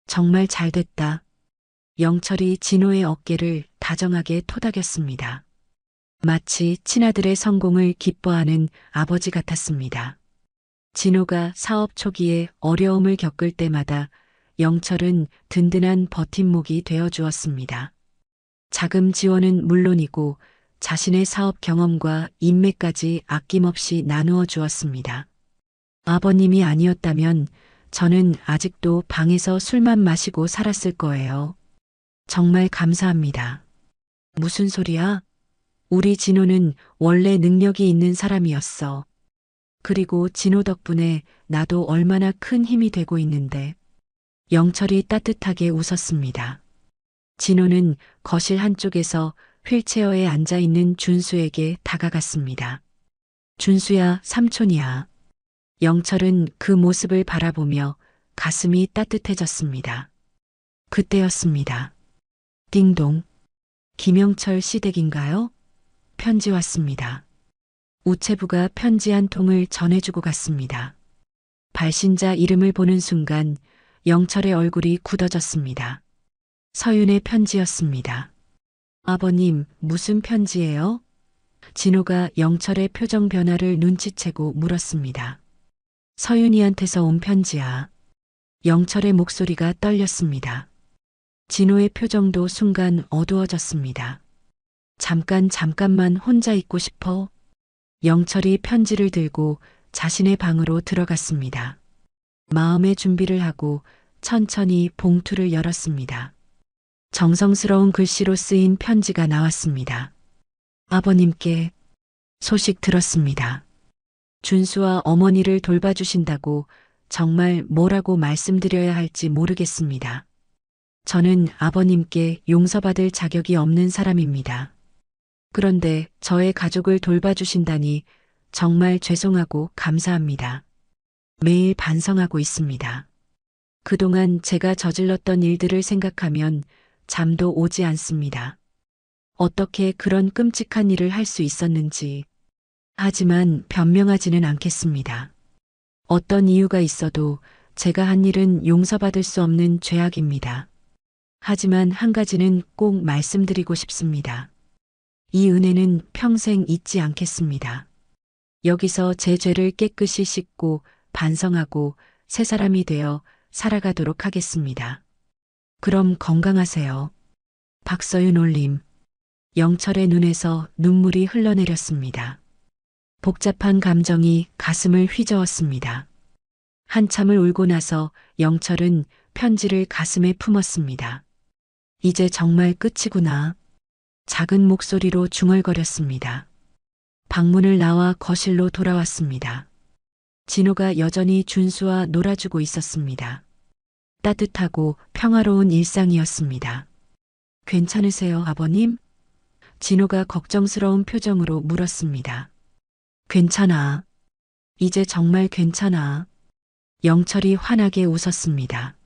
정말 잘 됐다. 영철이 진호의 어깨를 다정하게 토닥였습니다. 마치 친아들의 성공을 기뻐하는 아버지 같았습니다. 진호가 사업 초기에 어려움을 겪을 때마다 영철은 든든한 버팀목이 되어 주었습니다. 자금 지원은 물론이고 자신의 사업 경험과 인맥까지 아낌없이 나누어 주었습니다. 아버님이 아니었다면 저는 아직도 방에서 술만 마시고 살았을 거예요. 정말 감사합니다. 무슨 소리야? 우리 진호는 원래 능력이 있는 사람이었어. 그리고 진호 덕분에 나도 얼마나 큰 힘이 되고 있는데. 영철이 따뜻하게 웃었습니다. 진호는 거실 한쪽에서 휠체어에 앉아 있는 준수에게 다가갔습니다. 준수야, 삼촌이야. 영철은 그 모습을 바라보며 가슴이 따뜻해졌습니다. 그때였습니다. 띵동. 김영철 씨 댁인가요? 편지 왔습니다. 우체부가 편지 한 통을 전해주고 갔습니다. 발신자 이름을 보는 순간 영철의 얼굴이 굳어졌습니다. 서윤의 편지였습니다. 아버님, 무슨 편지예요? 진호가 영철의 표정 변화를 눈치채고 물었습니다. 서윤이한테서 온 편지야. 영철의 목소리가 떨렸습니다. 진호의 표정도 순간 어두워졌습니다. 잠깐만 혼자 있고 싶어. 영철이 편지를 들고 자신의 방으로 들어갔습니다. 마음의 준비를 하고 천천히 봉투를 열었습니다. 정성스러운 글씨로 쓰인 편지가 나왔습니다. 아버님께 소식 들었습니다. 준수와 어머니를 돌봐주신다고 정말 뭐라고 말씀드려야 할지 모르겠습니다. 저는 아버님께 용서받을 자격이 없는 사람입니다. 그런데 저의 가족을 돌봐주신다니 정말 죄송하고 감사합니다. 매일 반성하고 있습니다. 그동안 제가 저질렀던 일들을 생각하면 잠도 오지 않습니다. 어떻게 그런 끔찍한 일을 할 수 있었는지. 하지만 변명하지는 않겠습니다. 어떤 이유가 있어도 제가 한 일은 용서받을 수 없는 죄악입니다. 하지만 한 가지는 꼭 말씀드리고 싶습니다. 이 은혜는 평생 잊지 않겠습니다. 여기서 제 죄를 깨끗이 씻고 반성하고 새 사람이 되어 살아가도록 하겠습니다. 그럼 건강하세요. 박서윤 올림. 영철의 눈에서 눈물이 흘러내렸습니다. 복잡한 감정이 가슴을 휘저었습니다. 한참을 울고 나서 영철은 편지를 가슴에 품었습니다. 이제 정말 끝이구나. 작은 목소리로 중얼거렸습니다. 방문을 나와 거실로 돌아왔습니다. 진호가 여전히 준수와 놀아주고 있었습니다. 따뜻하고 평화로운 일상이었습니다. 괜찮으세요, 아버님? 진호가 걱정스러운 표정으로 물었습니다. 괜찮아. 이제 정말 괜찮아. 영철이 환하게 웃었습니다.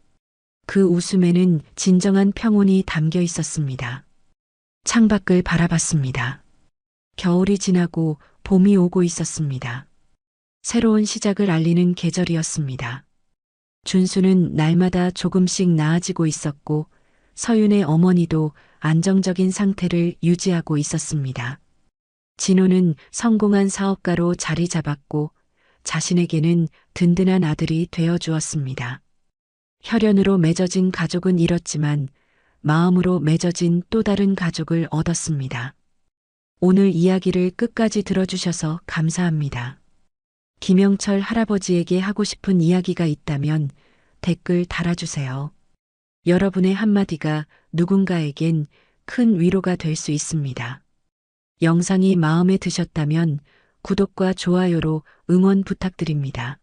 그 웃음에는 진정한 평온이 담겨 있었습니다. 창밖을 바라봤습니다. 겨울이 지나고 봄이 오고 있었습니다. 새로운 시작을 알리는 계절이었습니다. 준수는 날마다 조금씩 나아지고 있었고 서윤의 어머니도 안정적인 상태를 유지하고 있었습니다. 진호는 성공한 사업가로 자리 잡았고 자신에게는 든든한 아들이 되어 주었습니다. 혈연으로 맺어진 가족은 잃었지만 마음으로 맺어진 또 다른 가족을 얻었습니다. 오늘 이야기를 끝까지 들어주셔서 감사합니다. 김영철 할아버지에게 하고 싶은 이야기가 있다면 댓글 달아주세요. 여러분의 한마디가 누군가에겐 큰 위로가 될 수 있습니다. 영상이 마음에 드셨다면 구독과 좋아요로 응원 부탁드립니다.